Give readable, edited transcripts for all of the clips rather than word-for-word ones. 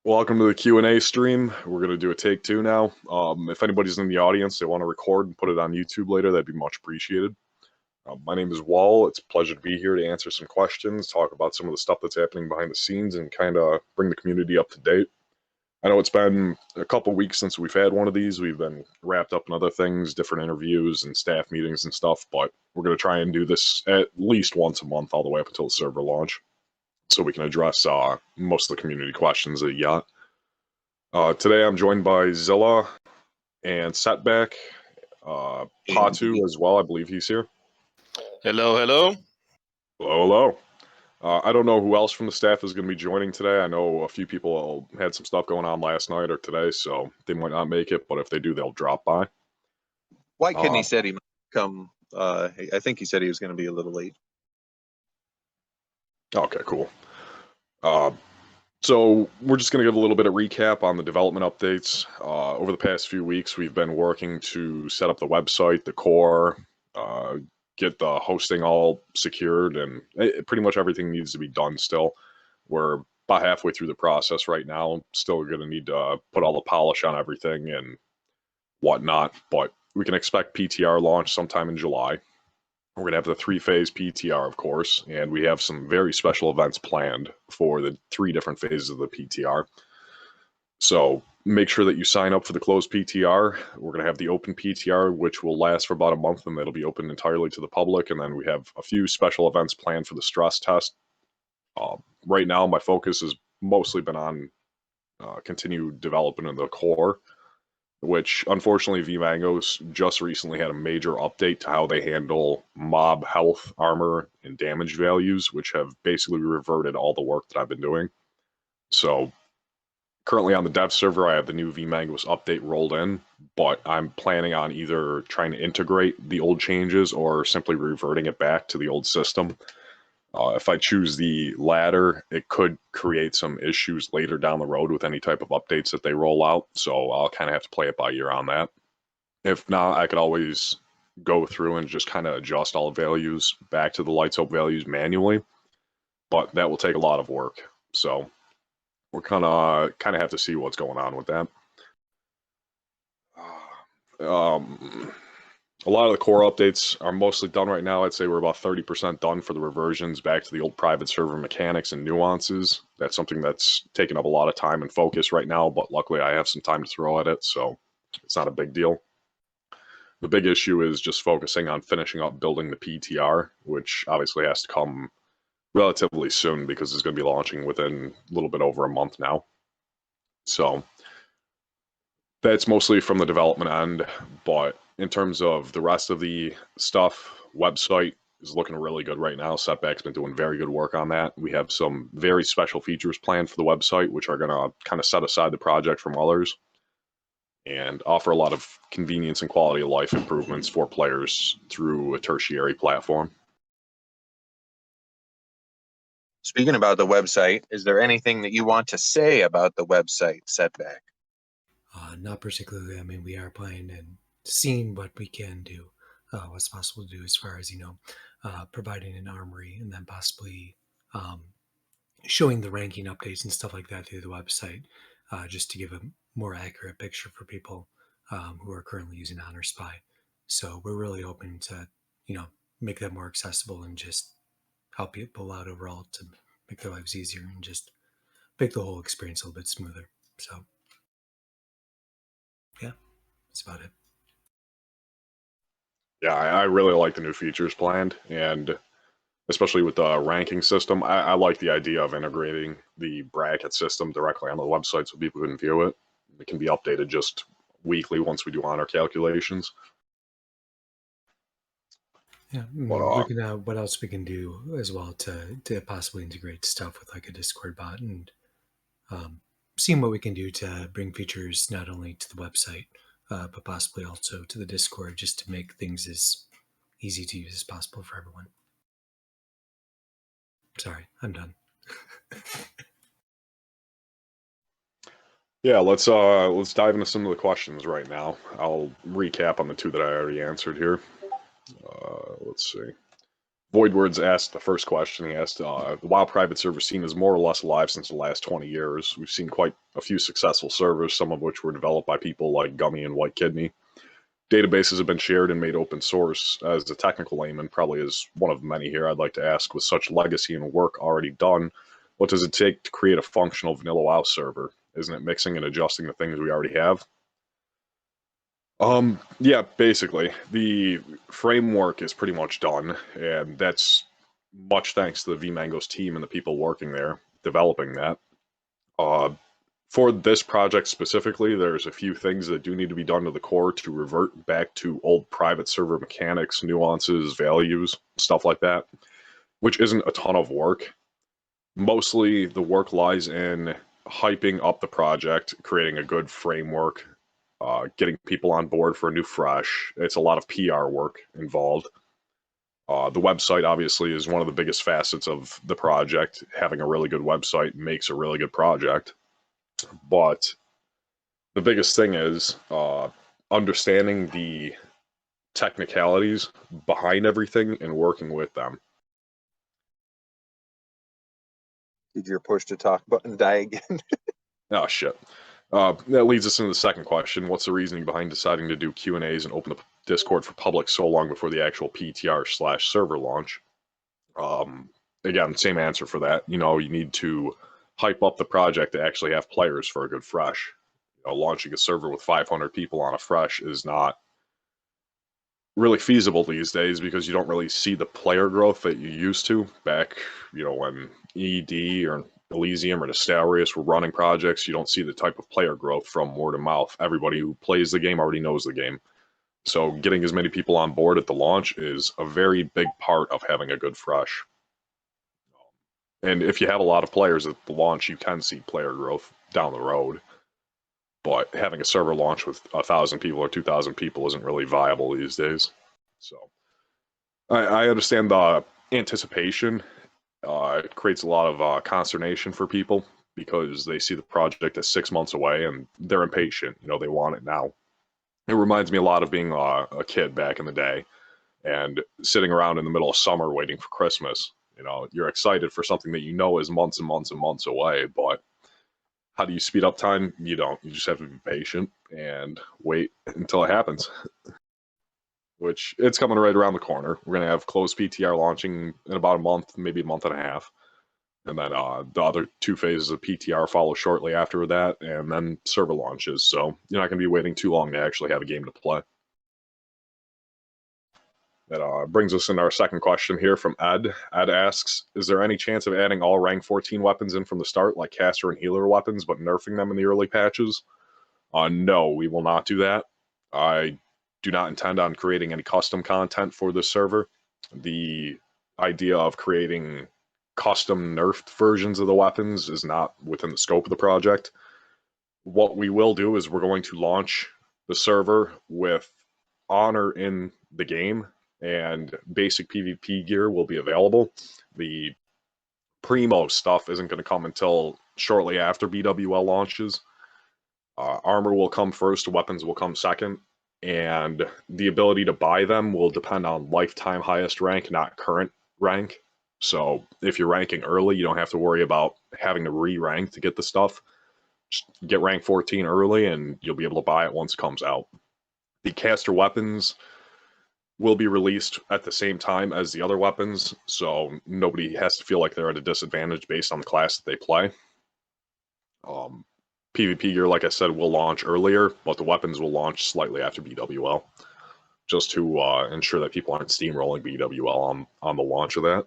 Welcome to the Q&A stream. We're going to do a take two now. If anybody's in the audience, they want to record and put it on YouTube later, that'd be much appreciated. My name is Wall. It's a pleasure to be here to answer some questions, talk about some of the stuff that's happening behind the scenes, and kind of bring the community up to date. I know it's been a couple weeks since we've had one of these. We've been wrapped up in other things, different interviews and staff meetings and stuff, but we're going to try and do this at least once a month all the way up until the server launch, so we can address most of the community questions that you got. Today I'm joined by Zilla and Setback, Pacha as well. I believe he's here. Hello, hello. Hello, hello. I don't know who else from the staff is going to be joining today. I know a few people had some stuff going on last night or today, so they might not make it, but if they do, they'll drop by. Whitekidney said he might come. I think he said he was going to be a little late. Okay, cool. So we're just going to give a little bit of recap on the development updates. Over the past few weeks, we've been working to set up the website, the core, get the hosting all secured, and pretty much everything needs to be done still. We're about halfway through the process right now. Still going to need to put all the polish on everything and whatnot, but we can expect PTR launch sometime in July. We're going to have the 3-phase PTR, of course, and we have some very special events planned for the 3 different phases of the PTR. So make sure that you sign up for the closed PTR. We're going to have the open PTR, which will last for about a month, and that'll be open entirely to the public. And then we have a few special events planned for the stress test. Right now, my focus has mostly been on continued development of the core, which unfortunately VMangos just recently had a major update to how they handle mob health, armor, and damage values, which have basically reverted all the work that I've been doing. So currently on the dev server, I have the new VMangos update rolled in, but I'm planning on either trying to integrate the old changes or simply reverting it back to the old system. If I choose the latter, it could create some issues later down the road with any type of updates that they roll out, so I'll kind of have to play it by ear on that. If not, I could always go through and just kind of adjust all the values back to the light soap values manually, but that will take a lot of work, so we're kind of have to see what's going on with that. A lot of the core updates are mostly done right now. I'd say we're about 30% done for the reversions back to the old private server mechanics and nuances. That's something that's taken up a lot of time and focus right now, but luckily I have some time to throw at it, so it's not a big deal. The big issue is just focusing on finishing up building the PTR, which obviously has to come relatively soon because it's going to be launching within a little bit over a month now. So that's mostly from the development end, but in terms of the rest of the stuff, website is looking really good right now. Setback's been doing very good work on that. We have some very special features planned for the website, which are going to kind of set aside the project from others and offer a lot of convenience and quality of life improvements for players through a tertiary platform. Speaking about the website, is there anything that you want to say about the website, Setback? Not particularly. I mean, we are playing and seeing what we can do, what's possible to do as far as, providing an armory and then possibly showing the ranking updates and stuff like that through the website, just to give a more accurate picture for people who are currently using Honor Spy. So we're really hoping to, make that more accessible and just help people out overall to make their lives easier and just make the whole experience a little bit smoother. So yeah, that's about it. Yeah, I really like the new features planned, and especially with the ranking system, I like the idea of integrating the bracket system directly on the website so people can view it. It can be updated just weekly once we do honor calculations. Yeah, looking at what else we can do as well to possibly integrate stuff with like a Discord bot and seeing what we can do to bring features not only to the website, but possibly also to the Discord, just to make things as easy to use as possible for everyone. Sorry, I'm done. Yeah, let's dive into some of the questions right now. I'll recap on the 2 that I already answered here. Let's see. Voidwords asked the first question. He asked, the WoW private server scene is more or less alive since the last 20 years. We've seen quite a few successful servers, some of which were developed by people like Gummy and Whitekidney. Databases have been shared and made open source. As a technical layman, probably as one of many here, I'd like to ask, with such legacy and work already done, what does it take to create a functional vanilla WoW server? Isn't it mixing and adjusting the things we already have? Yeah, basically. The framework is pretty much done, and that's much thanks to the VMango's team and the people working there, developing that. For this project specifically, there's a few things that do need to be done to the core to revert back to old private server mechanics, nuances, values, stuff like that, which isn't a ton of work. Mostly the work lies in hyping up the project, creating a good framework, getting people on board for a new fresh. It's a lot of PR work involved. The website obviously is one of the biggest facets of the project. Having a really good website makes a really good project. But the biggest thing is understanding the technicalities behind everything and working with them. Did your push to talk button die again? Oh, shit. That leads us into the second question. What's the reasoning behind deciding to do Q&As and open the Discord for public so long before the actual PTR/server launch? Again, same answer for that. You know, you need to hype up the project to actually have players for a good fresh. You know, launching a server with 500 people on a fresh is not really feasible these days because you don't really see the player growth that you used to back, you know, when ED or Elysium or Nostalrius were running projects. You don't see the type of player growth from word of mouth. Everybody who plays the game already knows the game. So getting as many people on board at the launch is a very big part of having a good fresh. And if you have a lot of players at the launch, you can see player growth down the road. But having a server launch with 1,000 people or 2,000 people isn't really viable these days. So I understand the anticipation. It creates a lot of consternation for people because they see the project as 6 months away and they're impatient. You know, they want it now. It reminds me a lot of being a kid back in the day and sitting around in the middle of summer waiting for Christmas. You know, you're excited for something that you know is months and months and months away, but how do you speed up time? You don't. You just have to be patient and wait until it happens. Which, it's coming right around the corner. We're going to have closed PTR launching in about a month, maybe a month and a half. And then the other 2 phases of PTR follow shortly after that, and then server launches. So you're not going to be waiting too long to actually have a game to play. That brings us into our second question here from Ed. Ed asks, is there any chance of adding all rank 14 weapons in from the start, like caster and healer weapons, but nerfing them in the early patches? No, we will not do that. I do not intend on creating any custom content for this server. The idea of creating custom nerfed versions of the weapons is not within the scope of the project. What we will do is we're going to launch the server with honor in the game, and basic PvP gear will be available. The primo stuff isn't going to come until shortly after BWL launches. Armor will come first, weapons will come second, and the ability to buy them will depend on lifetime highest rank, not current rank. So if you're ranking early, you don't have to worry about having to re-rank to get the stuff. Just get rank 14 early and you'll be able to buy it once it comes out. The caster weapons will be released at the same time as the other weapons, so nobody has to feel like they're at a disadvantage based on the class that they play. PvP gear, like I said, will launch earlier, but the weapons will launch slightly after BWL, just to ensure that people aren't steamrolling BWL on the launch of that.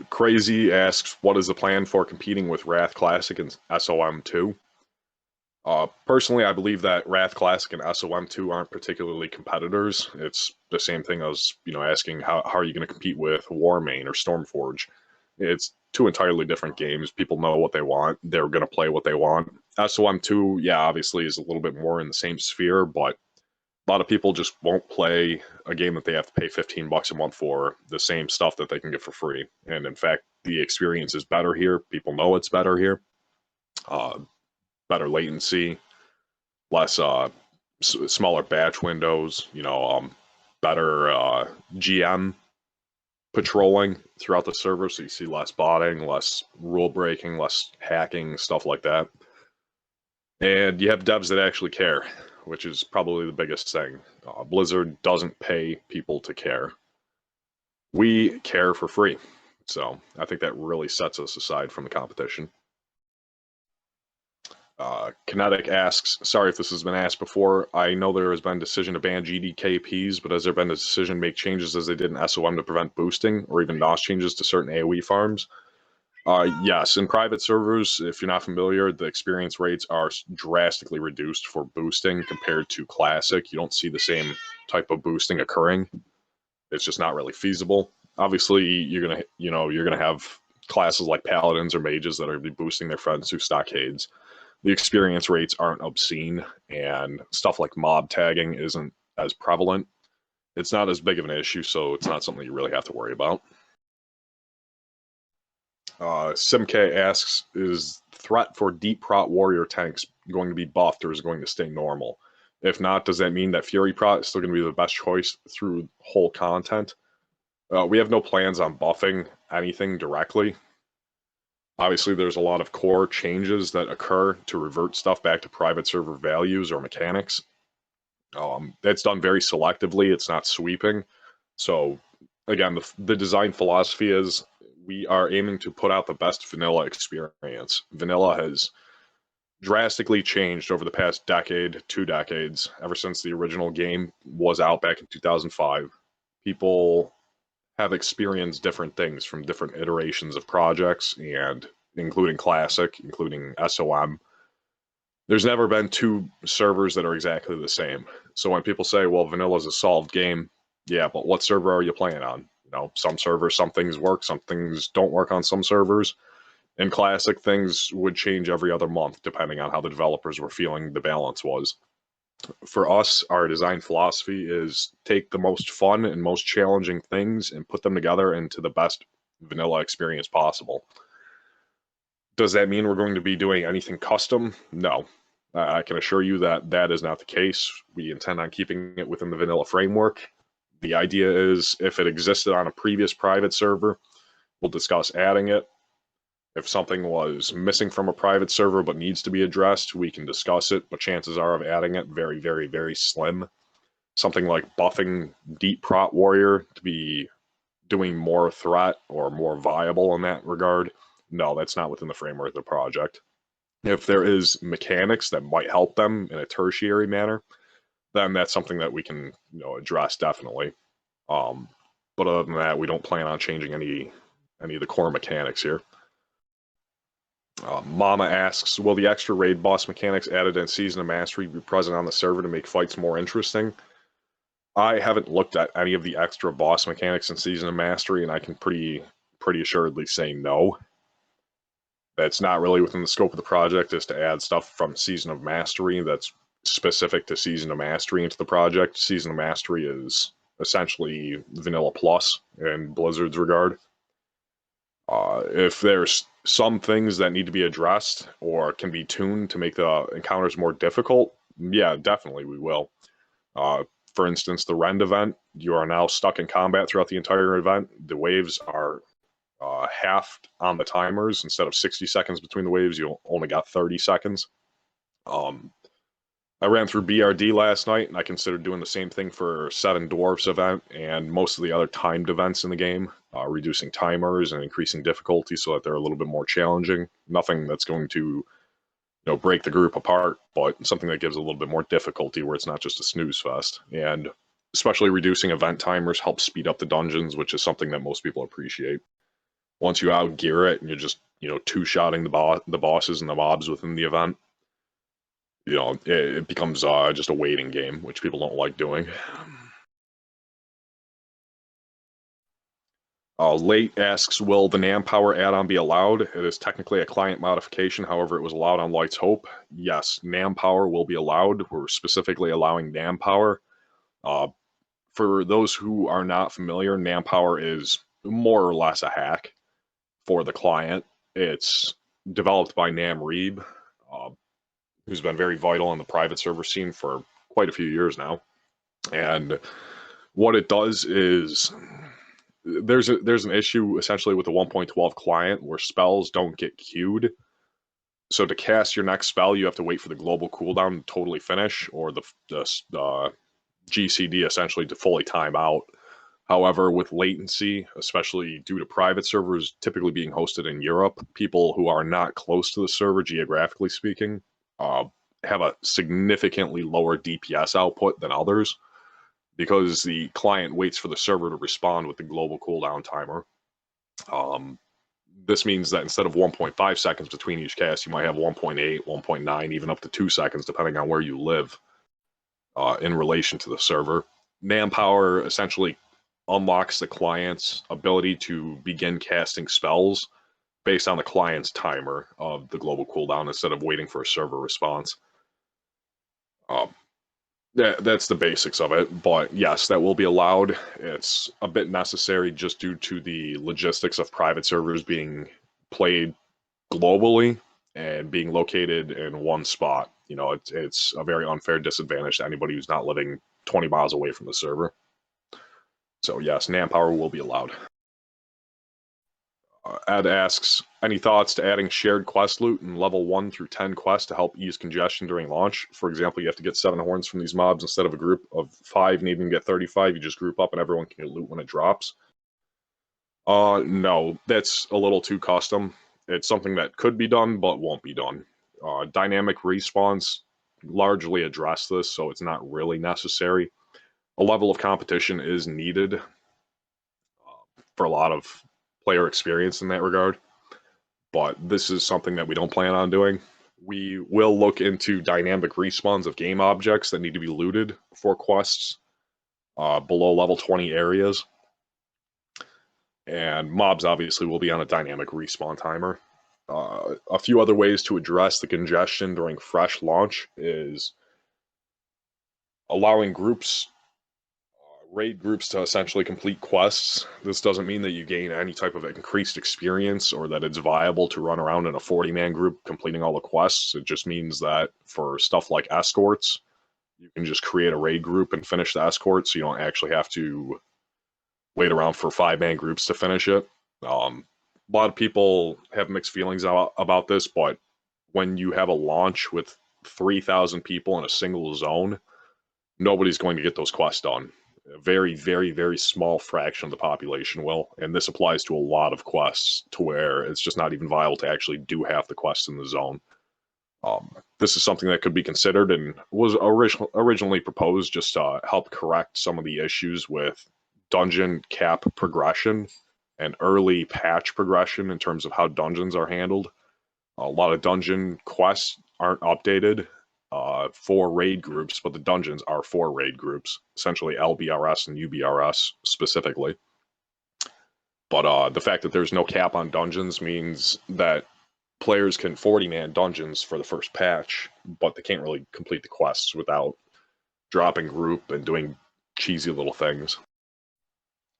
Crazy asks, what is the plan for competing with Wrath Classic and SOM2? Personally, I believe that Wrath Classic and SOM2 aren't particularly competitors. It's the same thing as, you know, asking how are you going to compete with Warmane or Stormforge. It's 2 entirely different games. People know what they want. They're going to play what they want. SOM2, yeah, obviously is a little bit more in the same sphere, but a lot of people just won't play a game that they have to pay $15 a month for the same stuff that they can get for free. And in fact, the experience is better here. People know it's better here. Better latency, less smaller batch windows. You know, better GM patrolling throughout the server, so you see less botting, less rule breaking, less hacking, stuff like that. And you have devs that actually care, which is probably the biggest thing. Blizzard doesn't pay people to care. We care for free. So I think that really sets us aside from the competition. Kinetic asks, sorry if this has been asked before. I know there has been a decision to ban GDKPs, but has there been a decision to make changes as they did in SOM to prevent boosting, or even NOS changes to certain AoE farms? Yes, in private servers, if you're not familiar, the experience rates are drastically reduced for boosting compared to classic. You don't see the same type of boosting occurring. It's just not really feasible. Obviously, you're gonna have classes like paladins or mages that are gonna be boosting their friends through stockades. The experience rates aren't obscene, and stuff like mob tagging isn't as prevalent. It's not as big of an issue, so it's not something you really have to worry about. SimK asks, is threat for deep prot warrior tanks going to be buffed or is it going to stay normal? If not, does that mean that Fury prot is still going to be the best choice through whole content? We have no plans on buffing anything directly. Obviously, there's a lot of core changes that occur to revert stuff back to private server values or mechanics. That's done very selectively. It's not sweeping. So, again, the design philosophy is we are aiming to put out the best vanilla experience. Vanilla has drastically changed over the past decade, 2 decades, ever since the original game was out back in 2005. People have experienced different things from different iterations of projects, and including classic, including SOM. There's never been 2 servers that are exactly the same. So when people say, well, vanilla is a solved game, yeah, but what server are you playing on? You know, some servers, some things work, some things don't work on some servers. In classic, things would change every other month, depending on how the developers were feeling the balance was. For us, our design philosophy is take the most fun and most challenging things and put them together into the best vanilla experience possible. Does that mean we're going to be doing anything custom? No. I can assure you that that is not the case. We intend on keeping it within the vanilla framework. The idea is if it existed on a previous private server, we'll discuss adding it. If something was missing from a private server but needs to be addressed, we can discuss it, but chances are of adding it very, very, very slim. Something like buffing Deep Prot Warrior to be doing more threat or more viable in that regard, no, that's not within the framework of the project. If there is mechanics that might help them in a tertiary manner, then that's something that we can address definitely. But other than that, we don't plan on changing any of the core mechanics here. Mama asks, will the extra raid boss mechanics added in Season of Mastery be present on the server to make fights more interesting? I haven't looked at any of the extra boss mechanics in Season of Mastery, and I can pretty assuredly say no. That's not really within the scope of the project, is to add stuff from Season of Mastery that's specific to Season of Mastery into the project. Season of Mastery is essentially Vanilla Plus in Blizzard's regard. If there's some things that need to be addressed or can be tuned to make the encounters more difficult, yeah, definitely we will. For instance, the Rend event, you are now stuck in combat throughout the entire event. The waves are halved on the timers. Instead of 60 seconds between the waves, you only got 30 seconds. I ran through BRD last night, and I considered doing the same thing for Seven Dwarfs event and most of the other timed events in the game, reducing timers and increasing difficulty so that they're a little bit more challenging. Nothing that's going to break the group apart, but something that gives a little bit more difficulty where it's not just a snooze fest. And especially reducing event timers helps speed up the dungeons, which is something that most people appreciate. Once you outgear it and you're just two-shotting the bosses and the mobs within the event, it becomes just a waiting game, which people don't like doing. Late asks, will the NAM Power add-on be allowed? It is technically a client modification, however, it was allowed on Light's Hope. Yes, NAM Power will be allowed. We're specifically allowing NAM Power. For those who are not familiar, NAM Power is more or less a hack for the client. It's developed by Nam Reeb, who's been very vital in the private server scene for quite a few years now. And What it does is there's an issue essentially with the 1.12 client where spells don't get queued. So to cast your next spell, you have to wait for the global cooldown to totally finish, or the GCD essentially to fully time out. However, with latency, especially due to private servers typically being hosted in Europe, people who are not close to the server, geographically speaking, have a significantly lower DPS output than others because the client waits for the server to respond with the global cooldown timer. This means that instead of 1.5 seconds between each cast, you might have 1.8, 1.9, even up to 2 seconds, depending on where you live in relation to the server. Manpower essentially unlocks the client's ability to begin casting spells based on the client's timer of the global cooldown instead of waiting for a server response. That's the basics of it, but yes, that will be allowed. It's a bit necessary just due to the logistics of private servers being played globally and being located in one spot. You know, it's a very unfair disadvantage to anybody who's not living 20 miles away from the server. So yes, manpower will be allowed. Ed asks, any thoughts to adding shared quest loot in level 1 through 10 quests to help ease congestion during launch? For example, you have to get 7 horns from these mobs instead of a group of 5 needing to get 35. You just group up and everyone can get loot when it drops. No, that's a little too custom. It's something that could be done, but won't be done. Dynamic respawns largely address this, so it's not really necessary. A level of competition is needed for a lot of player experience in that regard, but this is something that we don't plan on doing. We will look into dynamic respawns of game objects that need to be looted for quests below level 20 areas. And mobs obviously will be on a dynamic respawn timer. A few other ways to address the congestion during fresh launch is allowing groups, raid groups, to essentially complete quests. This doesn't mean that you gain any type of increased experience or that it's viable to run around in a 40-man group completing all the quests. It just means that for stuff like escorts, you can just create a raid group and finish the escort, so you don't actually have to wait around for 5-man groups to finish it. A lot of people have mixed feelings about this, but when you have a launch with 3,000 people in a single zone, nobody's going to get those quests done. A very, very, very small fraction of the population will, and this applies to a lot of quests to where it's just not even viable to actually do half the quests in the zone. This is something that could be considered and was originally proposed just to help correct some of the issues with dungeon cap progression and early patch progression in terms of how dungeons are handled. A lot of dungeon quests aren't updated for raid groups, but the dungeons are for raid groups, essentially LBRS and UBRS specifically. But the fact that there's no cap on dungeons means that players can 40-man dungeons for the first patch, but they can't really complete the quests without dropping group and doing cheesy little things.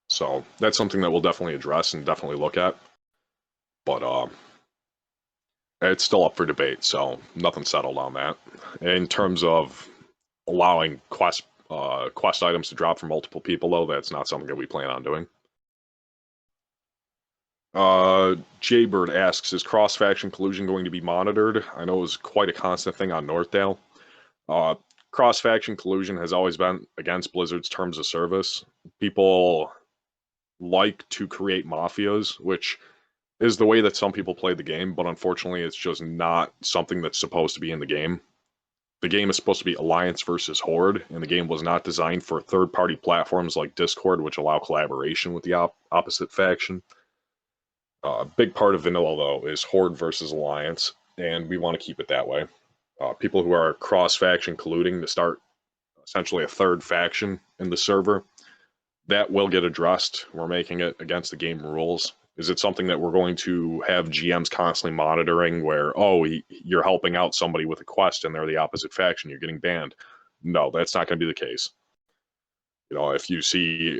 So that's something that we'll definitely address and definitely look at. But it's still up for debate, so nothing settled on that. In terms of allowing quest items to drop from multiple people, though, that's not something that we plan on doing. Jaybird asks, is cross-faction collusion going to be monitored? I know it was quite a constant thing on Northdale. Cross-faction collusion has always been against Blizzard's terms of service. People like to create mafias, which is the way that some people play the game, but unfortunately it's just not something that's supposed to be in the game. The game is supposed to be Alliance versus Horde, and the game was not designed for third-party platforms like Discord, which allow collaboration with the opposite faction. A big part of Vanilla, though, is Horde versus Alliance, and we want to keep it that way. People who are cross-faction colluding to start essentially a third faction in the server, that will get addressed. We're making it against the game rules. Is it something that we're going to have GMs constantly monitoring where, oh, you're helping out somebody with a quest and they're the opposite faction, you're getting banned? No, that's not going to be the case. You know, if you see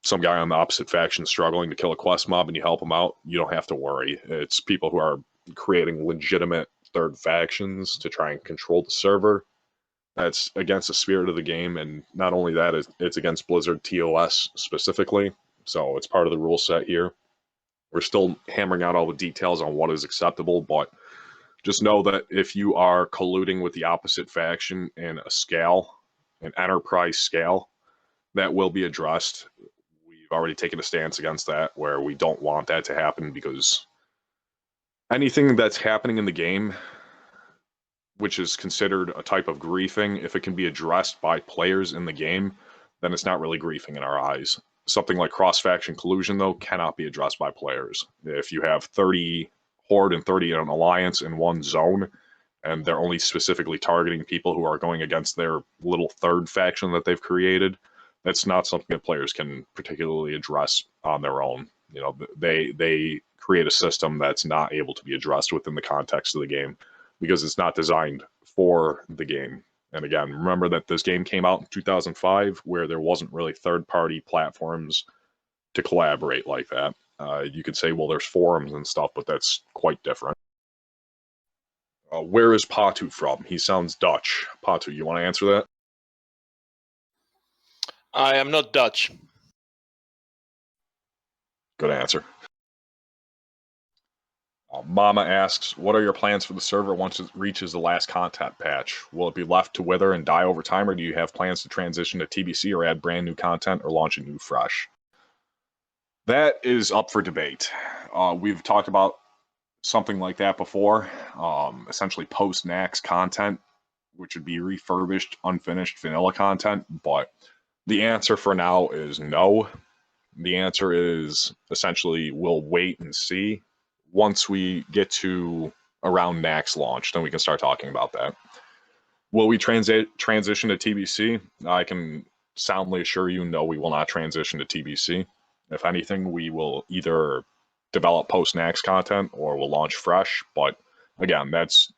some guy on the opposite faction struggling to kill a quest mob and you help him out, you don't have to worry. It's people who are creating legitimate third factions to try and control the server. That's against the spirit of the game, and not only that, it's against Blizzard TOS specifically. So it's part of the rule set here. We're still hammering out all the details on what is acceptable, but just know that if you are colluding with the opposite faction in a scale, an enterprise scale, that will be addressed. We've already taken a stance against that, where we don't want that to happen, because anything that's happening in the game, which is considered a type of griefing, if it can be addressed by players in the game, then it's not really griefing in our eyes. Something like cross-faction collusion, though, cannot be addressed by players. If you have 30 Horde and 30 in an alliance in one zone, and they're only specifically targeting people who are going against their little third faction that they've created, that's not something that players can particularly address on their own. You know, they create a system that's not able to be addressed within the context of the game, because it's not designed for the game. And again, remember that this game came out in 2005, where there wasn't really third-party platforms to collaborate like that. You could say, well, there's forums and stuff, but that's quite different. Where is Patu from? He sounds Dutch. Patu, you want to answer that? I am not Dutch. Good answer. Mama asks, what are your plans for the server once it reaches the last content patch? Will it be left to wither and die over time, or do you have plans to transition to TBC or add brand new content or launch a new fresh? That is up for debate. We've talked about something like that before, essentially post-Nax content, which would be refurbished, unfinished vanilla content, but the answer for now is no. The answer is essentially we'll wait and see. Once we get to around Nax launch, then we can start talking about that. Will we transition to TBC? I can soundly assure you, no, we will not transition to TBC. If anything, we will either develop post-Nax content or we'll launch fresh. But again, that's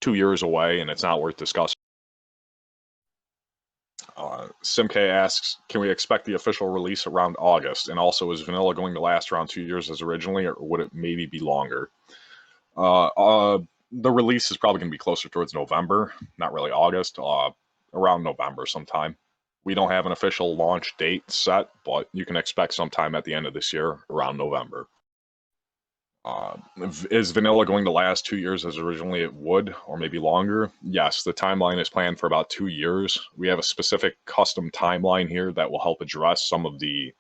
2 years away and it's not worth discussing. Simk asks, can we expect the official release around August? And also, is vanilla going to last around 2 years as originally, or would it maybe be longer? The release is probably going to be closer towards November, not really August, around November sometime. We don't have an official launch date set, but you can expect sometime at the end of this year, around November. Is vanilla going to last 2 years as originally it would, or maybe longer? Yes, the timeline is planned for about 2 years. We have a specific custom timeline here that will help address some of the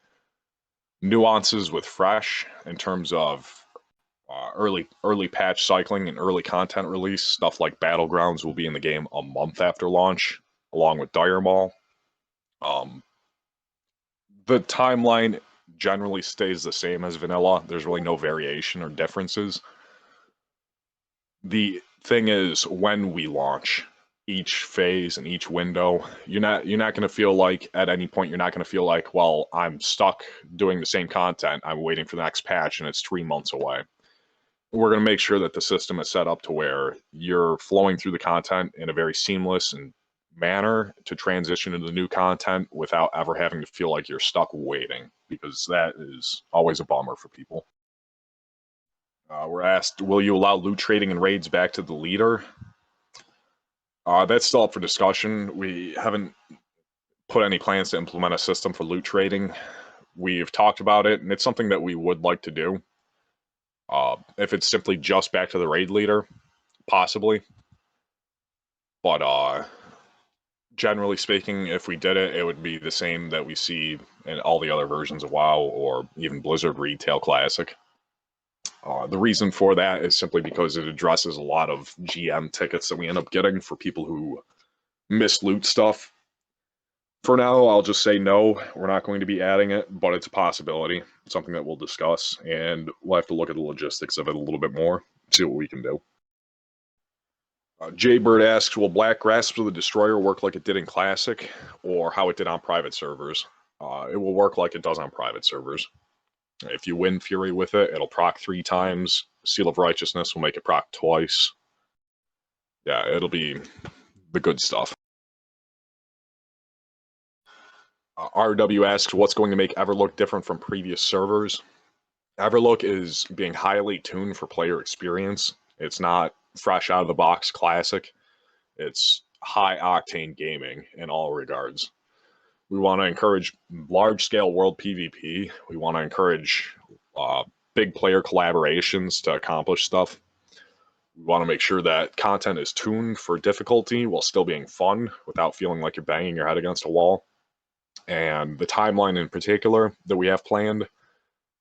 nuances with fresh in terms of early patch cycling and early content release. Stuff like Battlegrounds will be in the game a month after launch, along with Dire Maul. The timeline generally stays the same as vanilla. There's really no variation or differences. The thing is, when we launch each phase and each window, you're not going to feel like at any point you're not going to feel like, well, I'm stuck doing the same content. I'm waiting for the next patch and it's 3 months away. We're going to make sure that the system is set up to where you're flowing through the content in a very seamless and manner to transition into the new content without ever having to feel like you're stuck waiting, because that is always a bummer for people. We're asked, will you allow loot trading and raids back to the leader? That's still up for discussion. We haven't put any plans to implement a system for loot trading. We've talked about it, and it's something that we would like to do. If it's simply just back to the raid leader, possibly. But generally speaking, if we did it, it would be the same that we see in all the other versions of WoW or even Blizzard Retail Classic. The reason for that is simply because it addresses a lot of GM tickets that we end up getting for people who misloot stuff. For now, I'll just say no, we're not going to be adding it, but it's a possibility. It's something that we'll discuss, and we'll have to look at the logistics of it a little bit more, see what we can do. Jaybird asks, will Black Grasp of the Destroyer work like it did in Classic, or how it did on private servers? It will work like it does on private servers. If you win Fury with it, it'll proc 3 times. Seal of Righteousness will make it proc twice. Yeah, it'll be the good stuff. RW asks, what's going to make Everlook different from previous servers? Everlook is being highly tuned for player experience. It's not fresh out of the box classic. It's high-octane gaming in all regards. We want to encourage large-scale world PvP. We want to encourage big player collaborations to accomplish stuff. We want to make sure that content is tuned for difficulty while still being fun without feeling like you're banging your head against a wall. And the timeline in particular that we have planned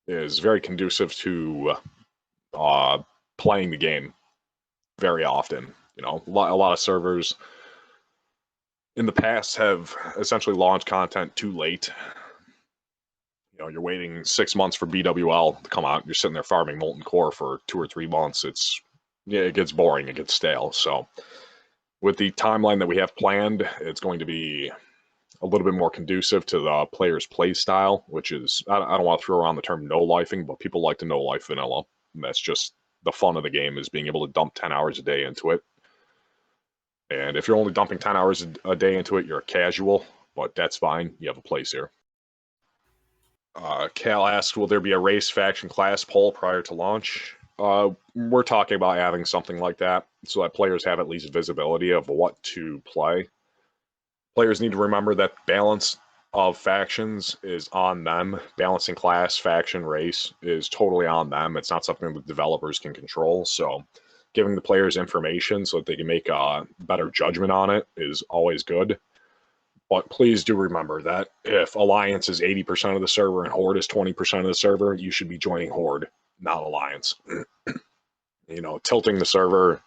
is very conducive to playing the game very often. You know, a lot of servers in the past have essentially launched content too late. You know, you're waiting 6 months for BWL to come out. You're sitting there farming Molten Core for 2 or 3 months. It gets boring. It gets stale. So with the timeline that we have planned, it's going to be a little bit more conducive to the player's play style, which is, I don't want to throw around the term no-lifing, but people like to no-life vanilla. And that's just the fun of the game, is being able to dump 10 hours a day into it. And if you're only dumping 10 hours a day into it, you're a casual, but that's fine. You have a place here. Cal asks, will there be a race, faction, class poll prior to launch? We're talking about having something like that so that players have at least visibility of what to play. Players need to remember that balance of factions is on them. Balancing class, faction, race is totally on them. It's not something that developers can control. So giving the players information so that they can make a better judgment on it is always good. But please do remember that if Alliance is 80% of the server and Horde is 20% of the server, you should be joining Horde, not Alliance. You know, tilting the server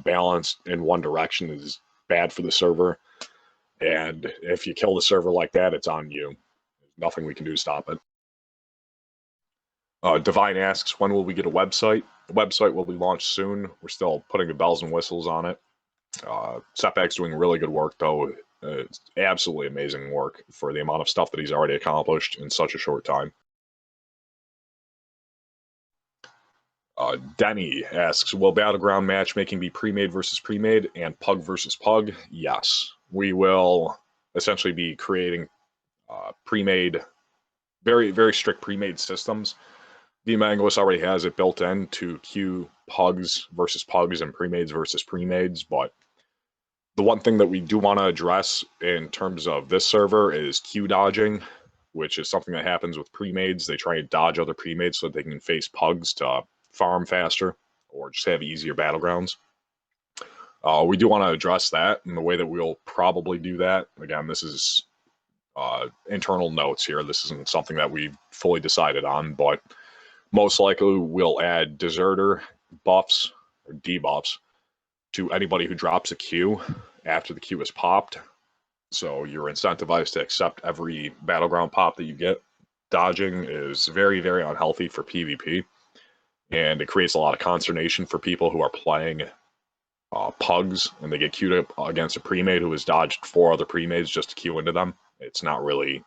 balanced in one direction is bad for the server. And if you kill the server like that, it's on you. There's nothing we can do to stop it. Divine asks, when will we get a website? The website will be launched soon. We're still putting the bells and whistles on it. Setback's doing really good work, though. It's absolutely amazing work for the amount of stuff that he's already accomplished in such a short time. Denny asks, will Battleground matchmaking be pre-made versus pre-made and pug versus pug? Yes. We will essentially be creating pre-made, very, very strict pre-made systems. Mangoist already has it built in to queue pugs versus pugs and pre-mades versus pre-mades, but the one thing that we do want to address in terms of this server is queue dodging, which is something that happens with pre-mades. They try and dodge other pre-mades so that they can face pugs to farm faster or just have easier battlegrounds. We do want to address that, and the way that we'll probably do that, again, this is internal notes here. This isn't something that we've fully decided on, but most likely we'll add deserter buffs or debuffs to anybody who drops a queue after the queue is popped. So you're incentivized to accept every battleground pop that you get. Dodging is very, very unhealthy for PvP, and it creates a lot of consternation for people who are playing pugs, and they get queued up against a pre-made who has dodged 4 other pre-mades just to queue into them. It's not really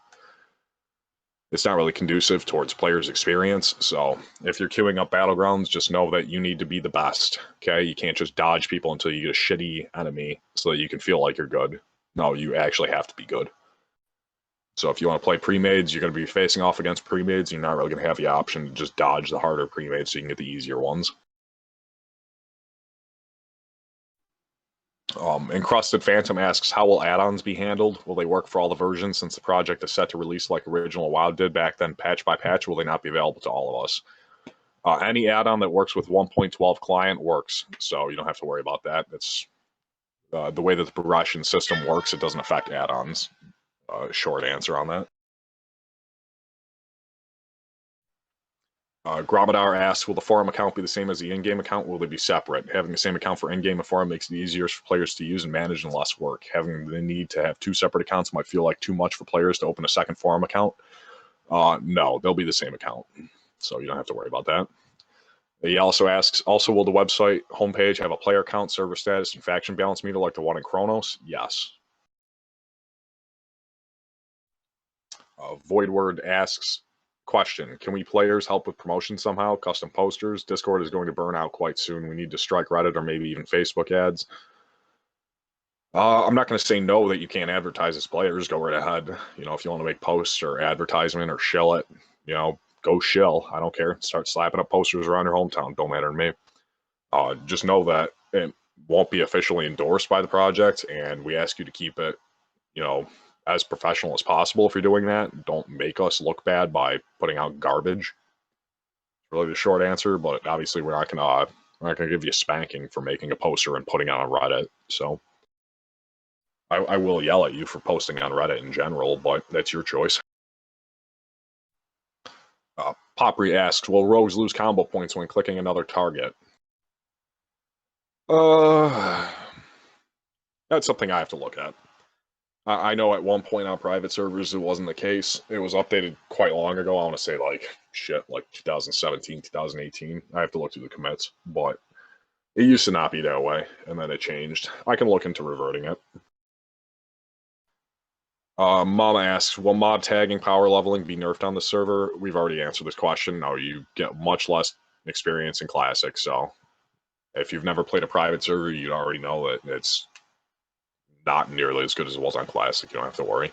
conducive towards players' experience. So if you're queuing up battlegrounds, just know that you need to be the best. Okay, you can't just dodge people until you get a shitty enemy so that you can feel like you're good. No, you actually have to be good. So if you want to play pre-mades, you're going to be facing off against pre-mades. You're not really going to have the option to just dodge the harder pre-mades so you can get the easier ones. Encrusted Phantom asks, how will add-ons be handled? Will they work for all the versions since the project is set to release like original WoW did back then, patch by patch? Will they not be available to all of us? Any add-on that works with 1.12 client works, so you don't have to worry about that. It's the way that the progression system works, it doesn't affect add-ons. Short answer on that. Gromadar asks, will the forum account be the same as the in-game account? Will they be separate? Having the same account for in-game and forum makes it easier for players to use and manage and less work. Having the need to have 2 separate accounts might feel like too much for players to open a second forum account. No, they'll be the same account, so you don't have to worry about that. He also asks, also will the website homepage have a player count, server status, and faction balance meter like the one in Chronos? Yes. Voidword asks, question, can we players help with promotion somehow? Custom posters? Discord is going to burn out quite soon. We need to strike Reddit or maybe even Facebook ads. I'm not going to say no that you can't advertise as players. Go right ahead. You know, if you want to make posts or advertisement or shill it, you know, go shill. I don't care. Start slapping up posters around your hometown. Don't matter to me. Just know that won't be officially endorsed by the project, and we ask you to keep it, as professional as possible. If you're doing that, don't make us look bad by putting out garbage. Really the short answer, but obviously we're not gonna give you a spanking for making a poster and putting it on Reddit. So I will yell at you for posting on Reddit in general, but that's your choice. Popri asks, will rogues lose combo points when clicking another target? That's something I have to look at. I know at one point on private servers it wasn't the case. It was updated quite long ago. I want to say like 2017, 2018. I have to look through the commits, but it used to not be that way, and then it changed. I can look into reverting it. Mama asks, will mob tagging power leveling be nerfed on the server? We've already answered this question. No, you get much less experience in Classic, so if you've never played a private server, you'd already know that it's not nearly as good as it was on Classic. You don't have to worry.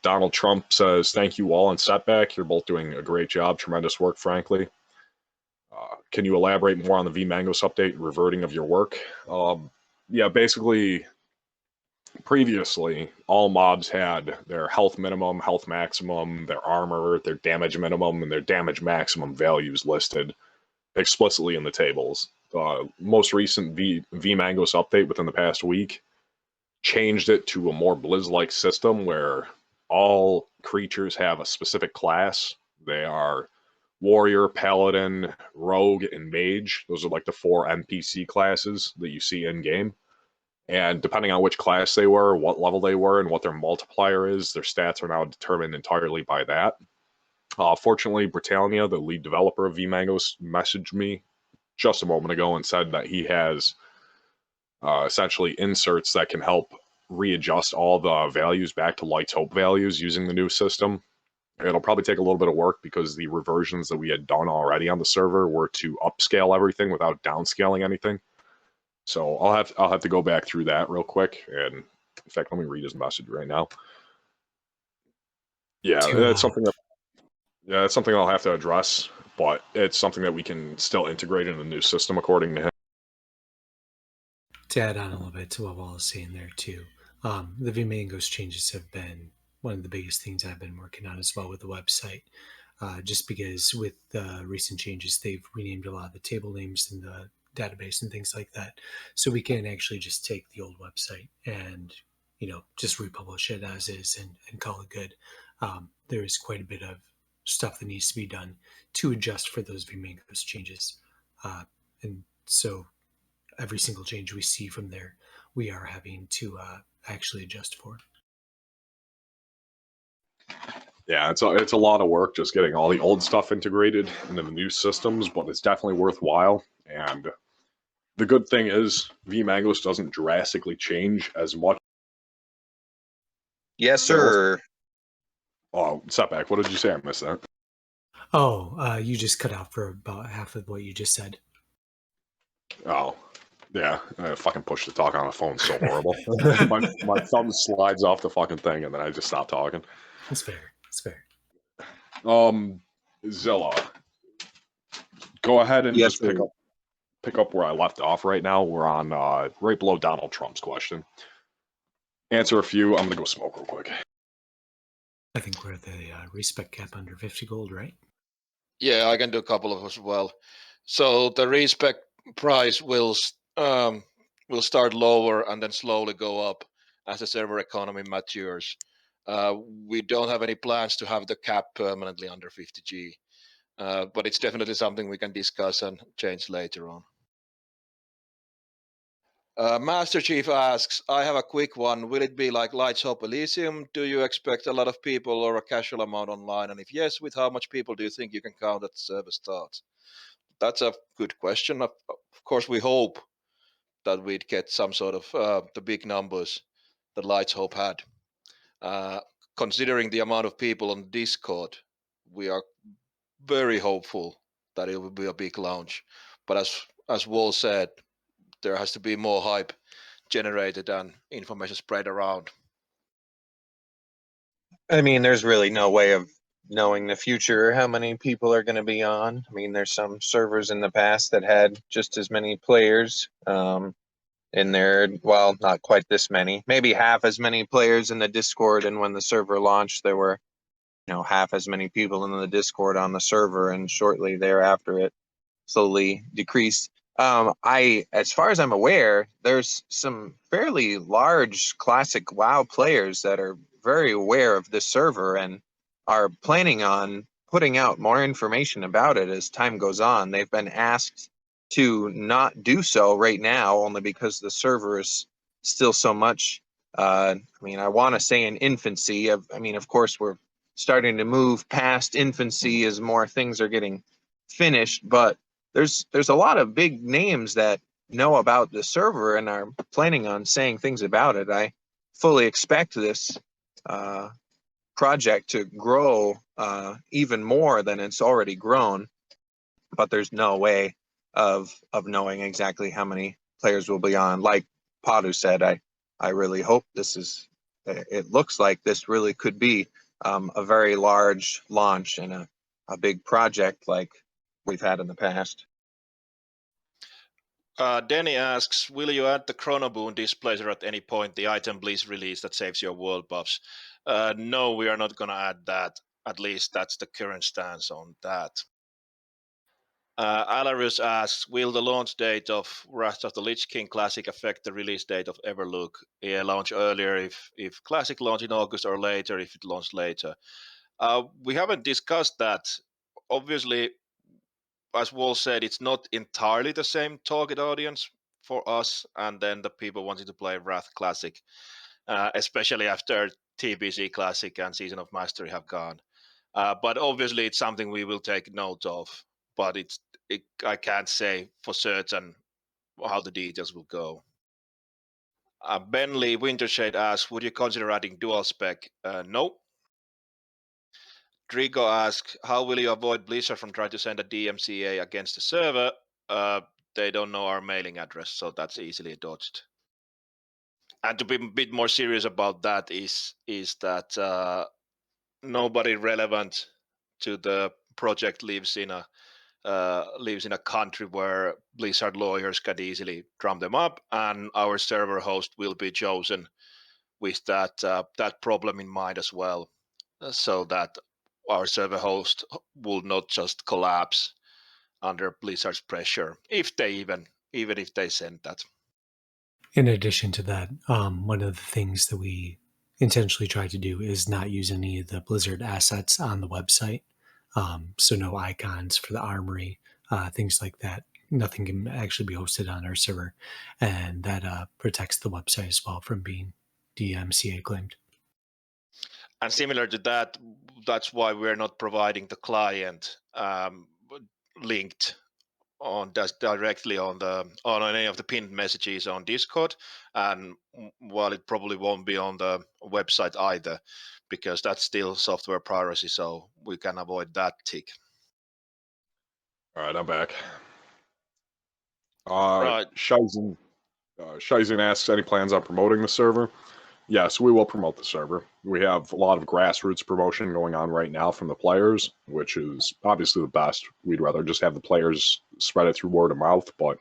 Donald Trump says, thank you all and Setback. You're both doing a great job. Tremendous work, frankly. Can you elaborate more on the VMangos update, reverting of your work? Yeah, basically, previously, all mobs had their health minimum, health maximum, their armor, their damage minimum, and their damage maximum values listed explicitly in the tables. Most recent VMangos update within the past week changed it to a more Blizz-like system where all creatures have a specific class. They are warrior, paladin, rogue, and mage. Those are like the 4 NPC classes that you see in game. And depending on which class they were, what level they were, and what their multiplier is, their stats are now determined entirely by that. Fortunately, Britannia, the lead developer of VMangos, messaged me just a moment ago and said that he has essentially inserts that can help readjust all the values back to Light's Hope values using the new system. It'll probably take a little bit of work because the reversions that we had done already on the server were to upscale everything without downscaling anything. So I'll have to go back through that real quick. And in fact, let me read his message right now. Yeah, that's something I'll have to address, but it's something that we can still integrate in the new system according to him. To add on a little bit to what Wall is saying there too, the VMangos changes have been one of the biggest things I've been working on as well with the website. Just because with the recent changes, they've renamed a lot of the table names in the database and things like that. So we can actually just take the old website and, just republish it as is and call it good. There is quite a bit of stuff that needs to be done to adjust for those VMangos changes. And so every single change we see from there, we are having to actually adjust for. Yeah, it's a lot of work just getting all the old stuff integrated into the new systems, but it's definitely worthwhile. And the good thing is VMangos doesn't drastically change as much. Yes, sir. Oh, Setback, what did you say? I missed that. Oh, you just cut out for about half of what you just said. Oh, yeah. I fucking push to talk on a phone so horrible. my thumb slides off the fucking thing and then I just stop talking. That's fair. That's fair. Zilla, go ahead and Yes, just sir. pick up where I left off right now. We're on right below Donald Trump's question. Answer a few. I'm gonna go smoke real quick. I think we're at the respec cap under 50 gold, right? Yeah, I can do a couple of as well. So the respec price will start lower and then slowly go up as the server economy matures. We don't have any plans to have the cap permanently under 50G, but it's definitely something we can discuss and change later on. Master Chief asks, I have a quick one. Will it be like Lights Hope Elysium? Do you expect a lot of people or a casual amount online? And if yes, with how much people do you think you can count at server start? That's a good question. Of course, we hope that we'd get some sort of the big numbers that Lights Hope had. Considering the amount of people on Discord, we are very hopeful that it will be a big launch. But as Wall said, there has to be more hype generated and information spread around. I mean, there's really no way of knowing the future, how many people are going to be on. I mean, there's some servers in the past that had just as many players in there. Well, not quite this many, maybe half as many players in the Discord. And when the server launched, there were, half as many people in the Discord on the server. And shortly thereafter, it slowly decreased. As far as I'm aware, there's some fairly large classic WoW players that are very aware of this server and are planning on putting out more information about it as time goes on. They've been asked to not do so right now, only because the server is still so much. I want to say in infancy. Of course, we're starting to move past infancy as more things are getting finished, but there's a lot of big names that know about the server and are planning on saying things about it. I fully expect this project to grow even more than it's already grown, but there's no way of knowing exactly how many players will be on. Like Padu said, I really hope it looks like this really could be a very large launch and a big project like we've had in the past. Denny asks, will you add the Chronoboon displacer at any point, the item Blizz release that saves your world buffs? No, we are not going to add that. At least that's the current stance on that. Alarius asks, will the launch date of Wrath of the Lich King Classic affect the release date of Everlook? Yeah, launch earlier if Classic launch in August, or later if it launched later. We haven't discussed that. Obviously, as Wall said, it's not entirely the same target audience for us and then the people wanting to play Wrath Classic, especially after TBC Classic and Season of Mastery have gone. But obviously, it's something we will take note of. But I can't say for certain how the details will go. Ben Lee Wintershade asks, would you consider adding dual spec? No. Drigo asks, how will you avoid Blizzard from trying to send a DMCA against the server? They don't know our mailing address, so that's easily dodged. And to be a bit more serious about that is that nobody relevant to the project lives in a country where Blizzard lawyers can easily drum them up, and our server host will be chosen with that problem in mind as well, so that our server host will not just collapse under Blizzard's pressure, if they if they send that. In addition to that, one of the things that we intentionally try to do is not use any of the Blizzard assets on the website. So no icons for the armory, things like that. Nothing can actually be hosted on our server, and that protects the website as well from being DMCA claimed. And similar to that, that's why we're not providing the client linked on directly on any of the pinned messages on Discord, and while it probably won't be on the website either, because that's still software piracy, so we can avoid that tick. All right, I'm back. Right. Shizen asks, any plans on promoting the server? Yes, we will promote the server. We have a lot of grassroots promotion going on right now from the players, which is obviously the best. We'd rather just have the players spread it through word of mouth, but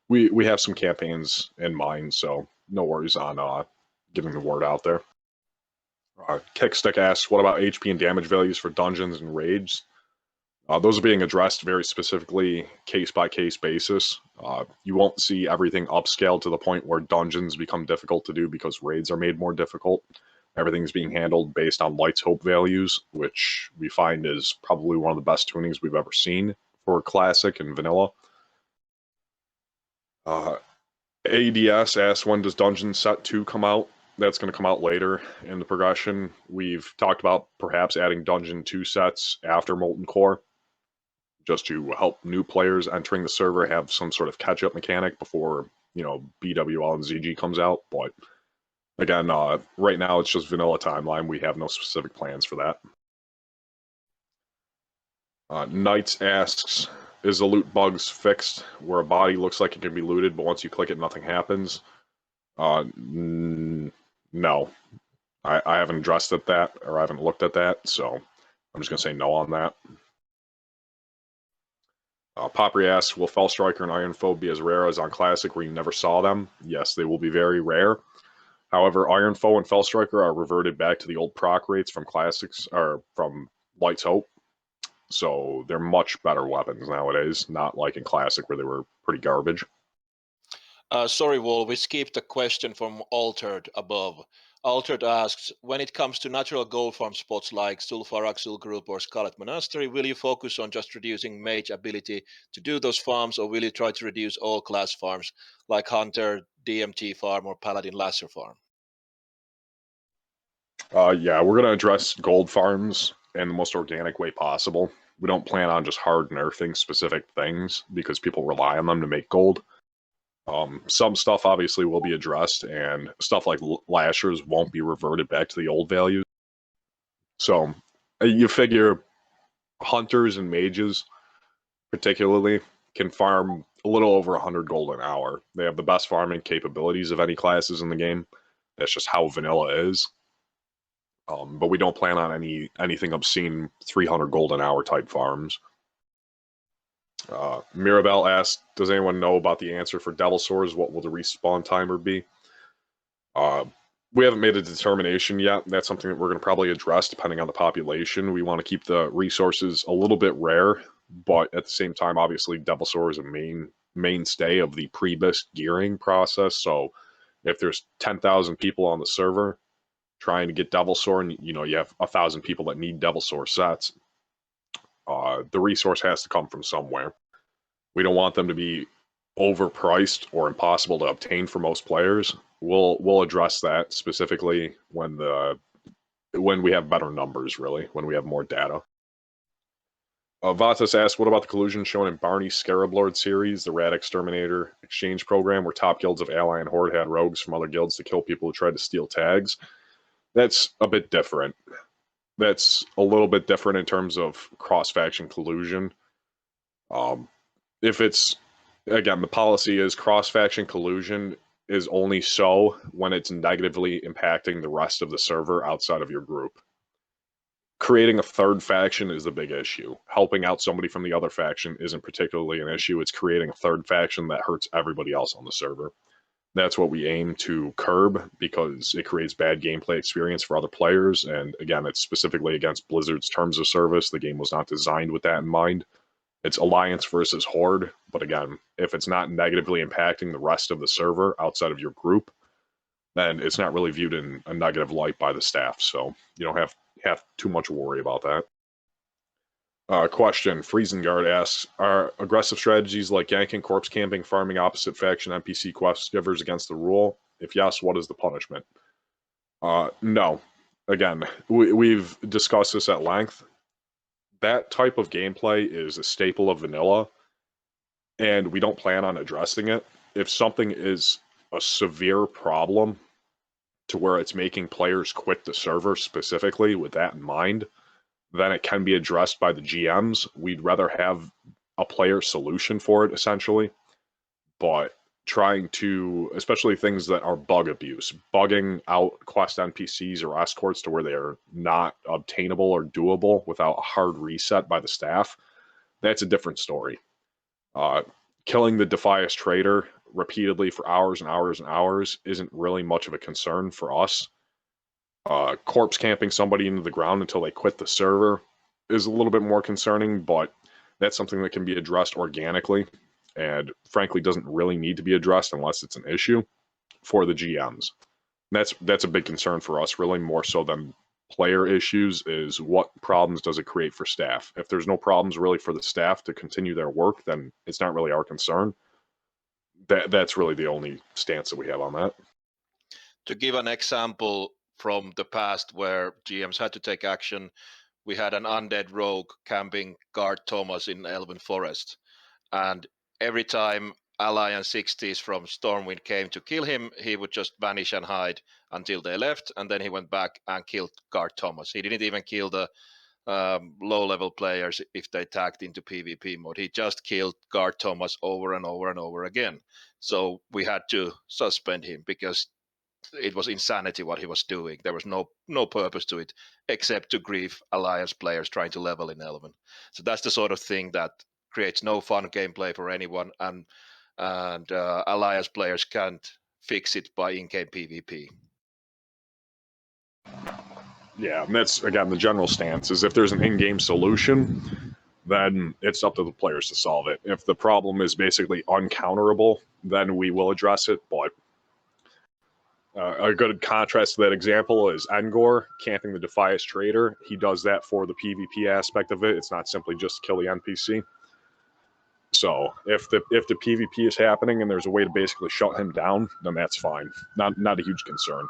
we have some campaigns in mind, so no worries on getting the word out there. Kickstick asks, what about HP and damage values for dungeons and raids? Those are being addressed very specifically, case-by-case basis. You won't see everything upscaled to the point where dungeons become difficult to do because raids are made more difficult. Everything's being handled based on Light's Hope values, which we find is probably one of the best tunings we've ever seen for Classic and Vanilla. ADS asks, when does Dungeon Set 2 come out? That's going to come out later in the progression. We've talked about perhaps adding Dungeon 2 sets after Molten Core, just to help new players entering the server have some sort of catch-up mechanic before, BWL and ZG comes out. But again, right now it's just vanilla timeline. We have no specific plans for that. Knights asks, is the loot bugs fixed where a body looks like it can be looted, but once you click it, nothing happens? No. I haven't addressed that, or I haven't looked at that, so I'm just going to say no on that. Popri asks, will Fell Striker and Iron Foe be as rare as on Classic where you never saw them? Yes, they will be very rare. However, Iron Foe and Fell Striker are reverted back to the old proc rates from Classics, or from Light's Hope. So they're much better weapons nowadays, not like in Classic where they were pretty garbage. Sorry, Wall, we skipped a question from Altered above. Altered asks, when it comes to natural gold farm spots like Sulfaraxul Group or Scarlet Monastery, will you focus on just reducing mage ability to do those farms, or will you try to reduce all class farms like Hunter, DMT farm, or Paladin Lasser farm? Yeah, we're going to address gold farms in the most organic way possible. We don't plan on just hard nerfing specific things because people rely on them to make gold. Some stuff obviously will be addressed, and stuff like lashers won't be reverted back to the old values. So you figure hunters and mages, particularly, can farm a little over 100 gold an hour. They have the best farming capabilities of any classes in the game. That's just how vanilla is. But we don't plan on anything obscene 300 gold an hour type farms. Mirabelle asked, does anyone know about the answer for Devil Swords? What will the respawn timer be? We haven't made a determination yet. That's something that we're going to probably address depending on the population. We want to keep the resources a little bit rare, but at the same time, obviously, Devil Sword is a mainstay of the pre-bist gearing process. So if there's 10,000 people on the server trying to get Devil Sword, and you have 1,000 people that need Devil Sword sets, the resource has to come from somewhere. We don't want them to be overpriced or impossible to obtain for most players. We'll address that specifically when we have better numbers, really, when we have more data. Vatas asked, what about the collusion shown in Barney's Scarab Lord series, the Rat Exterminator exchange program, where top guilds of Ally and Horde had rogues from other guilds to kill people who tried to steal tags? That's a bit different. That's a little bit different in terms of cross-faction collusion. If it's, again, the policy is cross-faction collusion is only so when it's negatively impacting the rest of the server outside of your group. Creating a third faction is the big issue. Helping out somebody from the other faction isn't particularly an issue. It's creating a third faction that hurts everybody else on the server. That's what we aim to curb because it creates bad gameplay experience for other players. And again, it's specifically against Blizzard's terms of service. The game was not designed with that in mind. It's Alliance versus Horde, but again, if it's not negatively impacting the rest of the server outside of your group, then it's not really viewed in a negative light by the staff, so you don't have too much worry about that. Question, Friesengard asks, are aggressive strategies like yanking, corpse camping, farming opposite faction NPC quest givers against the rule? If yes, what is the punishment? No. Again, we've discussed this at length. That type of gameplay is a staple of vanilla, and we don't plan on addressing it. If something is a severe problem to where it's making players quit the server specifically with that in mind, then it can be addressed by the GMs. We'd rather have a player solution for it, essentially. But trying to, especially things that are bug abuse, bugging out quest NPCs or escorts to where they are not obtainable or doable without a hard reset by the staff, that's a different story. Killing the Defias Trader repeatedly for hours and hours and hours isn't really much of a concern for us. Corpse camping somebody into the ground until they quit the server is a little bit more concerning, but that's something that can be addressed organically and frankly doesn't really need to be addressed unless it's an issue for the GMs. That's a big concern for us, really more so than player issues, is what problems does it create for staff? If there's no problems really for the staff to continue their work, then it's not really our concern. That's really the only stance that we have on that. To give an example from the past where GMs had to take action, we had an undead rogue camping guard Thomas in Elven Forest, and every time Alliance 60s from Stormwind came to kill him, he would just vanish and hide until they left, and then he went back and killed guard Thomas. He didn't even kill the low-level players if they tagged into PvP mode. He just killed guard Thomas over and over and over again. So we had to suspend him because it was insanity what he was doing. There was no purpose to it except to grieve Alliance players trying to level in Elven. So that's the sort of thing that creates no fun gameplay for anyone, and Alliance players can't fix it by in-game PvP. Yeah, and that's, again, the general stance is if there's an in-game solution, then it's up to the players to solve it. If the problem is basically uncounterable, then we will address it. But a good contrast to that example is Engor camping the Defias Trader. He does that for the PvP aspect of it. It's not simply just kill the NPC. So if the PvP is happening and there's a way to basically shut him down, then that's fine. Not a huge concern.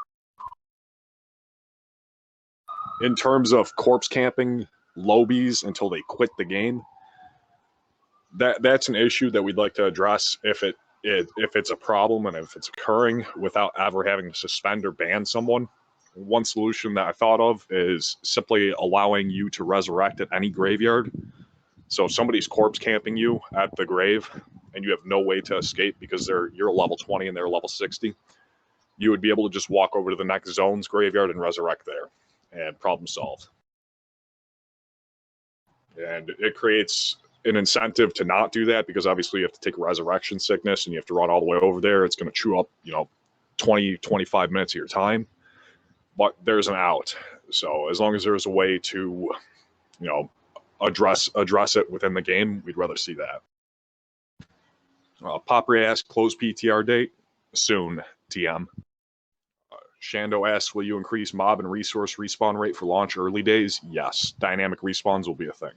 In terms of corpse camping lobies until they quit the game, that's an issue that we'd like to address if it's a problem and if it's occurring without ever having to suspend or ban someone. One solution that I thought of is simply allowing you to resurrect at any graveyard. So if somebody's corpse camping you at the grave and you have no way to escape because you're a level 20 and they're level 60, you would be able to just walk over to the next zone's graveyard and resurrect there, and problem solved. And it creates an incentive to not do that because obviously you have to take resurrection sickness and you have to run all the way over there. It's going to chew up, 20, 25 minutes of your time, but there's an out. So as long as there's a way to, address it within the game, we'd rather see that. Popri asks, close PTR date? Soon, TM. Shando asks, will you increase mob and resource respawn rate for launch early days? Yes, dynamic respawns will be a thing.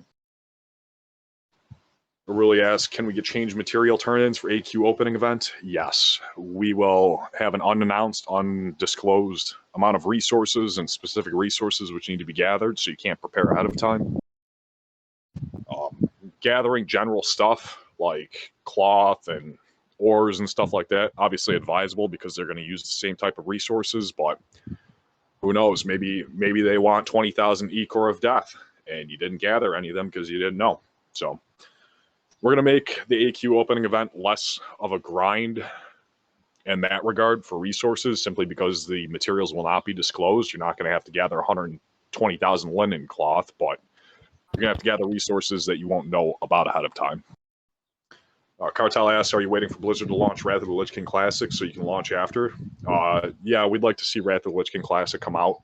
Really asks, can we get change material turn-ins for AQ opening event? Yes, we will have an unannounced, undisclosed amount of resources and specific resources which need to be gathered, so you can't prepare ahead of time. Gathering general stuff like cloth and ores and stuff like that, obviously advisable because they're going to use the same type of resources, but who knows, maybe they want 20,000 E-Core of Death and you didn't gather any of them because you didn't know. So we're going to make the AQ opening event less of a grind in that regard for resources, simply because the materials will not be disclosed. You're not going to have to gather 120,000 linen cloth, but you're going to have to gather resources that you won't know about ahead of time. Cartel asks, are you waiting for Blizzard to launch Wrath of the Lich King Classic so you can launch after? Yeah, we'd like to see Wrath of the Lich King Classic come out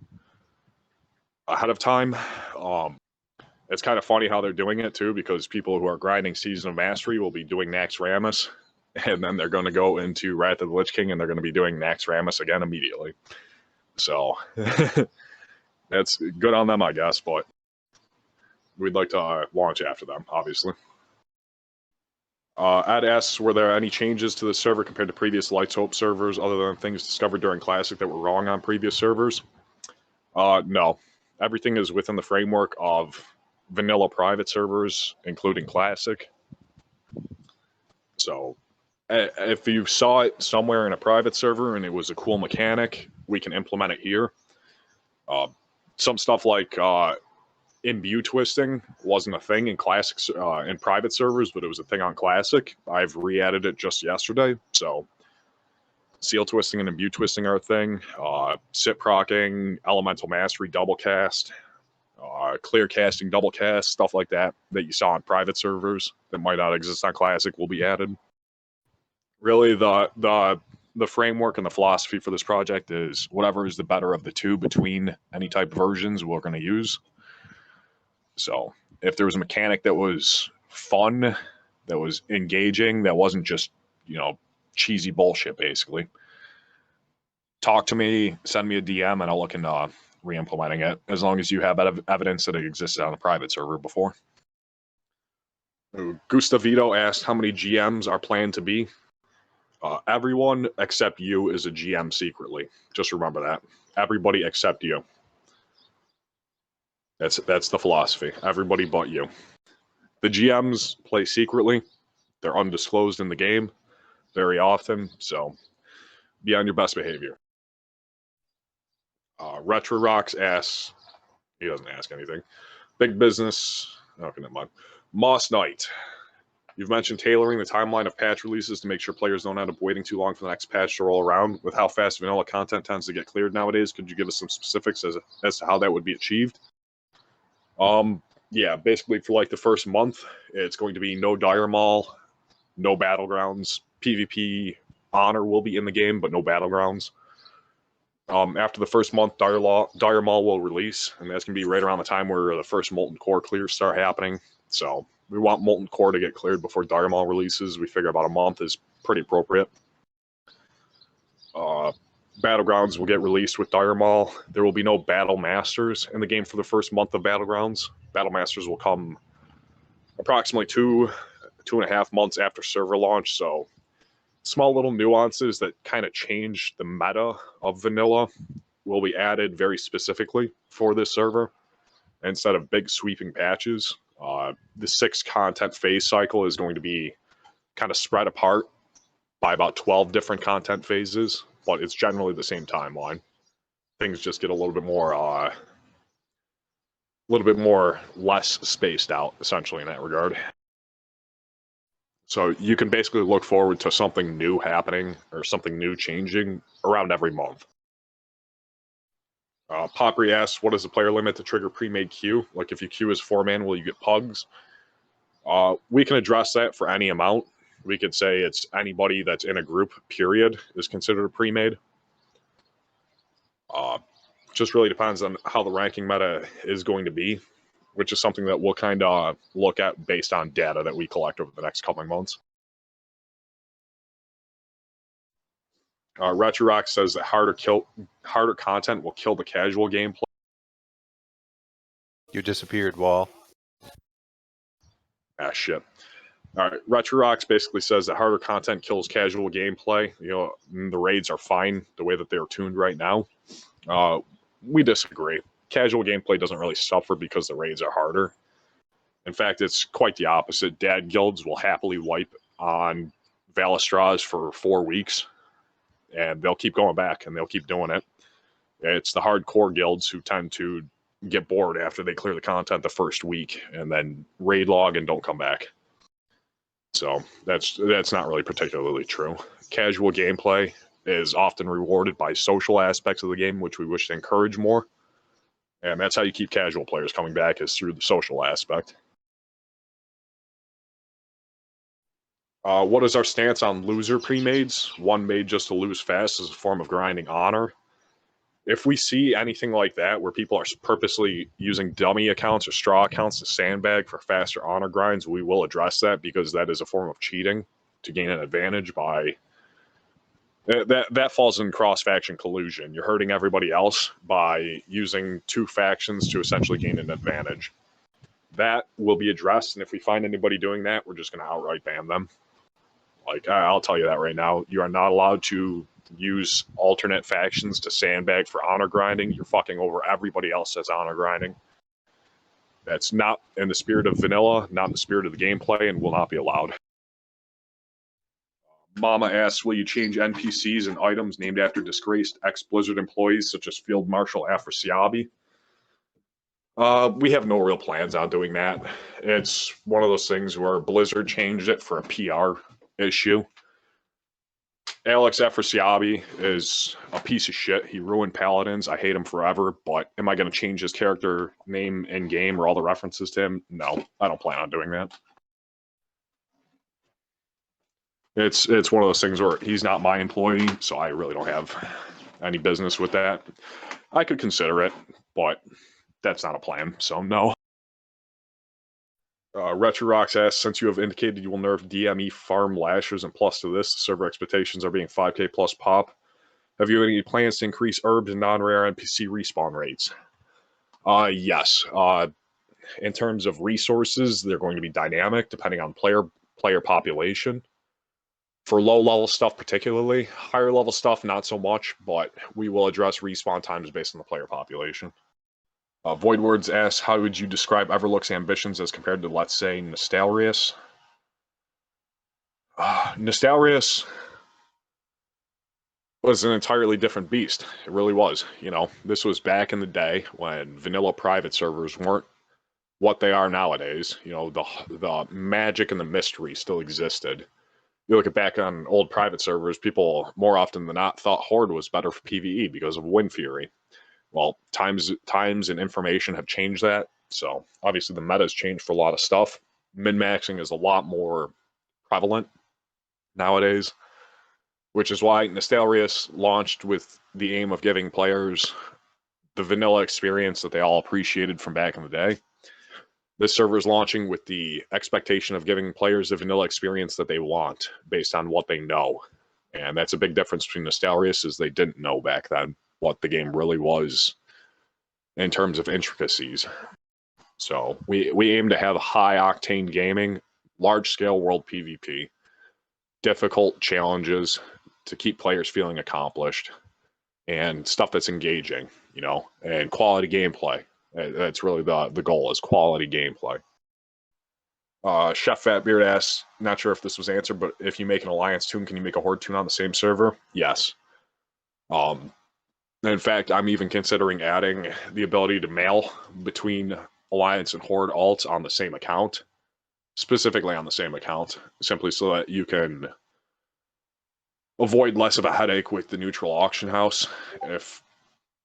ahead of time. It's kind of funny how they're doing it, too, because people who are grinding Season of Mastery will be doing Nax Rammus, and then they're going to go into Wrath of the Lich King, and they're going to be doing Nax Rammus again immediately. So, that's good on them, I guess, but we'd like to launch after them, obviously. Ed asks, were there any changes to the server compared to previous Lights Hope servers other than things discovered during Classic that were wrong on previous servers? No. Everything is within the framework of vanilla private servers, including Classic. So if you saw it somewhere in a private server and it was a cool mechanic, we can implement it here. Some stuff like imbue twisting wasn't a thing in Classic in private servers, but it was a thing on Classic. I've re-added it just yesterday, so seal twisting and imbue twisting are a thing. Sit procking, elemental mastery, double cast, clear casting, double cast, stuff like that you saw on private servers that might not exist on Classic will be added. Really, the framework and the philosophy for this project is whatever is the better of the two between any type of versions we're going to use. So if there was a mechanic that was fun, that was engaging, that wasn't just, cheesy bullshit, basically, talk to me, send me a DM, and I'll look into re-implementing it, as long as you have evidence that it existed on a private server before. Gustavito asked how many GMs are planned to be. Everyone except you is a GM secretly. Just remember that. Everybody except you. That's the philosophy. Everybody but you. The GMs play secretly. They're undisclosed in the game very often, so be on your best behavior. Retro Rocks asks, he doesn't ask anything. Big business. Okay, never mind. Moss Knight. You've mentioned tailoring the timeline of patch releases to make sure players don't end up waiting too long for the next patch to roll around. With how fast vanilla content tends to get cleared nowadays, could you give us some specifics as to how that would be achieved? Yeah, basically for like the first month, it's going to be no Dire Maul, no Battlegrounds. PvP Honor will be in the game, but no Battlegrounds. After the first month, Dire Maul will release, and that's going to be right around the time where the first Molten Core clears start happening. So we want Molten Core to get cleared before Dire Maul releases. We figure about a month is pretty appropriate. Battlegrounds will get released with Dire Maul. There will be no Battle Masters in the game for the first month of Battlegrounds. Battle Masters will come approximately 2.5 months after server launch, so small little nuances that kind of change the meta of vanilla will be added very specifically for this server instead of big sweeping patches. The 6 content phase cycle is going to be kind of spread apart by about 12 different content phases, but it's generally the same timeline. Things just get a little bit more less spaced out, essentially, in that regard. So you can basically look forward to something new happening or something new changing around every month. Popri asks, what is the player limit to trigger pre-made queue? Like if you queue as 4-man, will you get pugs? We can address that for any amount. We could say it's anybody that's in a group, period, is considered a pre-made. Just really depends on how the ranking meta is going to be, which is something that we'll kind of look at based on data that we collect over the next couple of months. Retrorock says that harder content will kill the casual gameplay. You disappeared, Wall. Ah, shit. All right, Retrorox basically says that harder content kills casual gameplay. You know, the raids are fine the way that they're tuned right now. We disagree. Casual gameplay doesn't really suffer because the raids are harder. In fact, it's quite the opposite. Dad guilds will happily wipe on Valistras for 4 weeks, and they'll keep going back, and they'll keep doing it. It's the hardcore guilds who tend to get bored after they clear the content the first week, and then raid log and don't come back. So that's not really particularly true. Casual gameplay is often rewarded by social aspects of the game, which we wish to encourage more. And that's how you keep casual players coming back, is through the social aspect. What is our stance on loser pre-mades? One made just to lose fast as a form of grinding honor. If we see anything like that, where people are purposely using dummy accounts or straw accounts to sandbag for faster honor grinds, we will address that, because that is a form of cheating to gain an advantage by... That falls in cross-faction collusion. You're hurting everybody else by using 2 factions to essentially gain an advantage. That will be addressed, and if we find anybody doing that, we're just going to outright ban them. Like, I'll tell you that right now. You are not allowed to use alternate factions to sandbag for honor grinding. You're fucking over everybody else that's honor grinding. That's not in the spirit of vanilla, not in the spirit of the gameplay, and will not be allowed. Mama asks, will you change NPCs and items named after disgraced ex-Blizzard employees such as Field Marshal Afrasiabi? We have no real plans on doing that. It's one of those things where Blizzard changed it for a PR issue. Alex Afrasiabi is a piece of shit. He ruined Paladins. I hate him forever, but am I going to change his character name in-game or all the references to him? No, I don't plan on doing that. It's one of those things where he's not my employee, so I really don't have any business with that. I could consider it, but that's not a plan, so no. Retrorox asks, since you have indicated you will nerf DME farm lashers, and plus to this, the server expectations are being 5k plus pop, have you any plans to increase herbs and non-rare NPC respawn rates? Yes. In terms of resources, they're going to be dynamic depending on player population. For low-level stuff particularly, higher-level stuff not so much, but we will address respawn times based on the player population. Voidwords asks, how would you describe Everlook's ambitions as compared to, let's say, Nostalrius? Nostalrius was an entirely different beast. It really was. You know, this was back in the day when vanilla private servers weren't what they are nowadays. You know, the magic and the mystery still existed. You look at back on old private servers, people more often than not thought Horde was better for PvE because of Wind Fury. Well, times and information have changed that. So obviously the meta has changed for a lot of stuff. Min-maxing is a lot more prevalent nowadays, which is why Nostalrius launched with the aim of giving players the vanilla experience that they all appreciated from back in the day. This server is launching with the expectation of giving players the vanilla experience that they want based on what they know. And that's a big difference between Nostalrius, is they didn't know back then what the game really was in terms of intricacies. So we aim to have high octane gaming, large scale world PvP, difficult challenges to keep players feeling accomplished, and stuff that's engaging, you know, and quality gameplay. That's really the goal, is quality gameplay. Chef Fatbeard asks, not sure if this was answered, but if you make an Alliance tune, can you make a Horde tune on the same server? Yes. In fact, I'm even considering adding the ability to mail between Alliance and Horde alts on the same account, specifically on the same account, simply so that you can avoid less of a headache with the neutral auction house. If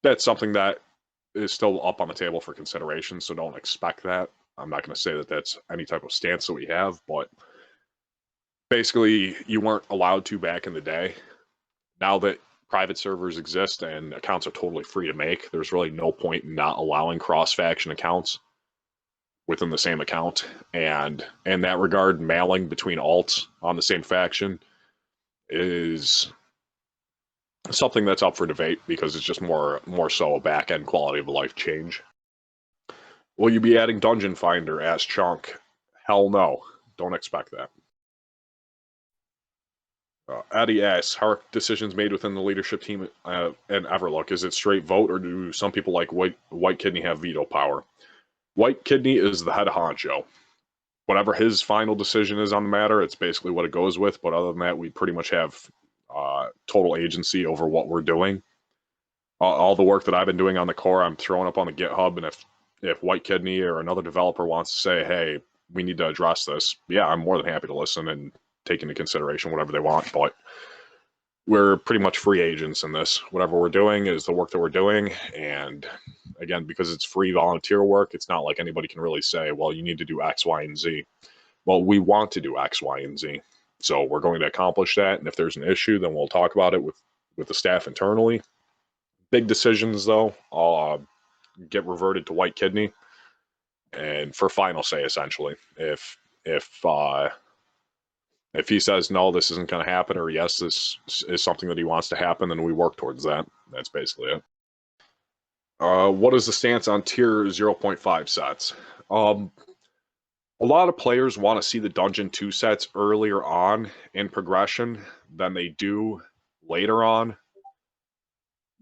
that's something that is still up on the table for consideration, so don't expect that. I'm not going to say that that's any type of stance that we have, but basically you weren't allowed to back in the day. Now that private servers exist and accounts are totally free to make, there's really no point in not allowing cross-faction accounts within the same account. And in that regard, mailing between alts on the same faction is something that's up for debate, because it's just more so a back-end quality of life change. Will you be adding Dungeon Finder? Asked Chunk. Hell no. Don't expect that. Eddie asks, how are decisions made within the leadership team and Everlook? Is it straight vote, or do some people like Whitekidney have veto power? Whitekidney is the head honcho. Whatever his final decision is on the matter, it's basically what it goes with. But other than that, we pretty much have total agency over what we're doing. All the work that I've been doing on the core, I'm throwing up on the GitHub, and if Whitekidney or another developer wants to say, hey, we need to address this, yeah, I'm more than happy to listen and take into consideration whatever they want. But we're pretty much free agents in this. Whatever we're doing is the work that we're doing. And again, because it's free volunteer work, it's not like anybody can really say, well, you need to do X, Y, and Z. Well, we want to do X, Y, and Z. So we're going to accomplish that. And if there's an issue, then we'll talk about it with the staff internally. Big decisions, though, I'll get reverted to Whitekidney and for final say, essentially. If he says, no, this isn't going to happen, or yes, this is something that he wants to happen, then we work towards that. That's basically it. What is the stance on tier 0.5 sets? A lot of players want to see the Dungeon 2 sets earlier on in progression than they do later on.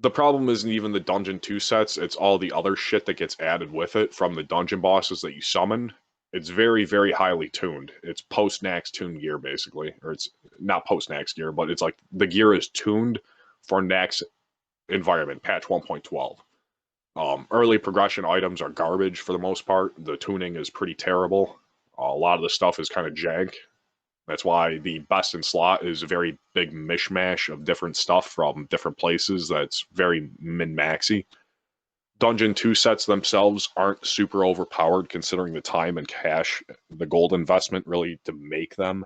The problem isn't even the Dungeon 2 sets, it's all the other shit that gets added with it from the dungeon bosses that you summon. It's very, very highly tuned. It's post-Nax tuned gear, basically. Or it's not post-Nax gear, but it's like the gear is tuned for Nax environment, patch 1.12. Early progression items are garbage for the most part. The tuning is pretty terrible. A lot of the stuff is kind of jank. That's why the best in slot is a very big mishmash of different stuff from different places that's very min-maxy. Dungeon 2 sets themselves aren't super overpowered considering the time and cash, the gold investment really to make them.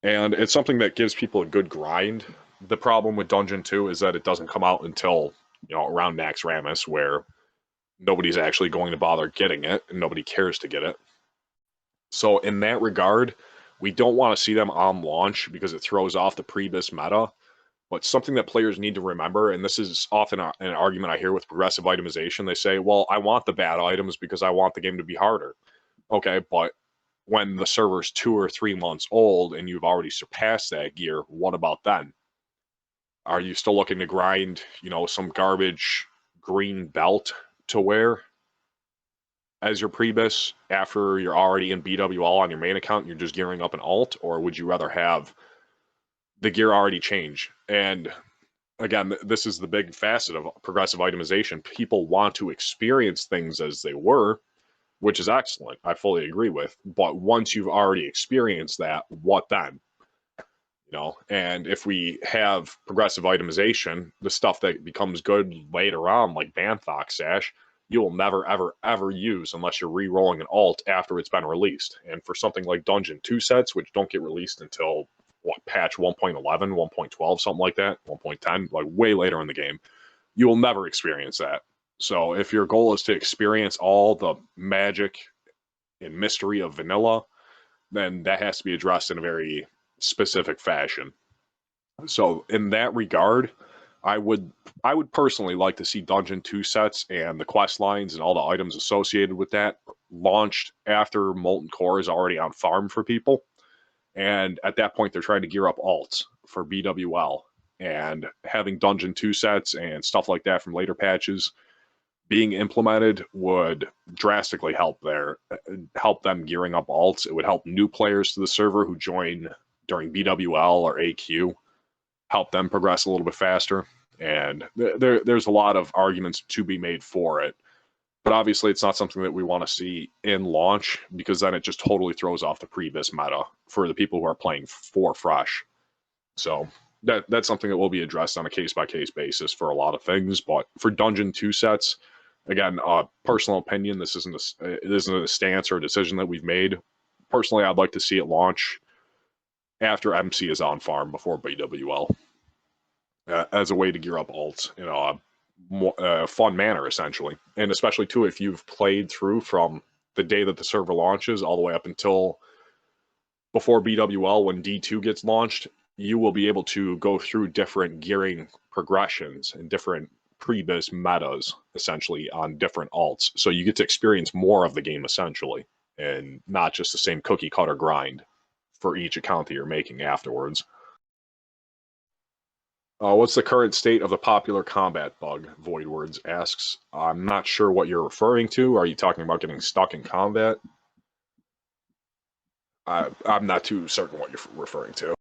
And it's something that gives people a good grind. The problem with Dungeon 2 is that it doesn't come out until, you know, around Nax Ramus, where nobody's actually going to bother getting it and nobody cares to get it. So in that regard, we don't want to see them on launch because it throws off the pre-bis meta. But something that players need to remember, and this is often an argument I hear with progressive itemization, they say, well, I want the bad items because I want the game to be harder. Okay, but when the server's 2 or 3 months old and you've already surpassed that gear, what about then? Are you still looking to grind, you know, some garbage green belt to wear as your pre-bis after you're already in BWL on your main account and you're just gearing up an alt? Or would you rather have the gear already change? And again, this is the big facet of progressive itemization. People want to experience things as they were, which is excellent. I fully agree with. But once you've already experienced that, what then? You know, and if we have progressive itemization, the stuff that becomes good later on, like Banthox Sash, you will never, ever, ever use unless you're re-rolling an alt after it's been released. And for something like Dungeon 2 sets, which don't get released until what, patch 1.11, 1.12, something like that, 1.10, like way later in the game, you will never experience that. So if your goal is to experience all the magic and mystery of vanilla, then that has to be addressed in a very specific fashion. So in that regard, I would personally like to see Dungeon 2 sets and the quest lines and all the items associated with that launched after Molten Core is already on farm for people. And at that point, they're trying to gear up alts for BWL, and having Dungeon 2 sets and stuff like that from later patches being implemented would drastically help them gearing up alts. It would help new players to the server who join during BWL or AQ, help them progress a little bit faster. And there's a lot of arguments to be made for it. But obviously, it's not something that we want to see in launch, because then it just totally throws off the previous meta for the people who are playing for fresh. So that's something that will be addressed on a case-by-case basis for a lot of things. But for Dungeon 2 sets, again, personal opinion, this isn't a stance or a decision that we've made. Personally, I'd like to see it launch after MC is on farm before BWL, as a way to gear up alts in a fun manner, essentially. And especially, too, if you've played through from the day that the server launches all the way up until before BWL, when D2 gets launched, you will be able to go through different gearing progressions and different pre-biz metas, essentially, on different alts. So you get to experience more of the game, essentially, and not just the same cookie-cutter grind for each account that you're making afterwards. What's the current state of the popular combat bug? Voidwords asks. I'm not sure what you're referring to. Are you talking about getting stuck in combat? I'm not too certain what you're referring to.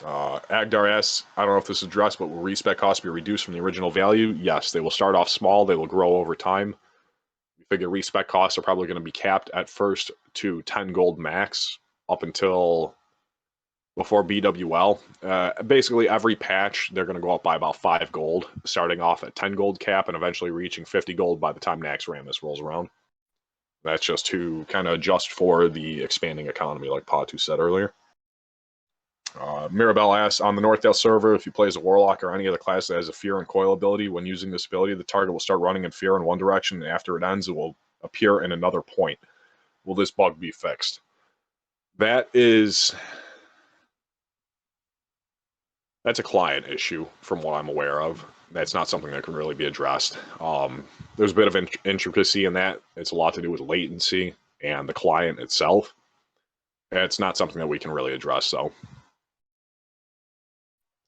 Agdar asks, I don't know if this is addressed, but will respec costs be reduced from the original value? Yes, they will start off small. They will grow over time. We figure respec costs are probably going to be capped at first to 10 gold max up until before BWL. Basically, every patch, they're going to go up by about 5 gold, starting off at 10 gold cap and eventually reaching 50 gold by the time Nax Ramus rolls around. That's just to kind of adjust for the expanding economy, like Patu said earlier. Mirabelle asks, on the Northdale server, if you play as a Warlock or any other class that has a Fear and Coil ability, when using this ability, the target will start running in Fear in one direction, and after it ends, it will appear in another point. Will this bug be fixed? That's a client issue, from what I'm aware of. That's not something that can really be addressed. There's a bit of intricacy in that. It's a lot to do with latency and the client itself. It's not something that we can really address, though.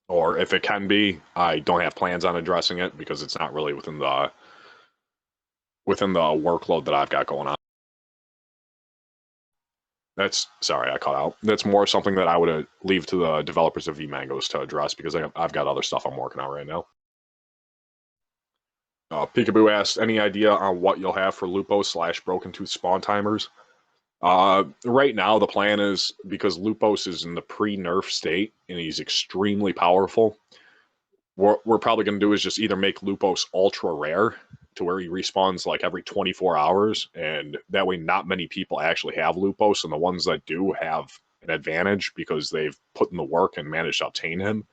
Or if it can be, I don't have plans on addressing it because it's not really within the workload that I've got going on. Sorry, I cut out. That's more something that I would leave to the developers of VMangos to address, because I've got other stuff I'm working on right now. Peekaboo asked, any idea on what you'll have for Lupo/Broken Tooth spawn timers? Right now, the plan is, because Lupos is in the pre-nerf state and he's extremely powerful, what we're probably going to do is just either make Lupos ultra rare to where he respawns like every 24 hours, and that way not many people actually have Lupos, and the ones that do have an advantage because they've put in the work and managed to obtain him.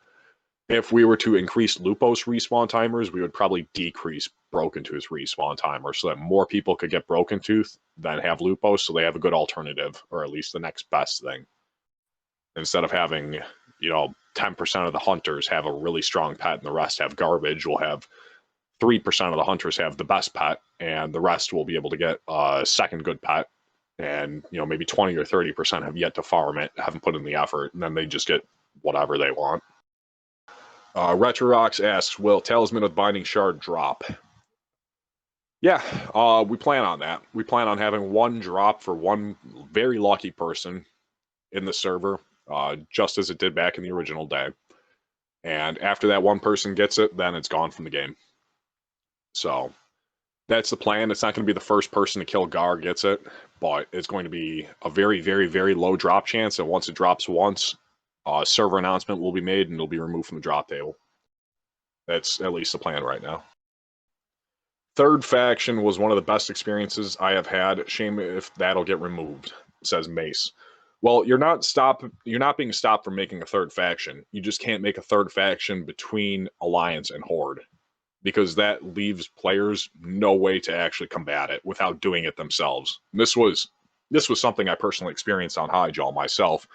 If we were to increase Lupos respawn timers, we would probably decrease Broken Tooth respawn timers so that more people could get Broken Tooth than have Lupos, so they have a good alternative, or at least the next best thing. Instead of having, 10% of the hunters have a really strong pet and the rest have garbage, we'll have 3% of the hunters have the best pet, and the rest will be able to get a second good pet, and maybe 20 or 30% have yet to farm it, haven't put in the effort, and then they just get whatever they want. Retrorox asks, will Talisman of Binding Shard drop? Yeah, we plan on that. We plan on having one drop for one very lucky person in the server, just as it did back in the original day. And after that one person gets it, then it's gone from the game. So That's the plan. It's not going to be the first person to kill Gar gets it, but it's going to be a very, very, very low drop chance. And once it drops once, a server announcement will be made and it'll be removed from the drop table. That's at least the plan right now. Third faction was one of the best experiences I have had. Shame if that'll get removed, says Mace. Well, you're not being stopped from making a third faction. You just can't make a third faction between Alliance and Horde, because that leaves players no way to actually combat it without doing it themselves. And this was something I personally experienced on Highjaw myself.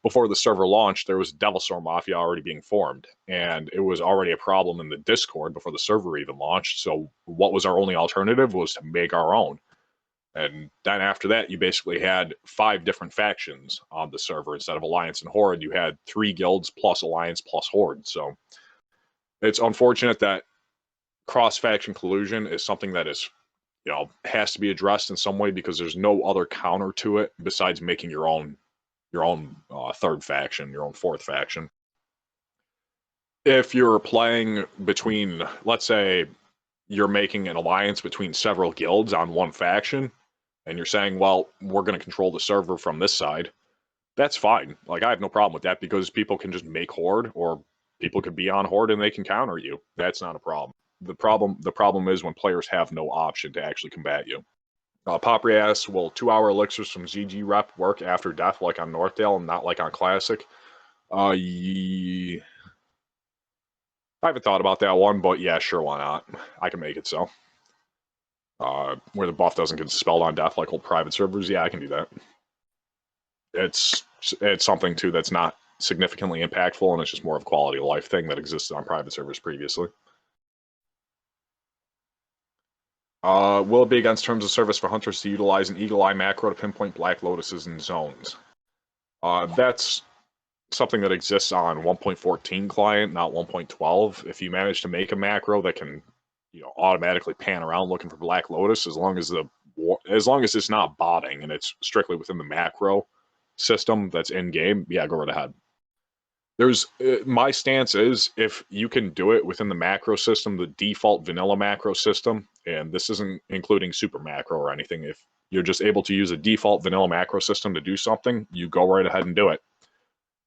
Before the server launched, there was Devilstorm Mafia already being formed, and it was already a problem in the Discord before the server even launched. So what was our only alternative was to make our own. And then after that, you basically had 5 different factions on the server. Instead of Alliance and Horde, you had 3 guilds plus Alliance plus Horde. So it's unfortunate that cross-faction collusion is something that is, has to be addressed in some way, because there's no other counter to it besides making your own third faction, your own fourth faction. If you're playing between, let's say, you're making an alliance between several guilds on one faction, and you're saying, well, we're going to control the server from this side, that's fine. Like, I have no problem with that, because people can just make Horde, or people could be on Horde and they can counter you. That's not a problem. The problem is when players have no option to actually combat you. Popri asks, will 2-hour elixirs from ZG Rep work after death like on Northdale and not like on Classic? I haven't thought about that one, but yeah, sure, why not? I can make it so. Where the buff doesn't get dispelled on death like old private servers, yeah, I can do that. It's something, too, that's not significantly impactful, and it's just more of a quality of life thing that existed on private servers previously. Will it be against terms of service for hunters to utilize an Eagle Eye macro to pinpoint Black Lotuses in zones? That's something that exists on 1.14 client, not 1.12. If you manage to make a macro that can, automatically pan around looking for Black Lotus, as long as it's not botting and it's strictly within the macro system that's in game, yeah, go right ahead. My stance is, if you can do it within the macro system, the default vanilla macro system, and this isn't including super macro or anything, if you're just able to use a default vanilla macro system to do something, you go right ahead and do it.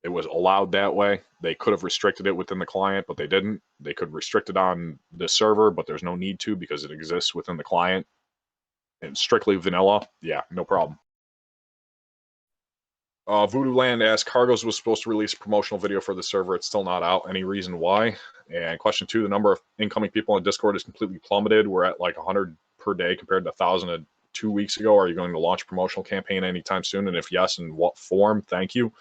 It was allowed that way. They could have restricted it within the client, but they didn't. They could restrict it on the server, but there's no need to, because it exists within the client. And strictly vanilla, yeah, no problem. Voodoo Land asks, Cargos was supposed to release a promotional video for the server. It's still not out. Any reason why? And question 2, the number of incoming people on Discord is completely plummeted. We're at like 100 per day compared to 1,000 2 weeks ago. Are you going to launch a promotional campaign anytime soon? And if yes, in what form? Thank you.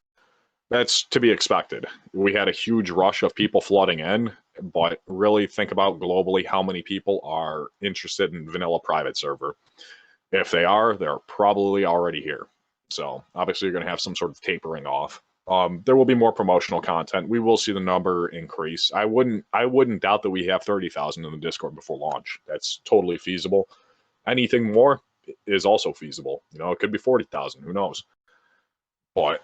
That's to be expected. We had a huge rush of people flooding in, but really think about globally how many people are interested in vanilla private server. If they are, they're probably already here. So obviously you're going to have some sort of tapering off. There will be more promotional content. We will see the number increase. I wouldn't doubt that we have 30,000 in the Discord before launch. That's totally feasible. Anything more is also feasible. It could be 40,000. Who knows? But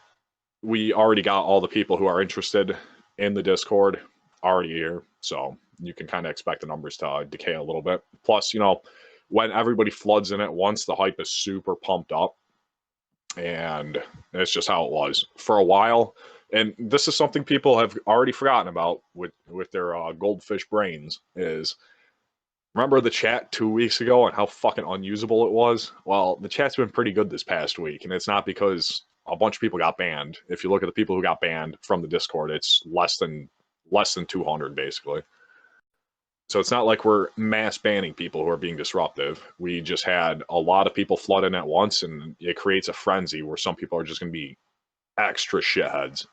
we already got all the people who are interested in the Discord already here. So you can kind of expect the numbers to decay a little bit. Plus, when everybody floods in at once, the hype is super pumped up. And it's just how it was for a while. And this is something people have already forgotten about with their goldfish brains, is remember the chat 2 weeks ago and how fucking unusable it was? Well, the chat's been pretty good this past week, and it's not because a bunch of people got banned. If you look at the people who got banned from the Discord, it's less than 200 basically. So it's not like we're mass banning people who are being disruptive. We just had a lot of people flood in at once, and it creates a frenzy where some people are just going to be extra shitheads.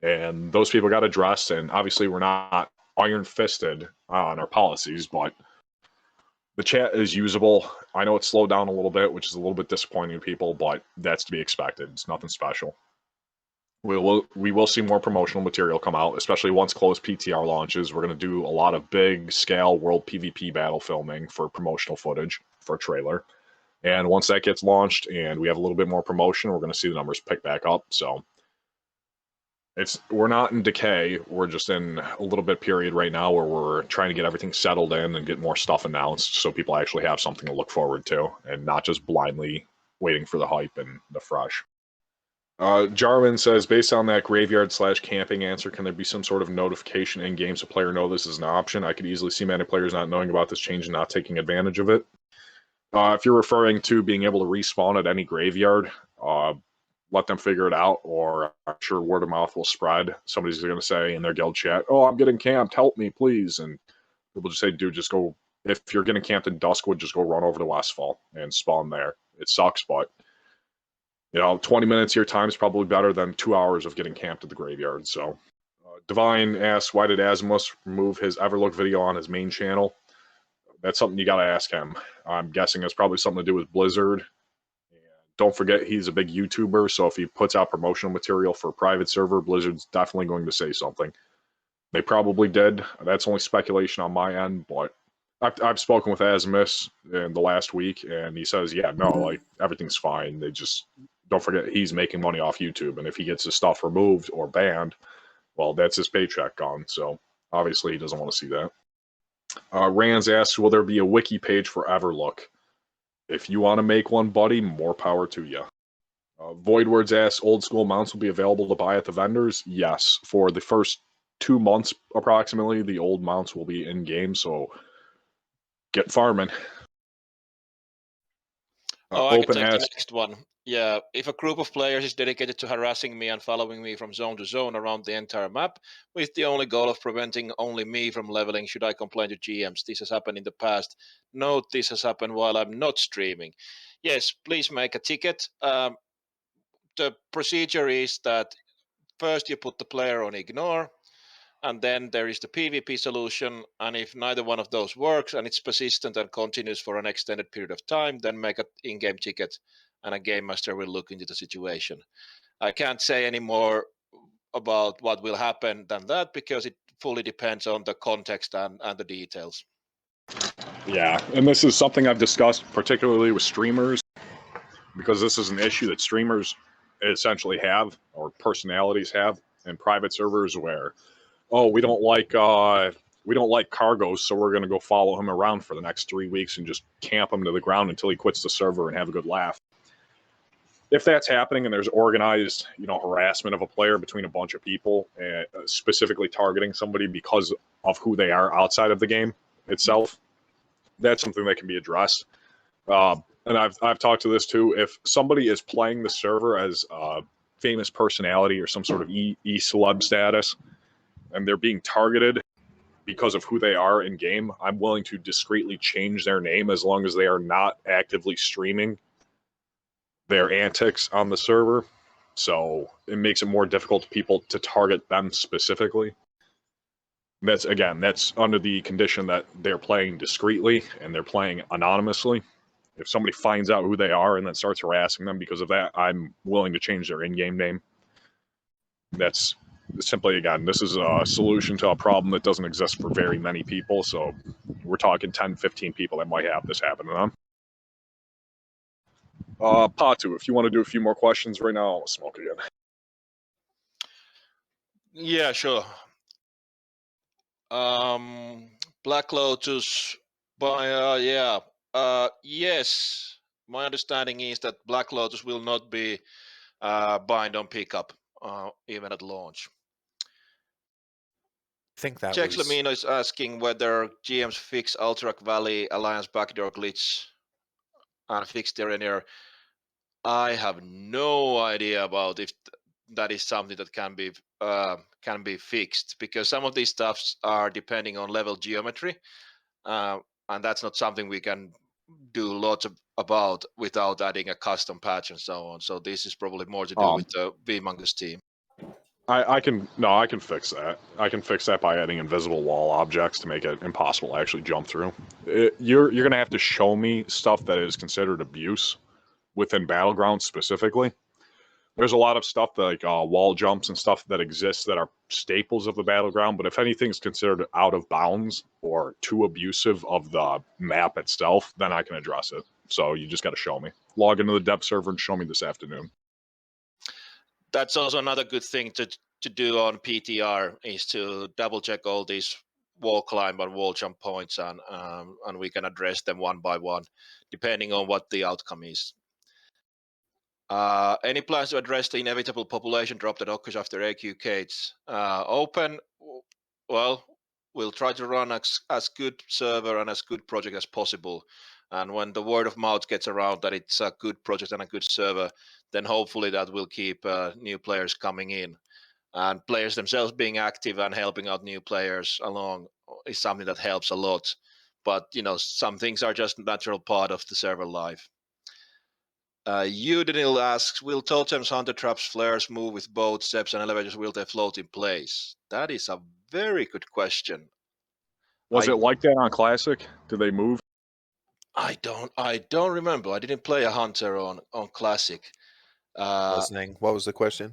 And those people got addressed, and obviously we're not iron-fisted on our policies, but the chat is usable. I know it's slowed down a little bit, which is a little bit disappointing to people, but that's to be expected. It's nothing special. We will see more promotional material come out, especially once closed PTR launches. We're going to do a lot of big scale world PvP battle filming for promotional footage for a trailer. And once that gets launched and we have a little bit more promotion, we're going to see the numbers pick back up. So We're not in decay. We're just in a little bit period right now where we're trying to get everything settled in and get more stuff announced so people actually have something to look forward to and not just blindly waiting for the hype and the fresh. Jarman says, based on that graveyard/camping answer, can there be some sort of notification in game so player know this is an option? I could easily see many players not knowing about this change and not taking advantage of it. If you're referring to being able to respawn at any graveyard, let them figure it out, or I'm sure word of mouth will spread. Somebody's going to say in their guild chat, "Oh, I'm getting camped, help me, please." And people just say, dude, just go. If you're getting camped in Duskwood, just go run over to Westfall and spawn there. It sucks, but 20 minutes of your time is probably better than 2 hours of getting camped at the graveyard. So, Divine asks, why did Asimus remove his Everlook video on his main channel? That's something you got to ask him. I'm guessing it's probably something to do with Blizzard. Don't forget, he's a big YouTuber, so if he puts out promotional material for a private server, Blizzard's definitely going to say something. They probably did. That's only speculation on my end, but I've spoken with Asimus in the last week, and he says, yeah, no, like, everything's fine. They just, don't forget, he's making money off YouTube, and if he gets his stuff removed or banned, well, that's his paycheck gone, so obviously he doesn't want to see that. Rands asks, will there be a wiki page for Everlook? If you want to make one, buddy, more power to you. Voidwords asks, old school mounts will be available to buy at the vendors? Yes. For the first 2 months, approximately, the old mounts will be in-game, so get farming. I can take the next one. Yeah, if a group of players is dedicated to harassing me and following me from zone to zone around the entire map, with the only goal of preventing only me from leveling, should I complain to GMs? This has happened in the past. Note this has happened while I'm not streaming. Yes, please make a ticket. The procedure is that first you put the player on ignore, and then there is the PvP solution, and if neither one of those works and it's persistent and continues for an extended period of time, then make an in-game ticket and a game master will look into the situation. I can't say any more about what will happen than that because it fully depends on the context and the details. Yeah, and this is something I've discussed particularly with streamers, because this is an issue that streamers essentially have, or personalities have, in private servers where, oh, we don't like Cargos, so we're going to go follow him around for the next 3 weeks and just camp him to the ground until he quits the server and have a good laugh. If that's happening and there's organized, harassment of a player between a bunch of people, specifically targeting somebody because of who they are outside of the game itself, that's something that can be addressed. And I've talked to this too. If somebody is playing the server as a famous personality or some sort of e-celeb status, and they're being targeted because of who they are in game, I'm willing to discreetly change their name as long as they are not actively streaming their antics on the server. So it makes it more difficult for people to target them specifically. That's under the condition that they're playing discreetly and they're playing anonymously. If somebody finds out who they are and then starts harassing them because of that, I'm willing to change their in-game name. That's simply, again, this is a solution to a problem that doesn't exist for very many people. So we're talking 10, 15 people that might have this happen to them. Patu, if you want to do a few more questions right now, I'll smoke again. Yeah, sure. Black Lotus, yes. My understanding is that Black Lotus will not be bind on pickup even at launch. I think that Jack was... Lamino is asking whether GMs fix Alterac Valley Alliance backdoor glitch and fix their error. I have no idea about if that is something that can be fixed, because some of these stuffs are depending on level geometry, and that's not something we can do lots about without adding a custom patch and so on. So this is probably more to do with the VMongoose team. I can fix that. I can fix that by adding invisible wall objects to make it impossible to actually jump through. You're going to have to show me stuff that is considered abuse within Battlegrounds specifically. There's a lot of stuff like wall jumps and stuff that exists that are staples of the Battleground, but if anything's considered out of bounds or too abusive of the map itself, then I can address it. So you just got to show me. Log into the dev server and show me this afternoon. That's also another good thing to do on PTR is to double check all these wall climb and wall jump points, and we can address them one by one, depending on what the outcome is. Any plans to address the inevitable population drop that occurs after AQ gates open? Well, we'll try to run as good server and as good project as possible. And when the word of mouth gets around that it's a good project and a good server, then hopefully that will keep new players coming in. And players themselves being active and helping out new players along is something that helps a lot. But, some things are just a natural part of the server life. Udinil asks, will totems, hunter traps, flares move with boats, steps, and elevators? Will they float in place? That is a very good question. Was it like that on Classic? Did they move? I don't remember. I didn't play a hunter on Classic. Listening. What was the question?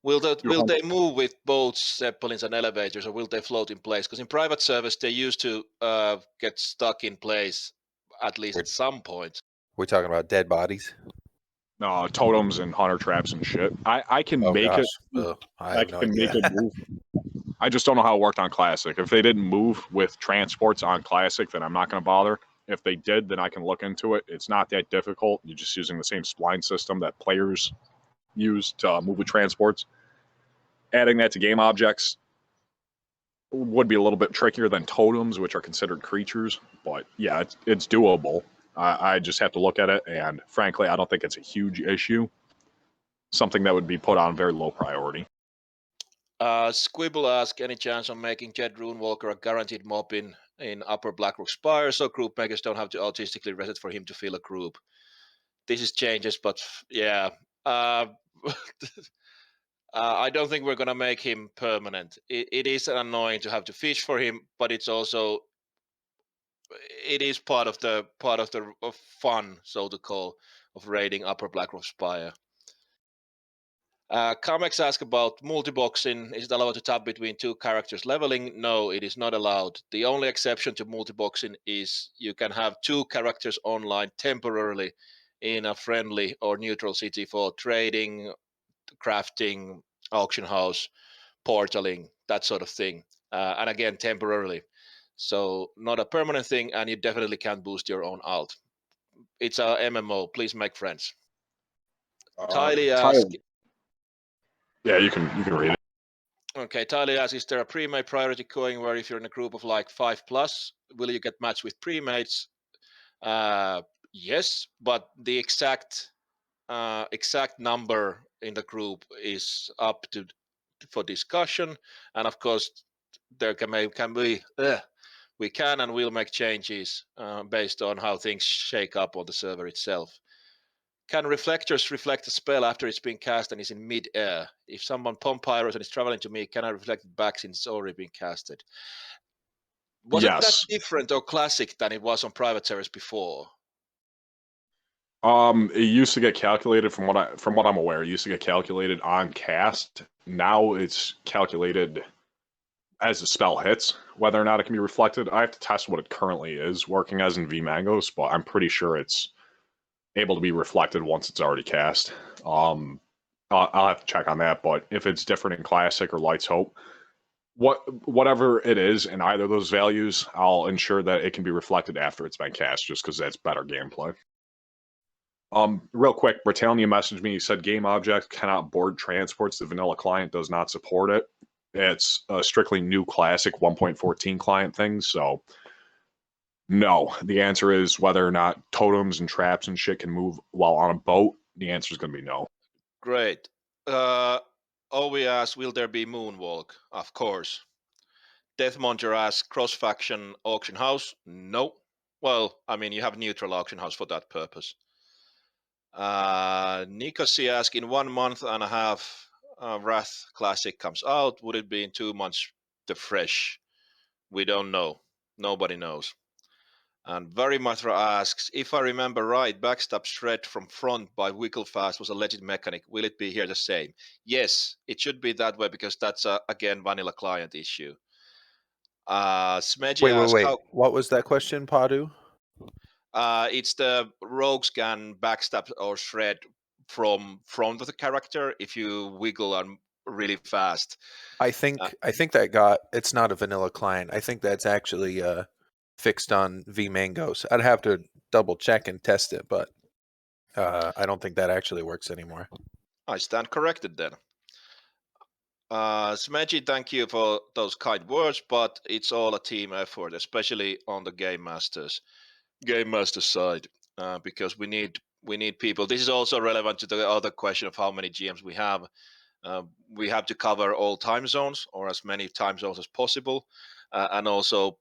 Will they move with boats, zeppelins, and elevators, or will they float in place? Because in private service, they used to get stuck in place at least at some point. We're talking about dead bodies. Totems and hunter traps and shit. I can make it. I have no can idea. make it move. I just don't know how it worked on Classic. If they didn't move with transports on Classic, then I'm not going to bother. If they did, then I can look into it. It's not that difficult. You're just using the same spline system that players use to move with transports. Adding that to game objects would be a little bit trickier than totems, which are considered creatures. But yeah, it's doable. I just have to look at it, and frankly, I don't think it's a huge issue. Something that would be put on very low priority. Squibble asks, any chance on making Jed Runewalker a guaranteed mob in Upper Blackrock Spire so group makers don't have to autistically reset for him to fill a group? This is changes, but yeah. I don't think we're going to make him permanent. It is annoying to have to fish for him, but it is part of the fun, so to call, of raiding Upper Blackrock Spire. Kamex asked about multiboxing. Is it allowed to tap between two characters leveling? No, it is not allowed. The only exception to multiboxing is you can have two characters online temporarily in a friendly or neutral city for trading, crafting, auction house, portaling, that sort of thing. And again, temporarily. So not a permanent thing, and you definitely can't boost your own alt. It's a MMO. Please make friends. Tylee asks. Yeah, you can read it. Okay, Tylee asks, is there a pre-made priority going where if you're in a group of like 5+, will you get matched with pre-mates? Yes, but the exact number in the group is up for discussion, and of course there we can and will make changes based on how things shake up on the server itself. Can reflectors reflect a spell after it's been cast and is in mid-air? If someone pump pyros and is traveling to me, can I reflect it back since it's already been casted? Was it that different or classic than it was on private servers before? It used to get calculated from what I'm aware. It used to get calculated on cast. Now it's calculated as the spell hits, whether or not it can be reflected. I have to test what it currently is working as in VMangos, but I'm pretty sure it's able to be reflected once it's already cast. I'll have to check on that, but if it's different in Classic or Light's Hope, whatever it is in either of those values, I'll ensure that it can be reflected after it's been cast, just because that's better gameplay. Real quick, Britannia messaged me. He said game objects cannot board transports. The vanilla client does not support it. It's a strictly new Classic 1.14 client thing, so no. The answer is whether or not totems and traps and shit can move while on a boat. The answer is going to be no. Great. We asked, will there be Moonwalk? Of course. Deathmonger asks, cross-faction auction house? No. Well, I mean, you have neutral auction house for that purpose. Nikosi asks, in 1 month and a half, Wrath Classic comes out. Would it be in 2 months the fresh? We don't know. Nobody knows. And Varimatra asks, if I remember right, backstab shred from front by Wigglefast was a legit mechanic. Will it be here the same? Yes, it should be that way because that's, again, vanilla client issue. Smedgy asks, wait. What was that question, Padu? It's the rogues can backstab or shred from front of the character if you wiggle and really fast. I think it's not a vanilla client. I think that's actually fixed on vMangos. I'd have to double check and test it, but I don't think that actually works anymore. I stand corrected then. Smeji, thank you for those kind words, but it's all a team effort, especially on the game master side, because we need people. This is also relevant to the other question of how many GMs we have. We have to cover all time zones, or as many time zones as possible, and also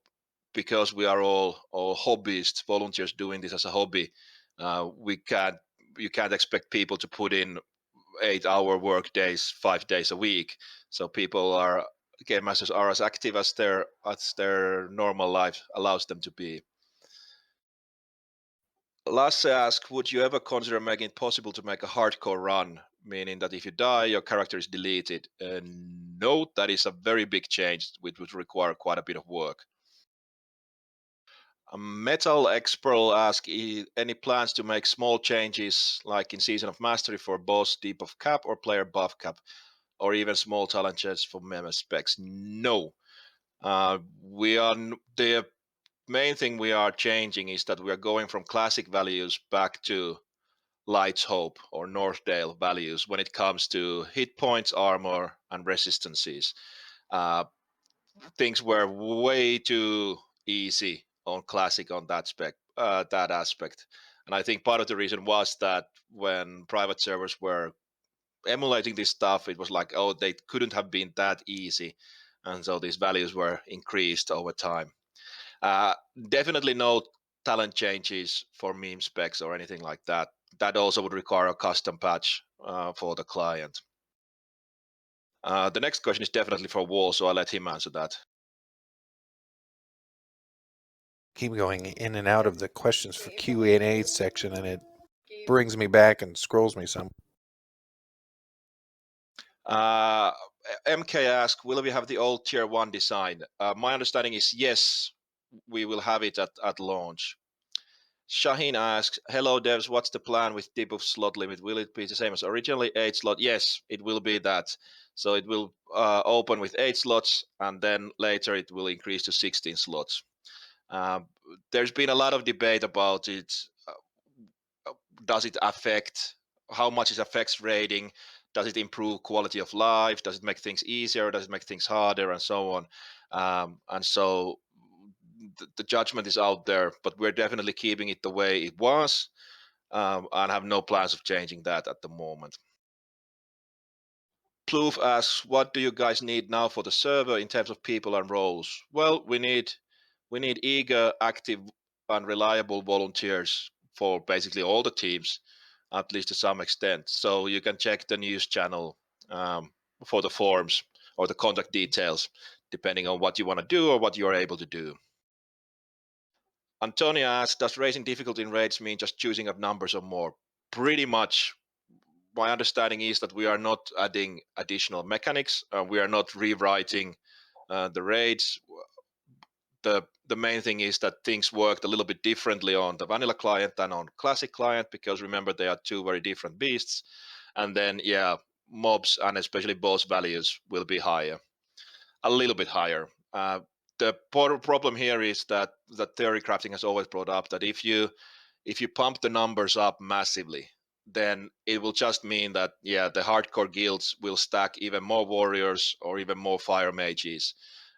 because we are all hobbyists, volunteers doing this as a hobby, you can't expect people to put in 8-hour work days 5 days a week. So game masters are as active as their normal life allows them to be. Lasse asks, would you ever consider making it possible to make a hardcore run, meaning that if you die, your character is deleted? No, that is a very big change, which would require quite a bit of work. Metal Expert asks, any plans to make small changes, like in Season of Mastery for boss debuff cap or player buff cap, or even small challenges for meme specs? No. The main thing we are changing is that we are going from classic values back to Light's Hope or Northdale values when it comes to hit points, armor, and resistances. Things were way too easy on classic on that aspect, and I think part of the reason was that when private servers were emulating this stuff, it was like, oh, they couldn't have been that easy, and so these values were increased over time. Definitely no talent changes for meme specs or anything like that. That also would require a custom patch for the client. The next question is definitely for Wall, so I'll let him answer that. Keep going in and out of the questions for Q&A section, and it brings me back and scrolls me some. MK asks, will we have the old tier 1 design? My understanding is yes, we will have it at launch. Shaheen asks, hello devs, what's the plan with debuff slot limit? Will it be the same as originally 8 slot? Yes, it will be that. So it will open with 8 slots, and then later it will increase to 16 slots. There's been a lot of debate about it. Does it affect, how much it affects rating? Does it improve quality of life? Does it make things easier? Does it make things harder? And so on. And so the judgment is out there, but we're definitely keeping it the way it was, and have no plans of changing that at the moment. Plouf asks, what do you guys need now for the server in terms of people and roles? Well, we need eager, active, and reliable volunteers for basically all the teams, at least to some extent. So you can check the news channel for the forms or the contact details, depending on what you want to do or what you are able to do. Antonia asks, does raising difficulty in raids mean just choosing up numbers or more? Pretty much. My understanding is that we are not adding additional mechanics. We are not rewriting the raids. The main thing is that things worked a little bit differently on the vanilla client than on classic client, because remember, they are two very different beasts. And then, yeah, mobs and especially boss values will be higher, a little bit higher. The problem here is that theory crafting has always brought up that if you pump the numbers up massively, then it will just mean that, yeah, the hardcore guilds will stack even more warriors or even more fire mages,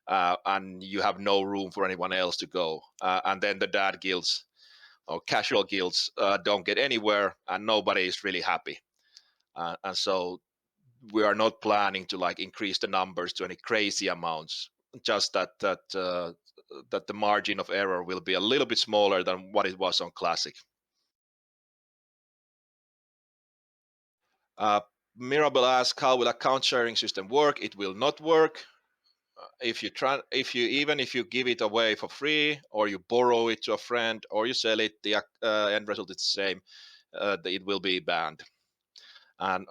and you have no room for anyone else to go. And then the dad guilds or casual guilds don't get anywhere, and nobody is really happy. And so we are not planning to like increase the numbers to any crazy amounts. Just that the margin of error will be a little bit smaller than what it was on classic. Mirabel asks, how will account sharing system work? It will not work. If you give it away for free, or you borrow it to a friend, or you sell it, the end result is the same. It will be banned, and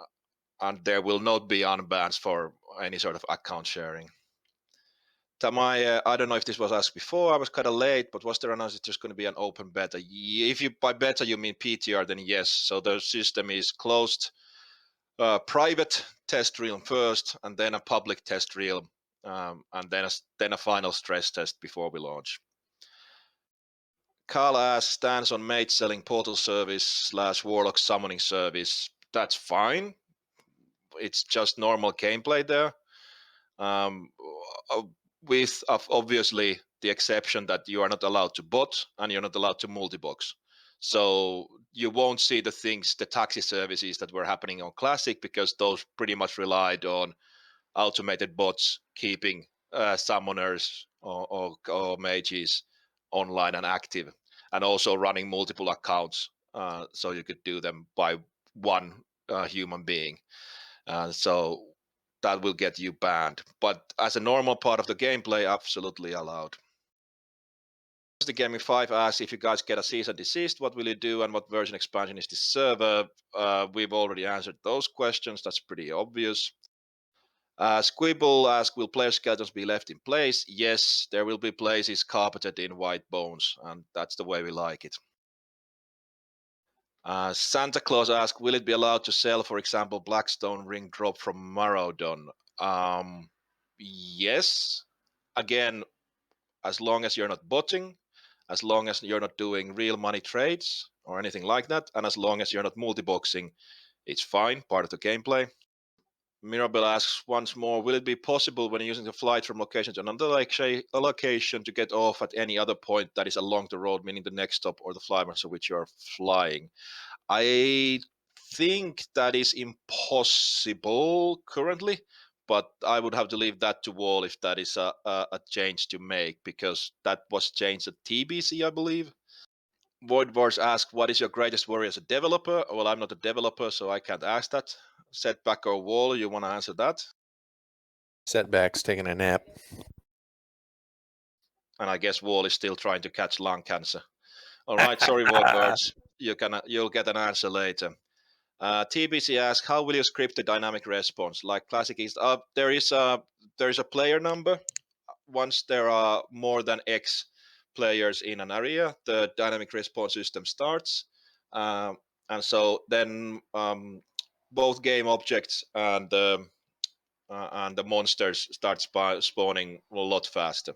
there will not be unbans for any sort of account sharing. Tamai, I don't know if this was asked before. I was kind of late, but was there announced that there's going to be an open beta? If you by beta you mean PTR, then yes. So the system is closed private test realm first, and then a public test realm, and then a final stress test before we launch. Carl asks, stands on mage selling portal service / warlock summoning service. That's fine. It's just normal gameplay there. With obviously the exception that you are not allowed to bot and you're not allowed to multi-box. So you won't see the taxi services that were happening on Classic, because those pretty much relied on automated bots keeping summoners or mages online and active, and also running multiple accounts, so you could do them by one human being. So that will get you banned. But as a normal part of the gameplay, absolutely allowed. The Gaming 5 asks, if you guys get a cease and desist, what will you do, and what version expansion is this server? We've already answered those questions. That's pretty obvious. Squibble asks, will player skeletons be left in place? Yes, there will be places carpeted in white bones, and that's the way we like it. Santa Claus asks, will it be allowed to sell, for example, Blackstone ring drop from Marodon? Yes. Again, as long as you're not botting, as long as you're not doing real money trades or anything like that, and as long as you're not multi-boxing, it's fine, part of the gameplay. Mirabel asks once more, will it be possible when using the flight from location to another location to get off at any other point that is along the road, meaning the next stop or the flyers of which you are flying? I think that is impossible currently, but I would have to leave that to Wall if that is a change to make, because that was changed at TBC, I believe. Void Wars asks, what is your greatest worry as a developer? Well, I'm not a developer, so I can't ask that. Setback or Wall, you want to answer that? Setbacks, taking a nap. And I guess Wall is still trying to catch lung cancer. All right, sorry, Void Wars. You'll get an answer later. TBC asks, how will you script the dynamic response? Like Classic is there is a player number. Once there are more than X players in an area, the dynamic response system starts, and so then both game objects and the monsters start spawning a lot faster.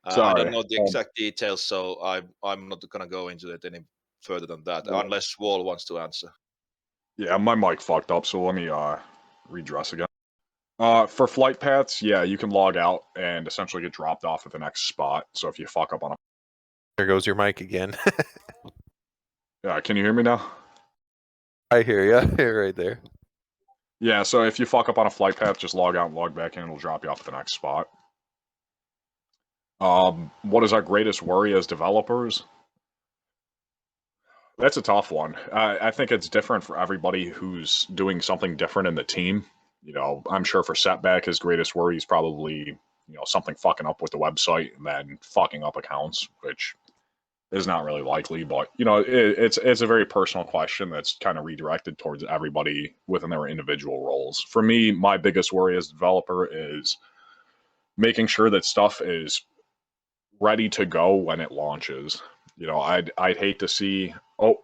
I don't know the exact details, so I'm not going to go into it any further than that, unless Wall wants to answer. Yeah, my mic fucked up, so let me redress again. For flight paths, yeah, you can log out and essentially get dropped off at the next spot. So if you fuck up on a... There goes your mic again. Yeah, can you hear me now? I hear you. Right there. Yeah, so if you fuck up on a flight path, just log out and log back in, it'll drop you off at the next spot. What is our greatest worry as developers? That's a tough one. I think it's different for everybody who's doing something different in the team. You know, I'm sure for Setback, his greatest worry is probably, something fucking up with the website and then fucking up accounts, which is not really likely. But, it's a very personal question that's kind of redirected towards everybody within their individual roles. For me, my biggest worry as a developer is making sure that stuff is ready to go when it launches. I'd hate to see,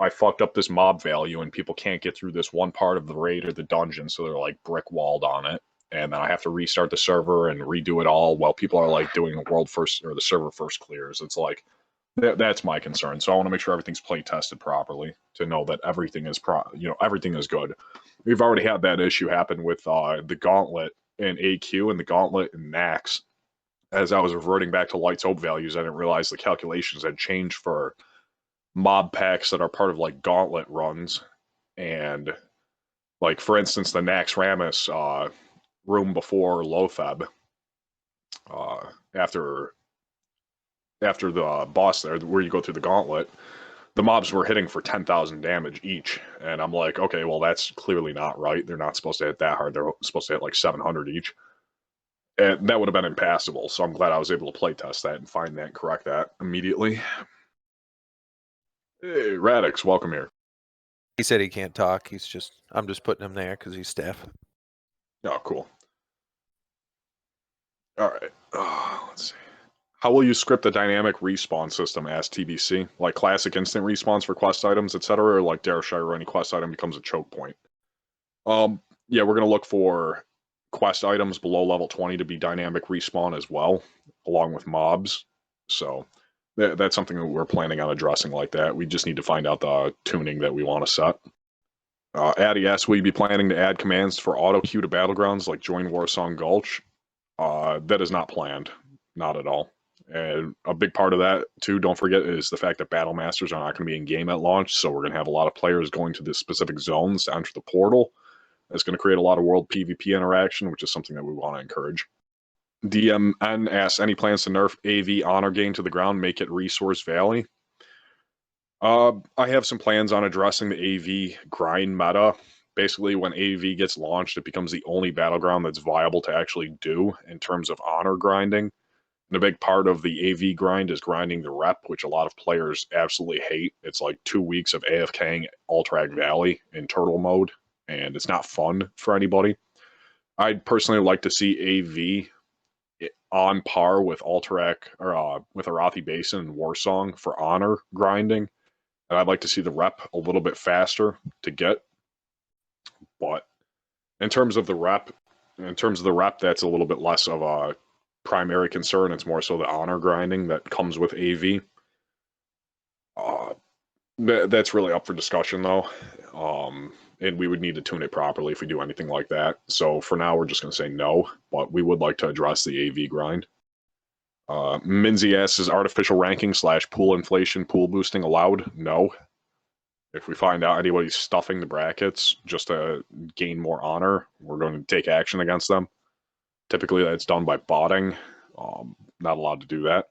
I fucked up this mob value and people can't get through this one part of the raid or the dungeon, so they're like brick walled on it, and then I have to restart the server and redo it all while people are like doing a world first or the server first clears. It's like that's my concern. So I want to make sure everything's play tested properly to know that everything is everything is good. We've already had that issue happen with the Gauntlet in AQ and the Gauntlet in Nax. As I was reverting back to Light's Hope values, I didn't realize the calculations had changed for mob packs that are part of like Gauntlet runs. And like, for instance, the Nax Ramus room before Lotheb, after the boss there, where you go through the Gauntlet, the mobs were hitting for 10,000 damage each. And I'm like, okay, well, that's clearly not right. They're not supposed to hit that hard. They're supposed to hit like 700 each. And that would have been impassable, so I'm glad I was able to playtest that and find that and correct that immediately. Hey, Radix, welcome here. He said he can't talk. I'm just putting him there because he's staff. Oh, cool. All right. Let's see. How will you script the dynamic respawn system as TBC? Like classic instant respawns for quest items, etc., or like Dareshire, or any quest item becomes a choke point? yeah, we're going to look for quest items below level 20 to be dynamic respawn as well, along with mobs. So that's something that we're planning on addressing like that. We just need to find out the tuning that we want to set. Addy asks, will you be planning to add commands for auto queue to battlegrounds like join Warsong Gulch? That is not planned, not at all. And a big part of that, too, don't forget, is the fact that Battle Masters are not going to be in game at launch, so we're going to have a lot of players going to the specific zones to enter the portal. That's going to create a lot of world PvP interaction, which is something that we want to encourage. DMN asks, any plans to nerf AV honor gain to the ground, make it Resource Valley? I have some plans on addressing the AV grind meta. Basically, when AV gets launched, it becomes the only battleground that's viable to actually do in terms of honor grinding. And a big part of the AV grind is grinding the rep, which a lot of players absolutely hate. It's like 2 weeks of AFKing Alterac Valley in turtle mode, and it's not fun for anybody. I'd personally like to see AV on par with Alterac or with Arathi Basin and Warsong for honor grinding. And I'd like to see the rep a little bit faster to get. But in terms of the rep, that's a little bit less of a primary concern. It's more so the honor grinding that comes with AV. That's really up for discussion, though. And we would need to tune it properly if we do anything like that. So for now, we're just going to say no, but we would like to address the AV grind. Minzy asks, is artificial ranking / pool inflation pool boosting allowed? No. If we find out anybody's stuffing the brackets just to gain more honor, we're going to take action against them. Typically, that's done by botting. Not allowed to do that.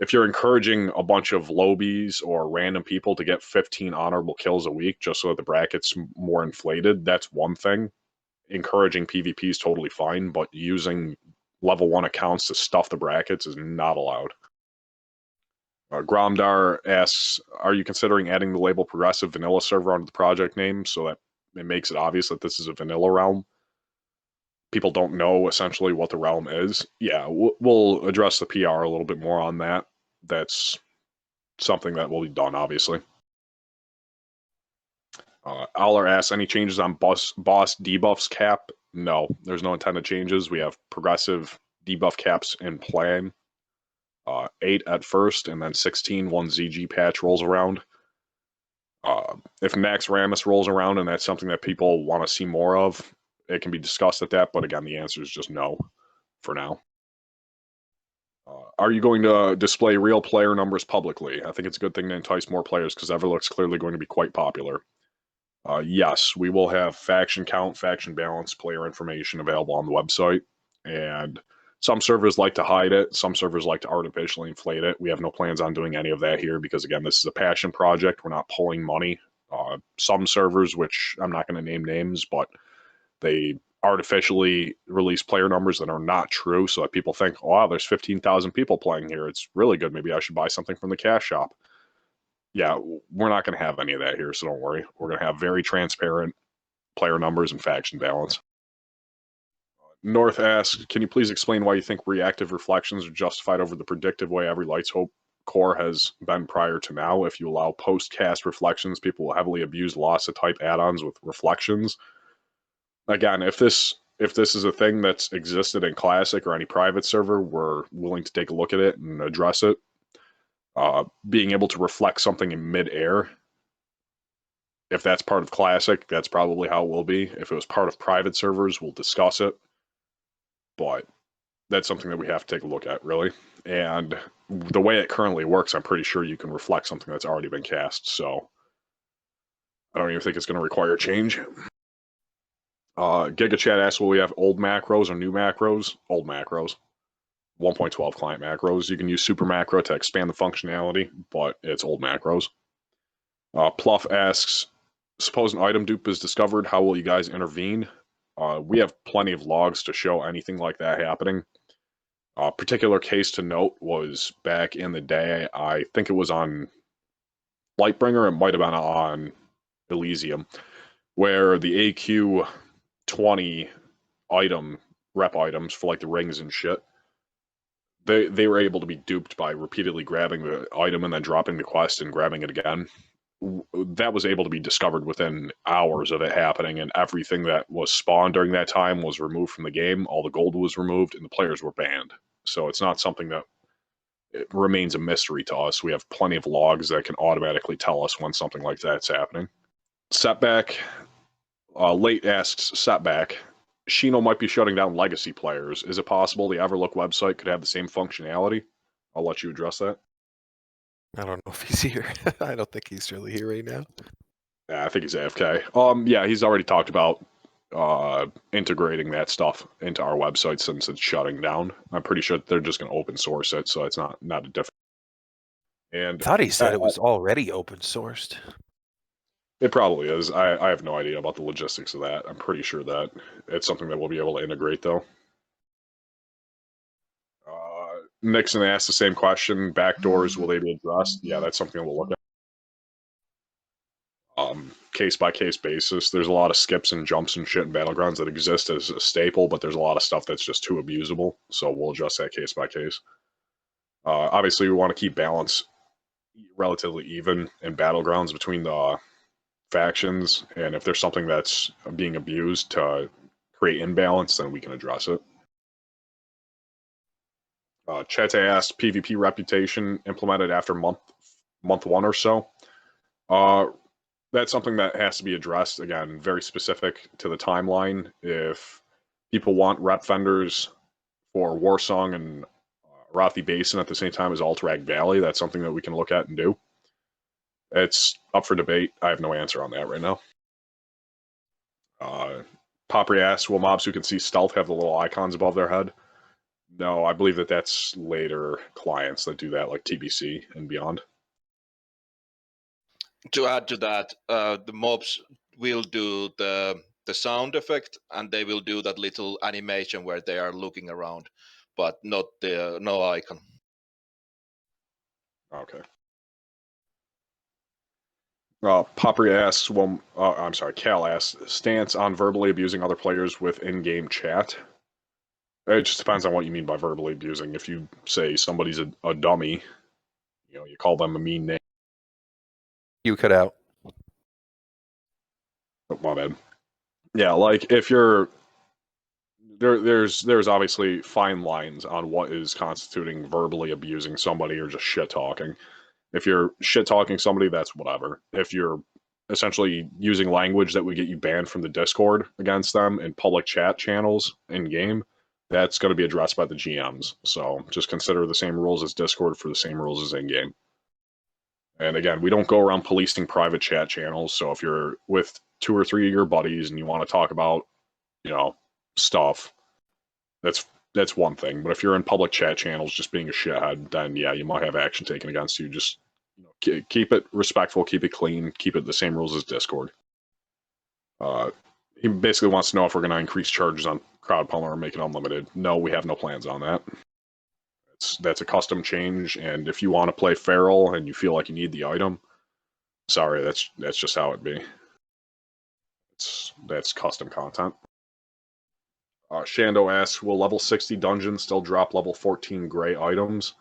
If you're encouraging a bunch of lobies or random people to get 15 honorable kills a week just so that the bracket's more inflated, that's one thing. Encouraging PvP is totally fine, but using level 1 accounts to stuff the brackets is not allowed. Gromdar asks, are you considering adding the label Progressive Vanilla server onto the project name so that it makes it obvious that this is a vanilla realm? People don't know essentially what the realm is. Yeah, we'll address the PR a little bit more on that. That's something that will be done, obviously. Owler asks, any changes on boss debuffs cap? No, there's no intended changes. We have progressive debuff caps in plan. 8 at first, and then 16 once ZG patch rolls around. If Nax Ramus rolls around and that's something that people want to see more of, it can be discussed at that, but again, the answer is just no for now. Are you going to display real player numbers publicly? I think it's a good thing to entice more players because Everlook's clearly going to be quite popular. Yes, we will have faction count, faction balance, player information available on the website, and some servers like to hide it. Some servers like to artificially inflate it. We have no plans on doing any of that here because, again, this is a passion project. We're not pulling money. Some servers, which I'm not going to name names, but they artificially release player numbers that are not true so that people think, oh, wow, there's 15,000 people playing here. It's really good. Maybe I should buy something from the cash shop. Yeah, we're not going to have any of that here, so don't worry. We're going to have very transparent player numbers and faction balance. North asks, can you please explain why you think reactive reflections are justified over the predictive way every Light's Hope core has been prior to now? If you allow post-cast reflections, people will heavily abuse loss-of-type add-ons with reflections. Again, if this is a thing that's existed in Classic or any private server, we're willing to take a look at it and address it. Being able to reflect something in mid-air, if that's part of Classic, that's probably how it will be. If it was part of private servers, we'll discuss it. But that's something that we have to take a look at, really. And the way it currently works, I'm pretty sure you can reflect something that's already been cast. So I don't even think it's going to require change. GigaChat asks, will we have old macros or new macros? Old macros. 1.12 client macros. You can use super macro to expand the functionality, but it's old macros. Pluff asks, suppose an item dupe is discovered, how will you guys intervene? We have plenty of logs to show anything like that happening. A particular case to note was back in the day, I think it was on Lightbringer, it might have been on Elysium, where the AQ20 rep items for like the rings and shit, they were able to be duped by repeatedly grabbing the item and then dropping the quest and grabbing it again. that was able to be discovered within hours of it happening, and everything that was spawned during that time was removed from the game. All the gold was removed, and the players were banned. So it's not something that it remains a mystery to us. We have plenty of logs that can automatically tell us when something like that's happening. Setback. Late asks Setback. Shino might be shutting down legacy players. Is it possible the Everlook website could have the same functionality? I'll let you address that. I don't know if he's here. I don't think he's really here right now. Yeah, I think he's AFK. Yeah, he's already talked about integrating that stuff into our website since it's shutting down. I'm pretty sure they're just going to open source it, so it's not a different. And I thought he said it was already open sourced. it probably is. I have no idea about the logistics of that. I'm pretty sure that it's something that we'll be able to integrate, though. Nixon asked the same question. Backdoors, will they be addressed? Yeah, that's something we'll look at. Case-by-case basis. There's a lot of skips and jumps and shit in Battlegrounds that exist as a staple, but there's a lot of stuff that's just too abusable, so we'll adjust that case-by-case. Obviously, we want to keep balance relatively even in Battlegrounds between the factions, and if there's something that's being abused to create imbalance, then we can address it. Chete asked, PvP reputation implemented after month 1 or so. That's something that has to be addressed, again, very specific to the timeline. If people want rep vendors for Warsong and Arathi Basin at the same time as Alterac Valley, that's something that we can look at and do. It's up for debate. I have no answer on that right now. Popri asks, will mobs who can see stealth have the little icons above their head? No, I believe that that's later clients that do that, like TBC and beyond. To add to that, the mobs will do the sound effect, and they will do that little animation where they are looking around, but not the no icon. Okay. Popri asks, well, I'm sorry, Cal asks, stance on verbally abusing other players with in-game chat. It just depends on what you mean by verbally abusing. If you say somebody's a dummy, you call them a mean name. You cut out. Oh, my bad. Yeah, like if you're there's obviously fine lines on what is constituting verbally abusing somebody or just shit talking. If you're shit talking somebody, that's whatever. If you're essentially using language that would get you banned from the Discord against them in public chat channels in game, that's going to be addressed by the GMs. So just consider the same rules as Discord for the same rules as in game. And again, we don't go around policing private chat channels. So if you're with 2 or 3 of your buddies and you want to talk about, stuff, that's one thing. But if you're in public chat channels just being a shithead, then yeah, you might have action taken against you. Just keep it respectful, keep it clean, keep it the same rules as Discord. He basically wants to know if we're going to increase charges on Crowd Pummer or make it unlimited. No, we have no plans on that. That's a custom change, and if you want to play Feral and you feel like you need the item, sorry, that's just how it be. That's custom content. Shando asks, will level 60 dungeons still drop level 14 gray items?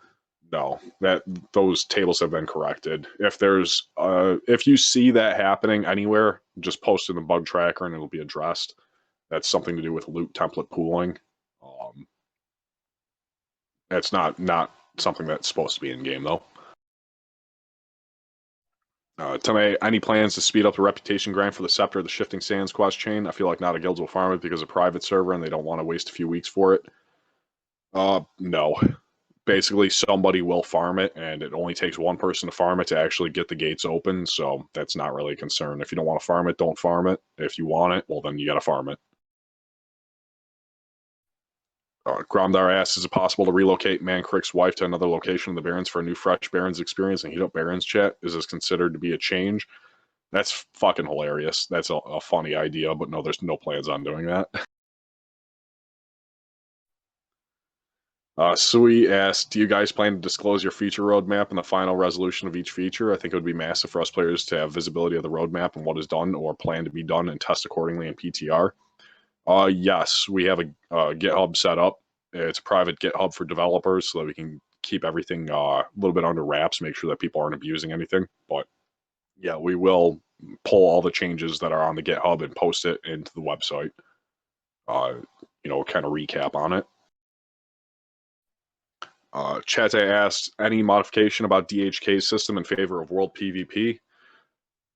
No, those tables have been corrected. If you see that happening anywhere, just post in the bug tracker and it'll be addressed. That's something to do with loot template pooling. It's not something that's supposed to be in game though. Tame, any plans to speed up the reputation grind for the Scepter of the Shifting Sands quest chain? I feel like not a guild will farm it because of private server and they don't want to waste a few weeks for it. No. Basically, somebody will farm it, and it only takes one person to farm it to actually get the gates open, so that's not really a concern. If you don't want to farm it, don't farm it. If you want it, well, then you gotta farm it. Gromdar asks, is it possible to relocate Mancrick's wife to another location in the Barrens for a new fresh Barrens experience and heat up Barrens chat? Is this considered to be a change? That's fucking hilarious. That's a funny idea, but no, there's no plans on doing that. Sui asked, do you guys plan to disclose your feature roadmap and the final resolution of each feature? I think it would be massive for us players to have visibility of the roadmap and what is done or planned to be done and test accordingly in PTR. Yes, we have a GitHub set up. It's a private GitHub for developers so that we can keep everything a little bit under wraps, make sure that people aren't abusing anything. But yeah, we will pull all the changes that are on the GitHub and post it into the website. Kind of recap on it. Chate asked, any modification about DHK's system in favor of world PvP?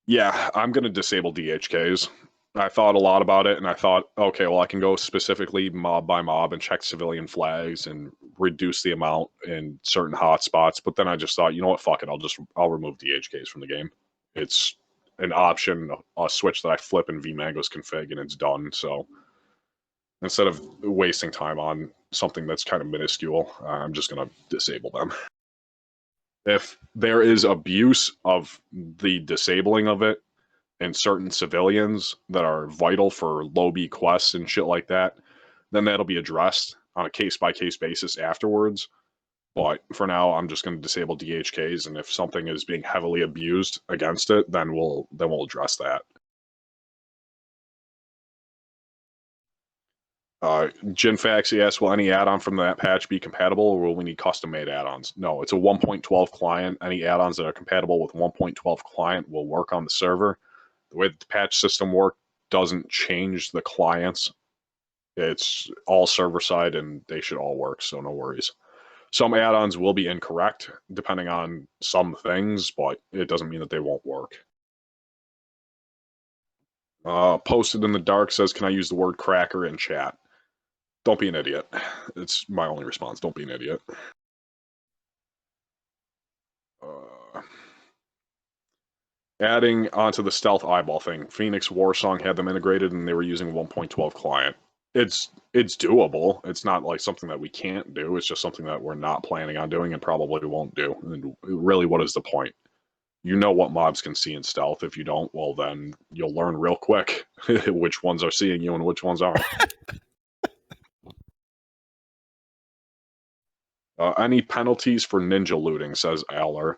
Yeah, I'm going to disable DHKs. I thought a lot about it, and I thought, okay, well, I can go specifically mob by mob and check civilian flags and reduce the amount in certain hotspots. But then I just thought, you know what, fuck it, I'll remove DHKs from the game. It's an option, a switch that I flip in vMango's config, and it's done. So instead of wasting time on something that's kind of minuscule, I'm just going to disable them. If there is abuse of the disabling of it and certain civilians that are vital for low-B quests and shit like that, then that'll be addressed on a case-by-case basis afterwards. But for now, I'm just going to disable DHKs, and if something is being heavily abused against it, then we'll address that. Jinfaxi asks, will any add-on from that patch be compatible, or will we need custom-made add-ons? No, it's a 1.12 client. Any add-ons that are compatible with 1.12 client will work on the server. The way the patch system works doesn't change the clients. It's all server-side, and they should all work, so no worries. Some add-ons will be incorrect, depending on some things, but it doesn't mean that they won't work. Posted in the dark says, can I use the word cracker in chat? Don't be an idiot. It's my only response. Don't be an idiot. Adding onto the stealth eyeball thing. Phoenix Warsong had them integrated and they were using 1.12 client. It's doable. It's not like something that we can't do. It's just something that we're not planning on doing and probably won't do. And really, what is the point? You know what mobs can see in stealth. If you don't, well, then you'll learn real quick which ones are seeing you and which ones aren't. Any penalties for ninja looting, says Aller.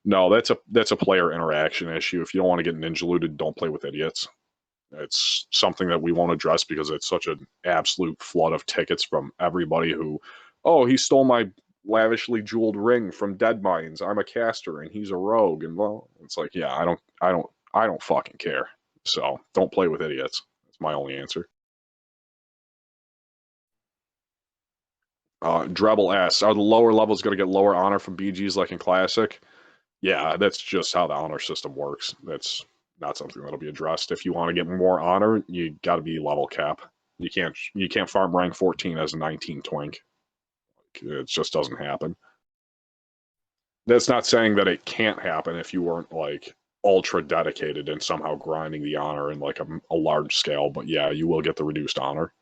No, that's a player interaction issue. If you don't want to get ninja looted, don't play with idiots. It's something that we won't address because it's such an absolute flood of tickets from everybody who, oh, he stole my lavishly jeweled ring from Dead Mines. I'm a caster and he's a rogue. And well, it's like, yeah, I don't fucking care. So don't play with idiots. That's my only answer. Drebel asks, are the lower levels going to get lower honor from BGs like in Classic? Yeah, that's just how the honor system works. That's not something that'll be addressed. If you want to get more honor, you got to be level cap. You can't farm rank 14 as a 19 twink. It just doesn't happen. That's not saying that it can't happen if you weren't like ultra dedicated and somehow grinding the honor in like a large scale. But yeah, you will get the reduced honor.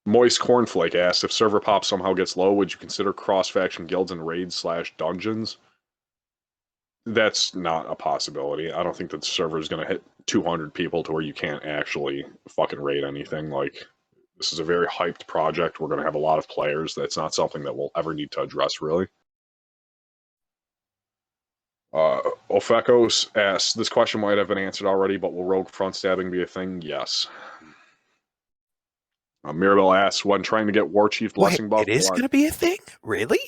Moist Cornflake asked, if server pop somehow gets low, would you consider cross-faction guilds and raids/dungeons? That's not a possibility. I don't think that the server is going to hit 200 people to where you can't actually fucking raid anything. Like, this is a very hyped project. We're going to have a lot of players. That's not something that we'll ever need to address, really. Ofekos asks, this question might have been answered already, but will rogue front stabbing be a thing? Yes. Mirabelle asks, when trying to get War Chief blessing buff. It is going to be a thing? Really?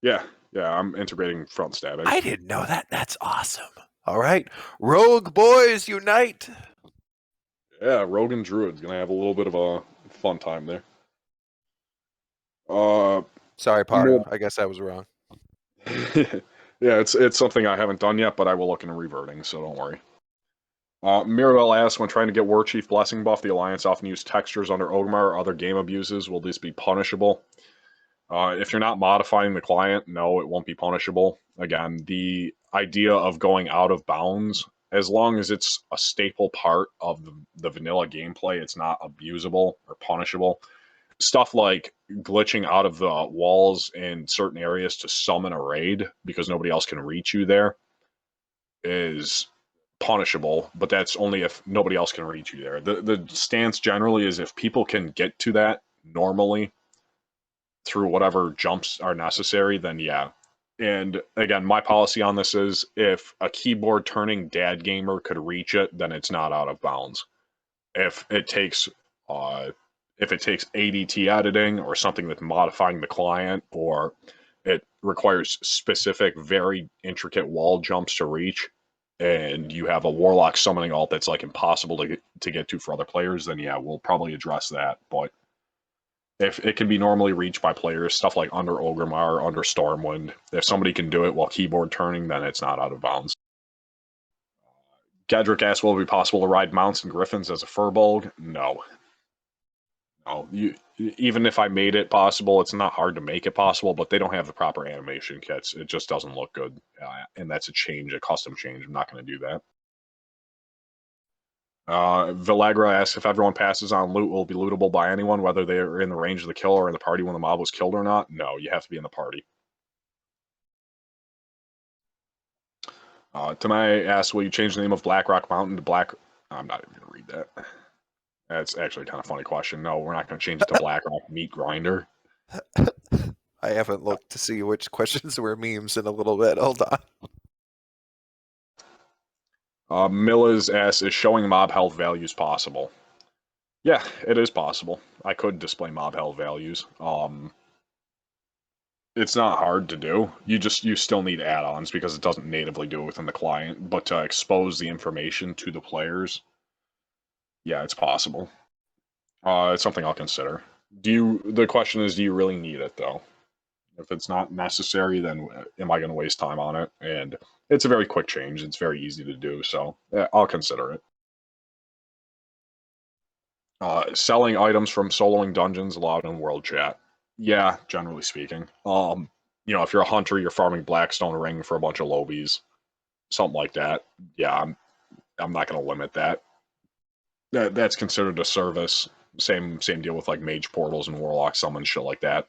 Yeah, I'm integrating front stabbing. I didn't know that. That's awesome. All right. Rogue boys, unite. Yeah, Rogue and Druid's going to have a little bit of a fun time there. Sorry, Pardo. I guess I was wrong. Yeah, it's something I haven't done yet, but I will look into reverting, so don't worry. Mirabelle asks, when trying to get War Chief blessing buff, the Alliance often use textures under Ogmar or other game abuses. Will this be punishable? If you're not modifying the client, no, it won't be punishable. Again, the idea of going out of bounds, as long as it's a staple part of the vanilla gameplay, it's not abusable or punishable. Stuff like glitching out of the walls in certain areas to summon a raid because nobody else can reach you there is punishable, but that's only if nobody else can reach you there. The stance generally is if people can get to that normally through whatever jumps are necessary, then yeah. And again, my policy on this is if a keyboard turning dad gamer could reach it, then it's not out of bounds. If it takes ADT editing or something that's modifying the client, or it requires specific, very intricate wall jumps to reach, and you have a warlock summoning alt that's like impossible to get to for other players, then yeah, we'll probably address that. But if it can be normally reached by players, stuff like under Ogremar, under Stormwind, if somebody can do it while keyboard turning, then it's not out of bounds. Gadrick asks, will it be possible to ride mounts and griffins as a furbolg? No. No. Even if I made it possible, it's not hard to make it possible, but they don't have the proper animation kits. It just doesn't look good. And that's a change, a custom change. I'm not going to do that. Villagra asks if everyone passes on loot will be lootable by anyone, whether they are in the range of the kill or in the party when the mob was killed or not. No, you have to be in the party. Tamai asks, will you change the name of Blackrock Mountain to Black... I'm not even going to read that. That's actually kind of a funny question. No, we're not going to change it to Blackrock Meat Grinder. I haven't looked to see which questions were memes in a little bit. Hold on. Miller's asks, is showing mob health values possible? Yeah, it is possible. I could display mob health values. It's not hard to do. You still need add-ons because it doesn't natively do it within the client. But to expose the information to the players, yeah, it's possible. It's something I'll consider. The question is, do you really need it though? If it's not necessary, then am I going to waste time on it? And it's a very quick change. It's very easy to do, so yeah, I'll consider it. Selling items from soloing dungeons allowed in world chat. Yeah, generally speaking. If you're a hunter, you're farming Blackstone Ring for a bunch of lobies, something like that. Yeah, I'm not going to limit that. That's considered a service. Same deal with like mage portals and warlock summons, shit like that.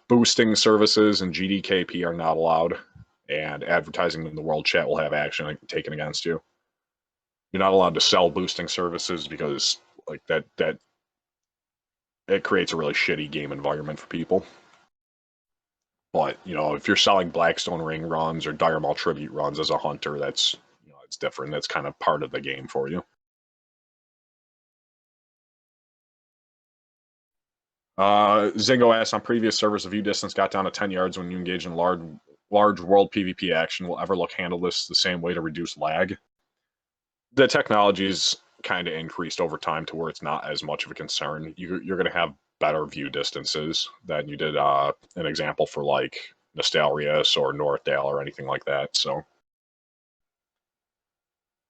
Boosting services and GDKP are not allowed, and advertising in the world chat will have action taken against you. You're not allowed to sell boosting services because like that it creates a really shitty game environment for people. But if you're selling Blackstone Ring runs or Dire Maul Tribute runs as a hunter, that's it's different. That's kind of part of the game for you. Zingo asks, on previous servers, the view distance got down to 10 yards when you engage in large world PvP action. Will Everlook handle this the same way to reduce lag? The technology's kind of increased over time to where it's not as much of a concern. You're going to have better view distances than you did an example for like Nostalrius or Northdale or anything like that. So,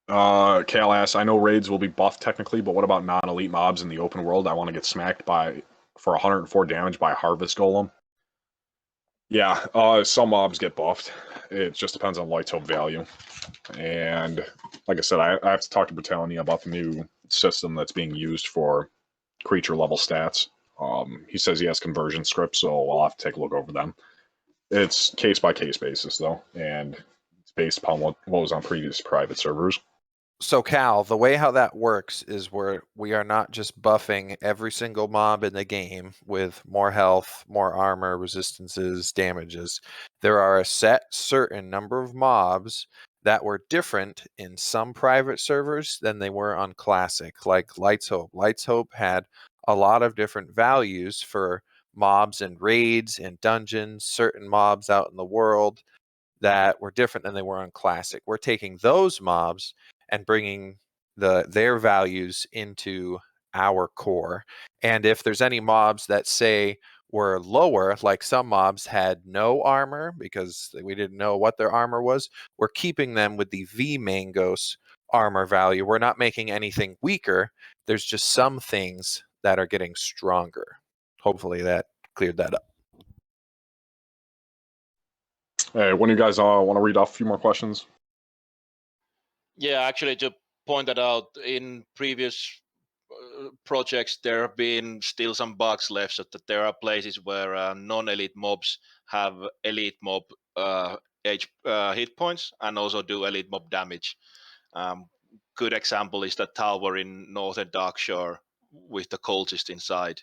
Kale asks, I know raids will be buffed technically, but what about non-elite mobs in the open world? I want to get smacked for 104 damage by Harvest Golem. Yeah, some mobs get buffed. It just depends on Light's Hope value. And like I said, I have to talk to Britannia about the new system that's being used for creature level stats. He says he has conversion scripts, so I'll have to take a look over them. It's case by case basis though, and it's based upon what was on previous private servers. So Cal, the way how that works is where we are not just buffing every single mob in the game with more health, more armor, resistances, damages. There are a certain number of mobs that were different in some private servers than they were on Classic, like Light's Hope. Light's Hope had a lot of different values for mobs and raids and dungeons, certain mobs out in the world that were different than they were on Classic. We're taking those mobs and bringing their values into our core. And if there's any mobs that say were lower, like some mobs had no armor because we didn't know what their armor was, we're keeping them with the V Mangos armor value. We're not making anything weaker. There's just some things that are getting stronger. Hopefully that cleared that up. Hey, one of you guys want to read off a few more questions? Yeah, actually, to point that out, in previous projects, there have been still some bugs left, so that there are places where non-elite mobs have elite mob hit points and also do elite mob damage. Good example is the tower in Northern Darkshore with the cultist inside,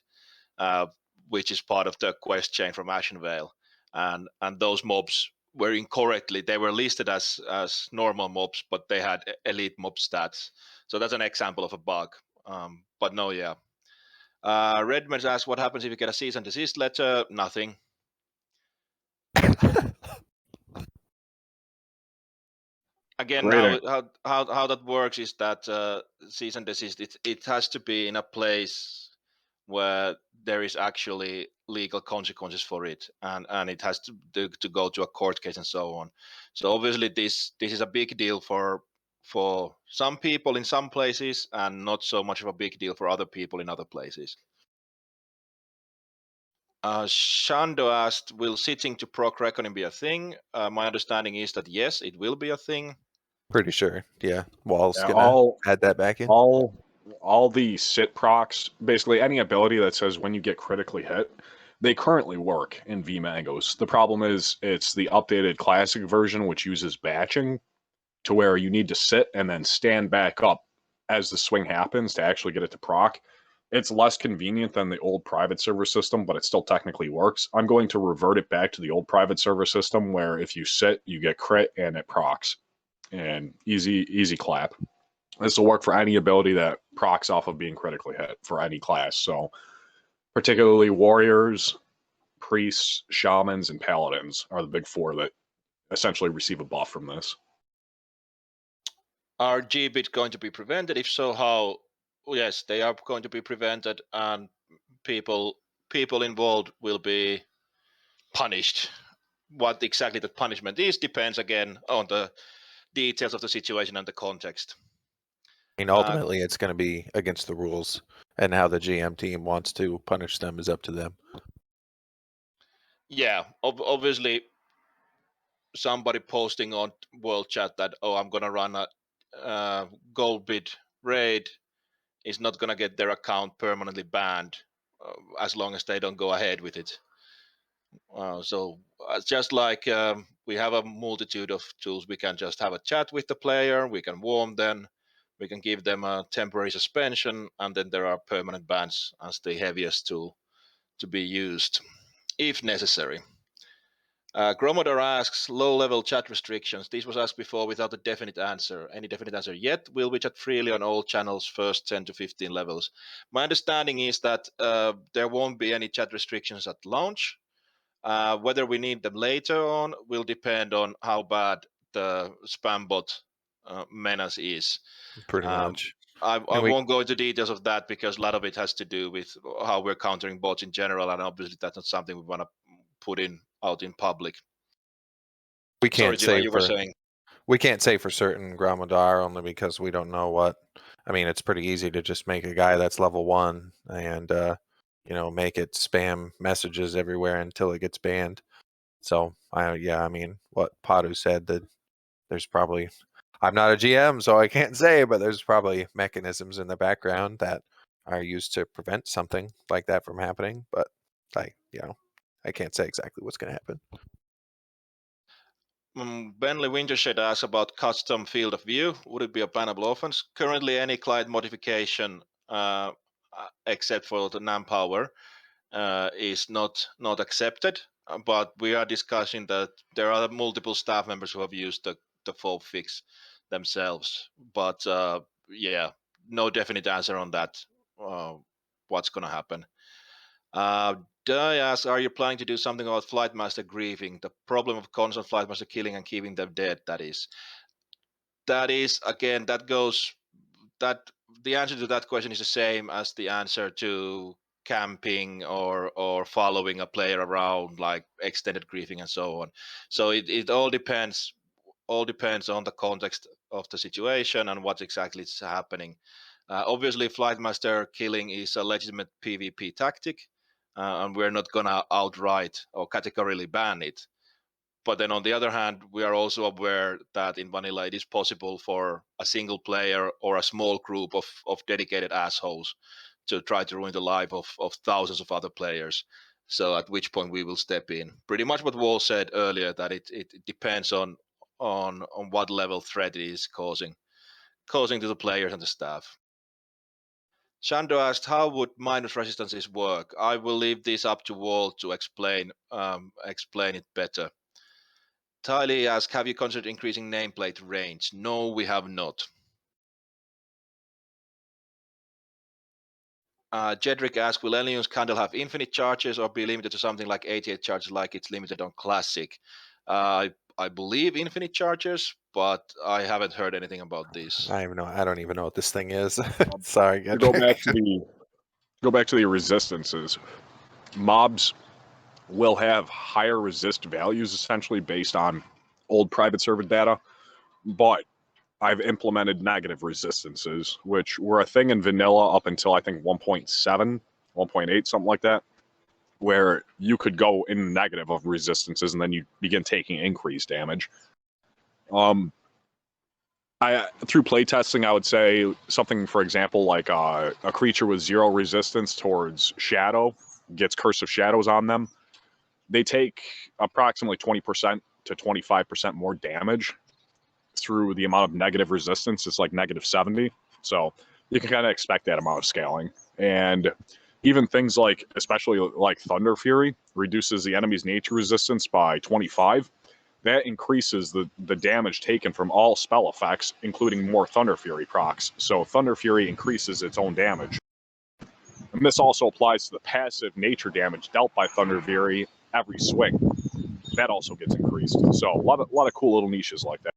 which is part of the quest chain from Ashenvale. And those mobs were incorrectly, they were listed as normal mobs, but they had elite mob stats. So that's an example of a bug. But no, yeah. Redmond asks, what happens if you get a cease and desist letter? Nothing. Again, Great. how that works is that cease and desist. It has to be in a place where there is actually legal consequences for it, and it has to go to a court case and so on. So obviously, this is a big deal for some people in some places, and not so much of a big deal for other people in other places. Shando asked, will sitting to proc reckoning be a thing? My understanding is that yes, it will be a thing. Pretty sure. Yeah. Wall's Yeah, gonna add that back in. all the sit procs, basically any ability that says when you get critically hit, they currently work in VMangos. The problem is it's the updated classic version which uses batching to where you need to sit and then stand back up as the swing happens to actually get it to proc. It's less convenient than the old private server system, but it still technically works. I'm going to revert it back to the old private server system where if you sit, you get crit and it procs. And easy clap. This will work for any ability that procs off of being critically hit for any class. So particularly warriors, priests, shamans, and paladins are the big four that essentially receive a buff from this. Are GBIT going to be prevented? If so, how? Yes, they are going to be prevented, and people involved will be punished. What exactly that punishment is depends again on the details of the situation and the context. I mean, ultimately, it's going to be against the rules, and how the GM team wants to punish them is up to them. Yeah, obviously, somebody posting on World Chat that, oh, I'm gonna run a gold bid raid is not gonna get their account permanently banned as long as they don't go ahead with it. So just like we have a multitude of tools, we can just have a chat with the player, we can warn them, we can give them a temporary suspension, and then there are permanent bans as the heaviest tool to be used if necessary. Gromodor asks, low-level chat restrictions. This was asked before without a definite answer. Any definite answer yet? Will we chat freely on all channels first 10 to 15 levels? My understanding is that there won't be any chat restrictions at launch. Whether we need them later on will depend on how bad the spam bot menace is. Pretty much. I won't go into details of that because a lot of it has to do with how we're countering bots in general, and obviously that's not something we want to put out in public. We can't Sorry, say you were saying. We can't say for certain Gromodar only because we don't know what. I mean, it's pretty easy to just make a guy that's level 1 and make it spam messages everywhere until it gets banned. So I mean, what Padu said, that there's probably, I'm not a GM, so I can't say, but there's probably mechanisms in the background that are used to prevent something like that from happening. But I can't say exactly what's going to happen. Bentley Wintershed asks about custom field of view. Would it be a bannable offense? Currently, any client modification except for the NAMPower is not accepted. But we are discussing that there are multiple staff members who have used the full fix themselves. But no definite answer on that. What's going to happen? Dai asks, are you planning to do something about Flightmaster grieving? The problem of constant Flightmaster killing and keeping them dead, that is. Again, the answer to that question is the same as the answer to camping or following a player around, like extended grieving and so on. So it all depends on the context of the situation and what exactly is happening. Obviously, Flightmaster killing is a legitimate PvP tactic, and we're not going to outright or categorically ban it. But then on the other hand, we are also aware that in vanilla it is possible for a single player or a small group of dedicated assholes to try to ruin the life of thousands of other players. So at which point we will step in. Pretty much what Wall said earlier, that it depends on what level threat it is causing to the players and the staff. Shando asked, how would minus resistances work? I will leave this up to Wall to explain it better. Tylee asked, have you considered increasing nameplate range? No, we have not. Jedrick asks, will Elion's candle have infinite charges or be limited to something like 88 charges like it's limited on Classic? I believe infinite charges, but I haven't heard anything about this. I don't even know what this thing is. Sorry, To go back to the resistances. Mobs will have higher resist values essentially based on old private server data, but I've implemented negative resistances, which were a thing in vanilla up until I think 1.7, 1.8, something like that, where you could go in negative of resistances and then you begin taking increased damage. Through playtesting, I would say something, for example, like a creature with 0 resistance towards shadow gets Curse of Shadows on them. They take approximately 20% to 25% more damage through the amount of negative resistance. It's like negative 70. So you can kind of expect that amount of scaling. And even things like, especially like Thunder Fury, reduces the enemy's nature resistance by 25. That increases the damage taken from all spell effects, including more Thunder Fury procs. So Thunder Fury increases its own damage. And this also applies to the passive nature damage dealt by Thunder Fury every swing. That also gets increased. So a lot of cool little niches like that.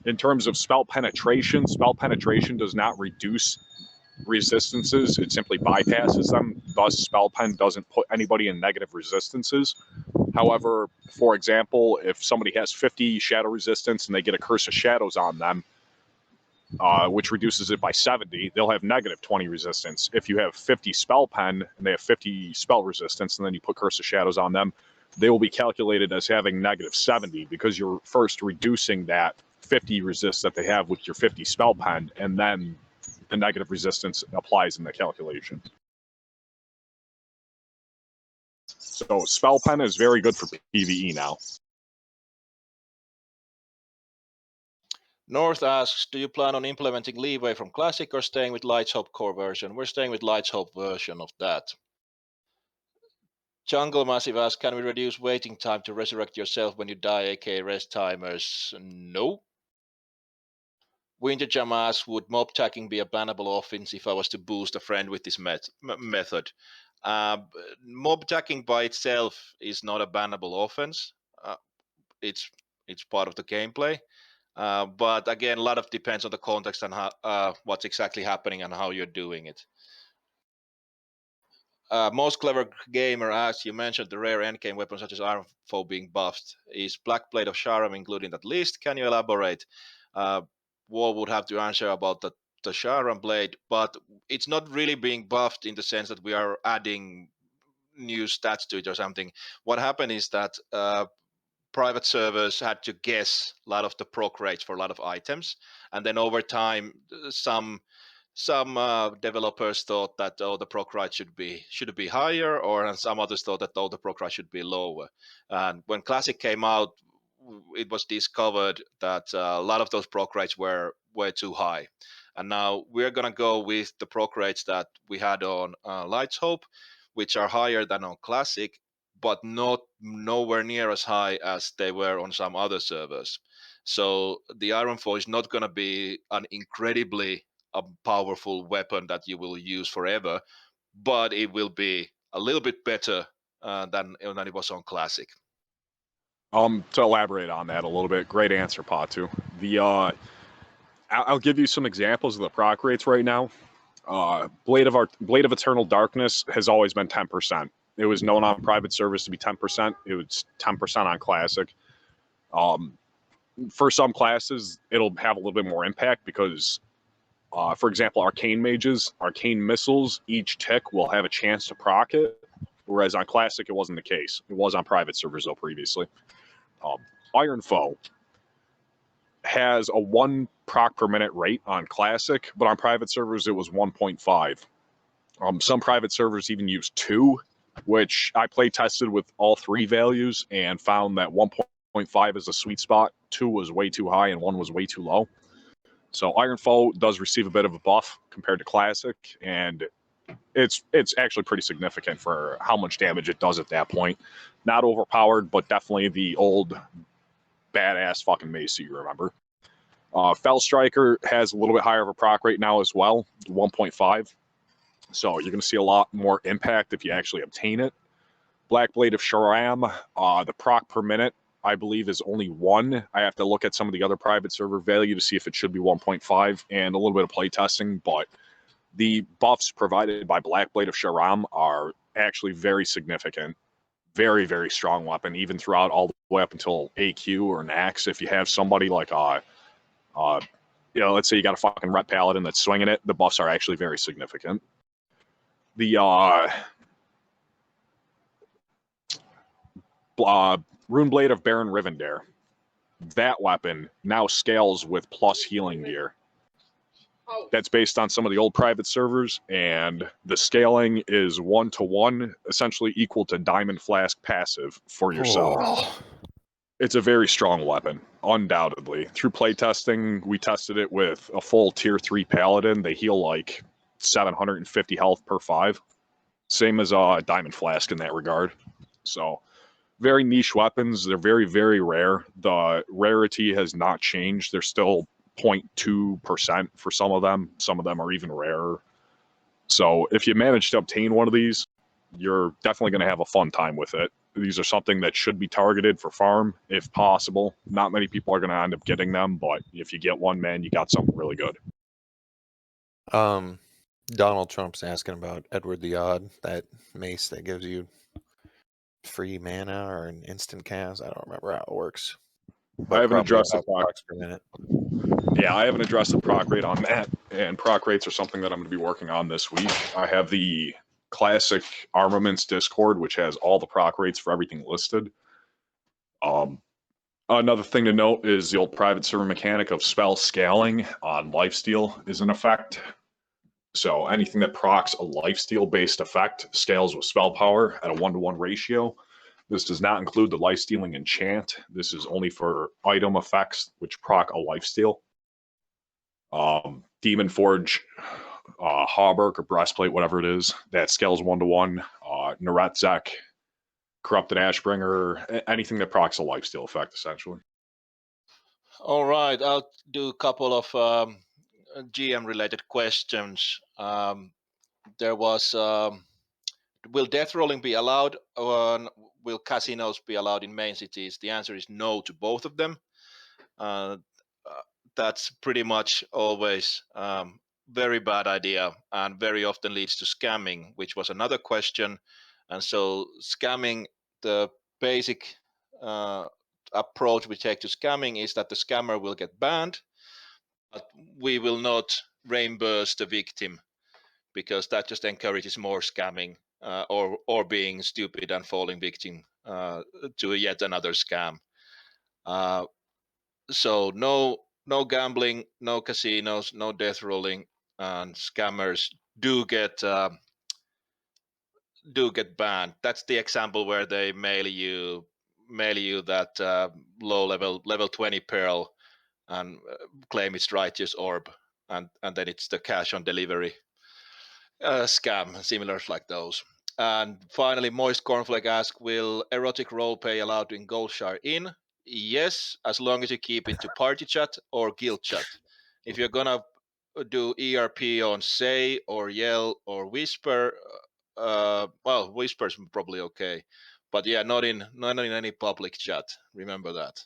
In terms of spell penetration does not reduce resistances. It simply bypasses them. Thus, spell pen doesn't put anybody in negative resistances. However, for example, if somebody has 50 shadow resistance and they get a Curse of Shadows on them, which reduces it by 70, they'll have negative 20 resistance. If you have 50 spell pen and they have 50 spell resistance and then you put Curse of Shadows on them, they will be calculated as having negative 70 because you're first reducing that 50 resist that they have with your 50 spell pen, and then the negative resistance applies in the calculation. So spell pen is very good for PvE now. North asks, do you plan on implementing leeway from Classic or staying with Light's Hope core version? We're staying with Light's Hope version of that. Jungle Massive asks, can we reduce waiting time to resurrect yourself when you die, aka rest timers? No. Winter Jam asks, would mob tagging be a bannable offense if I was to boost a friend with this method? Mob tagging by itself is not a bannable offense. It's part of the gameplay. But again, a lot of depends on the context and how, what's exactly happening and how you're doing it. Most Clever Gamer asks, you mentioned the rare endgame weapons such as Iron Foe being buffed. Is Black Blade of Sharam included in that list? Can you elaborate? WoW would have to answer about the Sharam Blade, but it's not really being buffed in the sense that we are adding new stats to it or something. What happened is that private servers had to guess a lot of the proc rates for a lot of items, and then over time, some developers thought that the proc rate should be higher, or some others thought that the proc rate should be lower. And when Classic came out, it was discovered that a lot of those proc rates were too high. And now we're gonna go with the proc rates that we had on Light's Hope, which are higher than on Classic, but nowhere near as high as they were on some other servers. So the Iron Foe is not gonna be an incredibly a powerful weapon that you will use forever, but it will be a little bit better than it was on Classic. To elaborate on that a little bit, great answer, Patu. I'll give you some examples of the proc rates right now. Blade of Eternal Darkness has always been 10%. It was known on private servers to be 10%. It was 10% on Classic. For some classes, it'll have a little bit more impact because, for example, Arcane Mages, Arcane Missiles, each tick will have a chance to proc it, whereas on Classic, it wasn't the case. It was on private servers, though, previously. Iron Foe has a 1 proc per minute rate on Classic, but on private servers, it was 1.5. Some private servers even use 2, which I play tested with all 3 values and found that 1.5 is a sweet spot, 2 was way too high, and 1 was way too low. So Iron Foe does receive a bit of a buff compared to Classic, and it's actually pretty significant for how much damage it does at that point. Not overpowered, but definitely the old badass fucking mace you remember. Fell Striker has a little bit higher of a proc rate now as well, 1.5. So you're going to see a lot more impact if you actually obtain it. Black Blade of Sharam, the proc per minute, I believe, is only 1. I have to look at some of the other private server value to see if it should be 1.5 and a little bit of play testing, but the buffs provided by Black Blade of Sharam are actually very significant. Very, very strong weapon, even throughout all the way up until AQ or Nax. If you have somebody like let's say you got a fucking Ret Paladin that's swinging it, the buffs are actually very significant. The Rune Blade of Baron Rivendare, that weapon now scales with plus healing gear. That's based on some of the old private servers, and the scaling is 1-to-1, essentially equal to Diamond Flask passive for yourself. Oh. It's a very strong weapon, undoubtedly. Through playtesting, we tested it with a full tier 3 Paladin. They heal like 750 health per 5. Same as Diamond Flask in that regard. So, very niche weapons. They're very, very rare. The rarity has not changed. They're still 0.2% for some of them. Some of them are even rarer. So, if you manage to obtain one of these, you're definitely going to have a fun time with it. These are something that should be targeted for farm, if possible. Not many people are going to end up getting them, but if you get one, man, you got something really good. Donald Trump's asking about Edward the Odd, that mace that gives you free mana or an instant cast. I don't remember how it works. I haven't probably addressed the about proc. procs per minute. Yeah, I haven't addressed the proc rate on that, and proc rates are something that I'm going to be working on this week. I have the classic armaments Discord, which has all the proc rates for everything listed. Another thing to note is the old private server mechanic of spell scaling on lifesteal is in effect. So anything that procs a lifesteal based effect scales with spell power at a 1-to-1 ratio. This does not include the lifestealing enchant. This is only for item effects which proc a lifesteal. Demon Forge, Hauberk or Breastplate, whatever it is, that scales 1-to-1. Naretzek, Corrupted Ashbringer, anything that procs a lifesteal effect, essentially. All right, I'll do a couple of GM-related questions. There was, will death rolling be allowed, or will casinos be allowed in main cities? The answer is no to both of them. That's pretty much always very bad idea and very often leads to scamming, which was another question. And so scamming, the basic approach we take to scamming is that the scammer will get banned, but we will not reimburse the victim, because that just encourages more scamming or being stupid and falling victim to yet another scam. So no gambling, no casinos, no death rolling, and scammers do get banned. That's the example where they mail you that low level 20 pearl and claim it's righteous orb, and then it's the cash on delivery scam, similar like those. And finally, Moist Cornflake asks, will erotic roleplay allowed in Goldshire Inn? Yes, as long as you keep it to party chat or guild chat. If you're gonna do ERP on Say or Yell or Whisper, well, Whisper's probably okay, but yeah, not in any public chat. Remember that.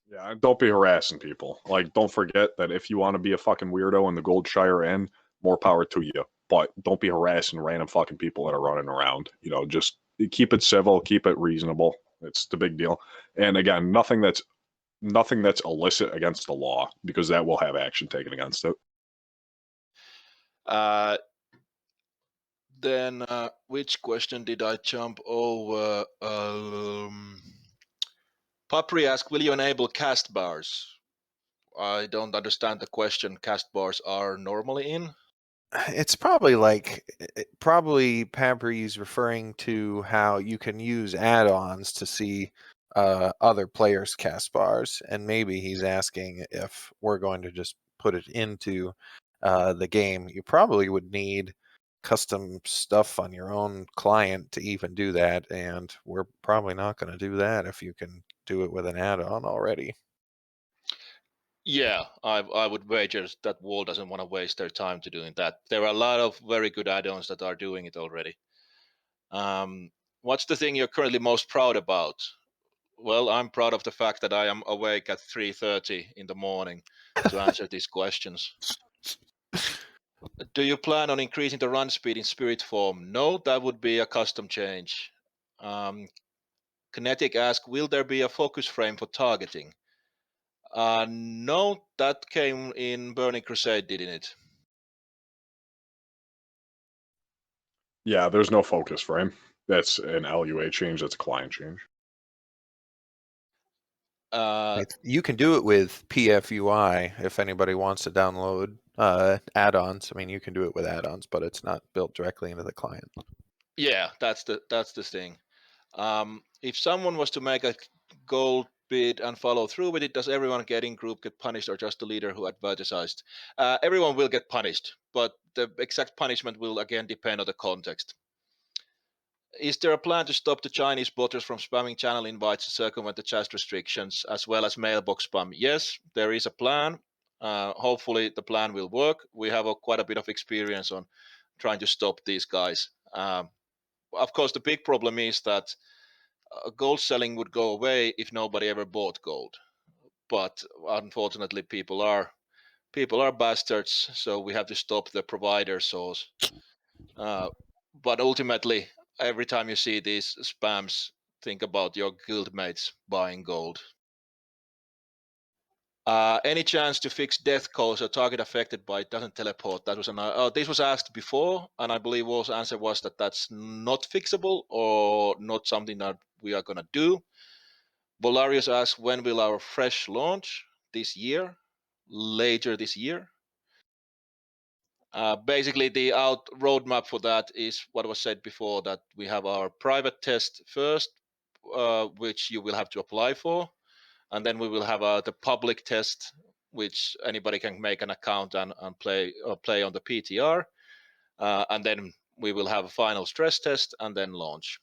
Yeah, don't be harassing people. Like, don't forget that if you want to be a fucking weirdo in the Goldshire Inn, more power to you. But don't be harassing random fucking people that are running around. You know, just keep it civil, keep it reasonable. It's the big deal. And again, nothing that's illicit against the law, because that will have action taken against it. Then which question did I jump over? Papri asked, will you enable cast bars? I don't understand the question. Cast bars are normally in. It's probably Papri referring to how you can use add-ons to see other players' cast bars, and maybe he's asking if we're going to just put it into the game. You probably would need custom stuff on your own client to even do that, and we're probably not going to do that if you can do it with an add-on already. Yeah, I would wager that WoW doesn't want to waste their time to doing that. There are a lot of very good add-ons that are doing it already. What's the thing you're currently most proud about? Well, I'm proud of the fact that I am awake at 3:30 in the morning to answer these questions. Do you plan on increasing the run speed in spirit form? No, that would be a custom change. Kinetic asks, will there be a focus frame for targeting? No, that came in Burning Crusade, didn't it? Yeah, there's no focus frame. That's an LUA change. That's a client change. You can do it with PFUI if anybody wants to download add-ons. I mean, you can do it with add-ons, but it's not built directly into the client. Yeah, that's the thing. If someone was to make a gold bid and follow through with it, does everyone getting group get punished or just the leader who advertised? Everyone will get punished, but the exact punishment will again depend on the context. Is there a plan to stop the Chinese botters from spamming channel invites to circumvent the chat restrictions as well as mailbox spam? Yes, there is a plan. Hopefully the plan will work. We have quite a bit of experience on trying to stop these guys. Of course, the big problem is that gold selling would go away if nobody ever bought gold. But unfortunately, people are bastards, so we have to stop the provider source. But ultimately, every time you see these spams, think about your guildmates buying gold. Any chance to fix death codes or target affected by it doesn't teleport? That was this was asked before, and I believe Wall's answer was that that's not fixable or not something that we are gonna do. Bolarius asks, when will our fresh launch? This year, later this year. Basically, the roadmap for that is what was said before, that we have our private test first, which you will have to apply for, and then we will have the public test, which anybody can make an account and play on the PTR, and then we will have a final stress test and then launch.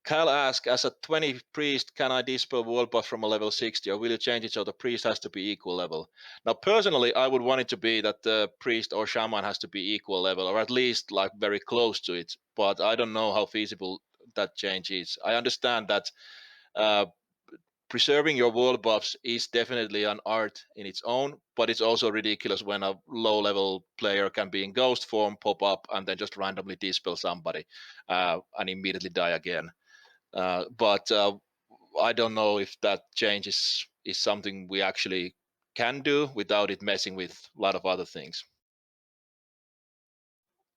Cal asks, as a 20 priest, can I dispel world buff from a level 60, or will you change it so the priest has to be equal level? Now, personally, I would want it to be that the priest or shaman has to be equal level, or at least like very close to it. But I don't know how feasible that change is. I understand that preserving your world buffs is definitely an art in its own, but it's also ridiculous when a low-level player can be in ghost form, pop up, and then just randomly dispel somebody and immediately die again. But I don't know if that change is something we actually can do without it messing with a lot of other things.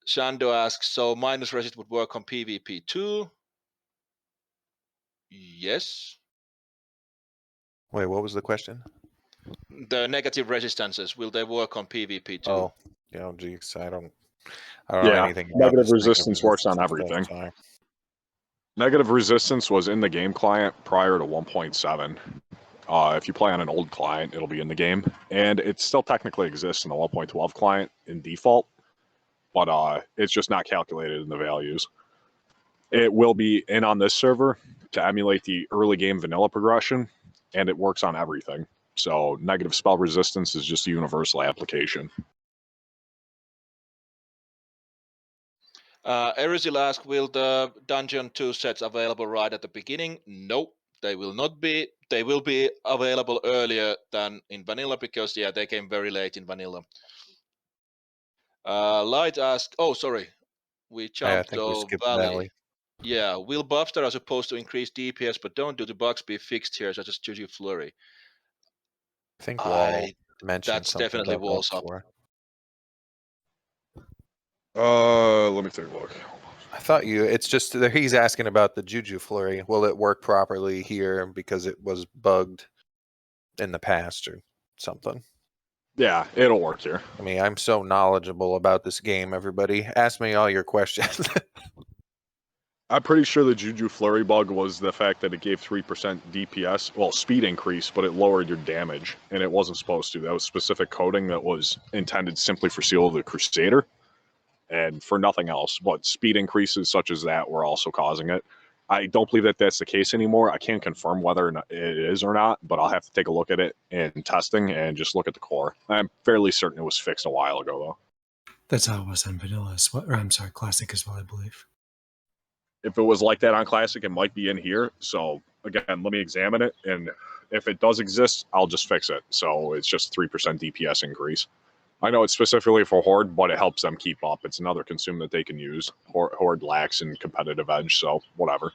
Shando asks, so minus resist would work on PvP too? Yes. Wait, what was the question? The negative resistances, will they work on PvP too? Oh, geez, I don't know anything about Negative this resistance works on stuff, everything. so Negative resistance was in the game client prior to 1.7. If you play on an old client, it'll be in the game, and it still technically exists in the 1.12 client in default, but it's just not calculated in the values. It will be in on this server to emulate the early game vanilla progression, and it works on everything. So negative spell resistance is just a universal application. Erizil asks, will the Dungeon 2 sets available right at the beginning? Nope, they will not be. They will be available earlier than in Vanilla because, yeah, they came very late in Vanilla. Light asks, oh, sorry, we jumped to Valley. Yeah, will buffs that are supposed to increase DPS but don't do the bugs be fixed here, such as Juju Flurry? I think Wall mentioned that's something definitely about Wall's that up. before. Let me take a look. I thought it's just that he's asking about the Juju Flurry. Will it work properly here because it was bugged in the past or something? Yeah, it'll work here. I mean, I'm so knowledgeable about this game, everybody. Ask me all your questions. I'm pretty sure the Juju Flurry bug was the fact that it gave 3% DPS, well, speed increase, but it lowered your damage, and it wasn't supposed to. That was specific coding that was intended simply for Seal of the Crusader, and for nothing else. But speed increases such as that were also causing it. I don't believe that that's the case anymore. I can't confirm whether or not it is or not, but I'll have to take a look at it in testing and just look at the core. I'm fairly certain it was fixed a while ago, though. That's how it was on vanilla as well. Or I'm sorry, classic as well, I believe. If it was like that on Classic, it might be in here. So again, let me examine it, and if it does exist, I'll just fix it. So it's just 3% DPS increase. I know it's specifically for Horde, but it helps them keep up. It's another consume that they can use. Horde lacks in competitive edge, so whatever.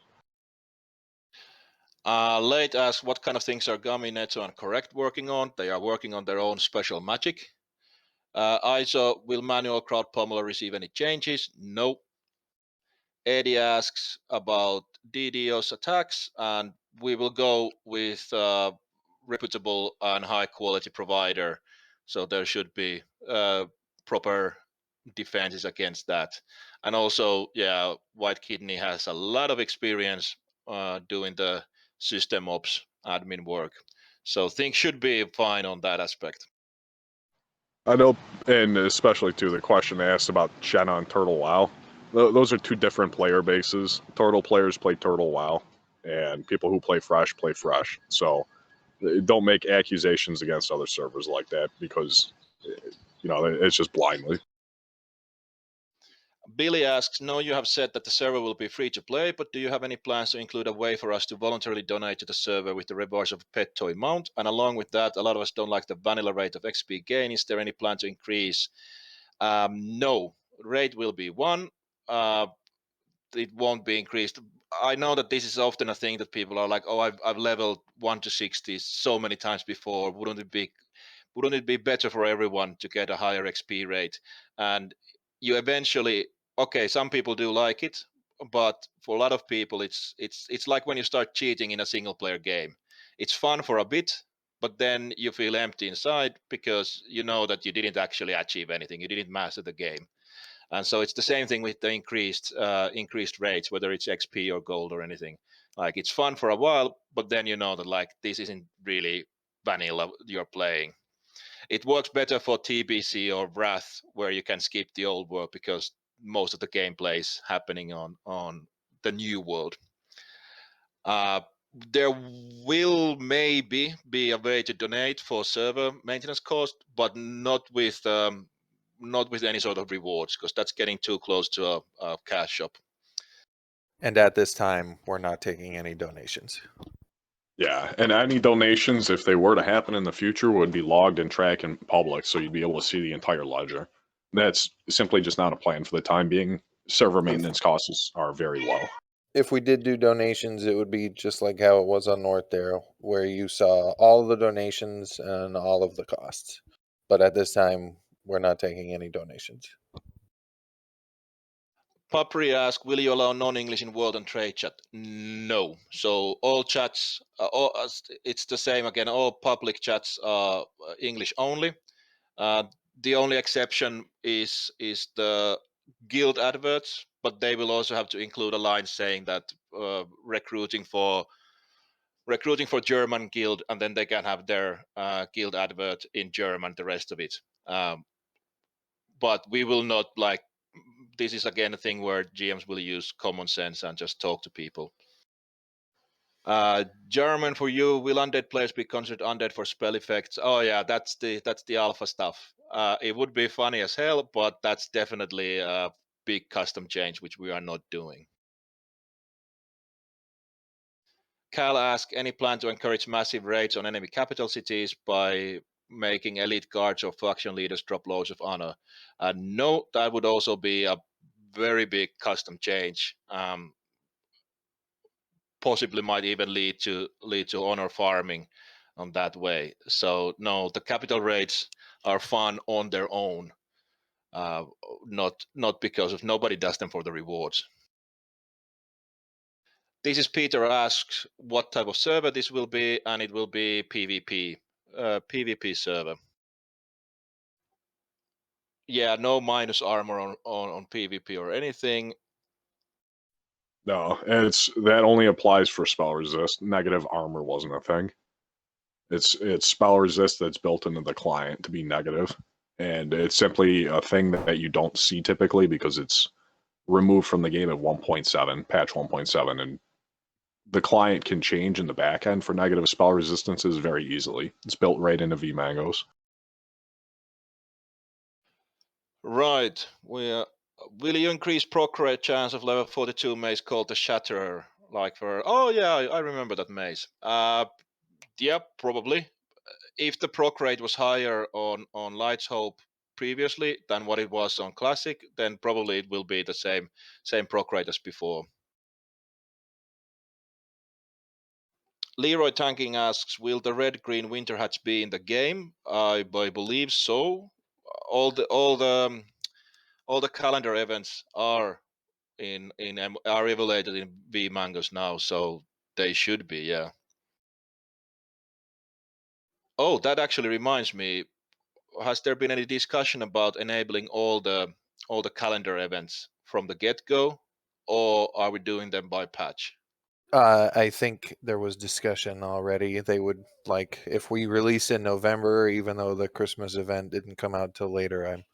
Late asks what kind of things are Gummy, Neto, and Correct working on. They are working on their own special magic. ISO, will manual crowd pummeler receive any changes? No. Eddie asks about DDoS attacks, and we will go with reputable and high quality provider. So there should be proper defenses against that. And also, yeah, Whitekidney has a lot of experience doing the system ops admin work. So things should be fine on that aspect. I know, and especially too, the question asked about Shenna and Turtle WoW. Those are two different player bases. Turtle players play Turtle WoW, and people who play Fresh play Fresh. So don't make accusations against other servers like that because, it's just blindly. Billy asks, no, you have said that the server will be free to play, but do you have any plans to include a way for us to voluntarily donate to the server with the rewards of a pet toy mount? And along with that, a lot of us don't like the vanilla rate of XP gain. Is there any plan to increase? No, rate will be 1. It won't be increased. I know that this is often a thing that people are like, oh, I've leveled 1 to 60 so many times before. Wouldn't it be better for everyone to get a higher XP rate? And you eventually, okay, some people do like it, but for a lot of people, it's like when you start cheating in a single player game. It's fun for a bit, but then you feel empty inside because you know that you didn't actually achieve anything. You didn't master the game. And so it's the same thing with the increased rates, whether it's XP or gold or anything. Like it's fun for a while, but then you know that like this isn't really vanilla you're playing. It works better for TBC or Wrath, where you can skip the old world because most of the gameplay is happening on the new world. There will maybe be a way to donate for server maintenance cost, but not with any sort of rewards, because that's getting too close to a cash shop. And at this time, we're not taking any donations. Yeah, and any donations, if they were to happen in the future, would be logged and tracked in public, so you'd be able to see the entire ledger. That's simply just not a plan for the time being. Server maintenance costs are very low. If we did do donations, it would be just like how it was on North there, where you saw all of the donations and all of the costs. But at this time, we're not taking any donations. Papri asks, will you allow non-English in World and Trade chat? No. So all chats, it's the same again. All public chats are English only. The only exception is the guild adverts, but they will also have to include a line saying that recruiting for German guild, and then they can have their guild advert in German, the rest of it. But we will not like. This is again a thing where GMs will use common sense and just talk to people. German for you, will undead players be considered undead for spell effects? Oh yeah, that's the alpha stuff. It would be funny as hell, but that's definitely a big custom change, which we are not doing. Cal asks, any plan to encourage massive raids on enemy capital cities by making elite guards or faction leaders drop loads of honor? No, that would also be a very big custom change. Possibly might even lead to honor farming on that way. So no, the capital raids are fun on their own, not because of nobody does them for the rewards. This is Peter asks what type of server this will be, and it will be PvP server. Yeah, no minus armor on PvP or anything. No, that only applies for spell resist. Negative armor wasn't a thing. It's spell resist that's built into the client to be negative, and it's simply a thing that you don't see typically because it's removed from the game at 1.7, patch 1.7, and the client can change in the back end for negative spell resistances very easily. It's built right into vMangos. Right. Will you increase proc rate chance of level 42 maze called the Shatterer? Like for I remember that maze. Yeah, probably. If the proc rate was higher on Light's Hope previously than what it was on Classic, then probably it will be the same proc rate as before. Leroy Tanking asks, will the red-green winter hats be in the game? I believe so. All the calendar events are are evaluated in vMangos now, so they should be, yeah. Oh, that actually reminds me. Has there been any discussion about enabling all the calendar events from the get-go, or are we doing them by patch? I think there was discussion already. They would like if we release in November, even though the Christmas event didn't come out till later. I'm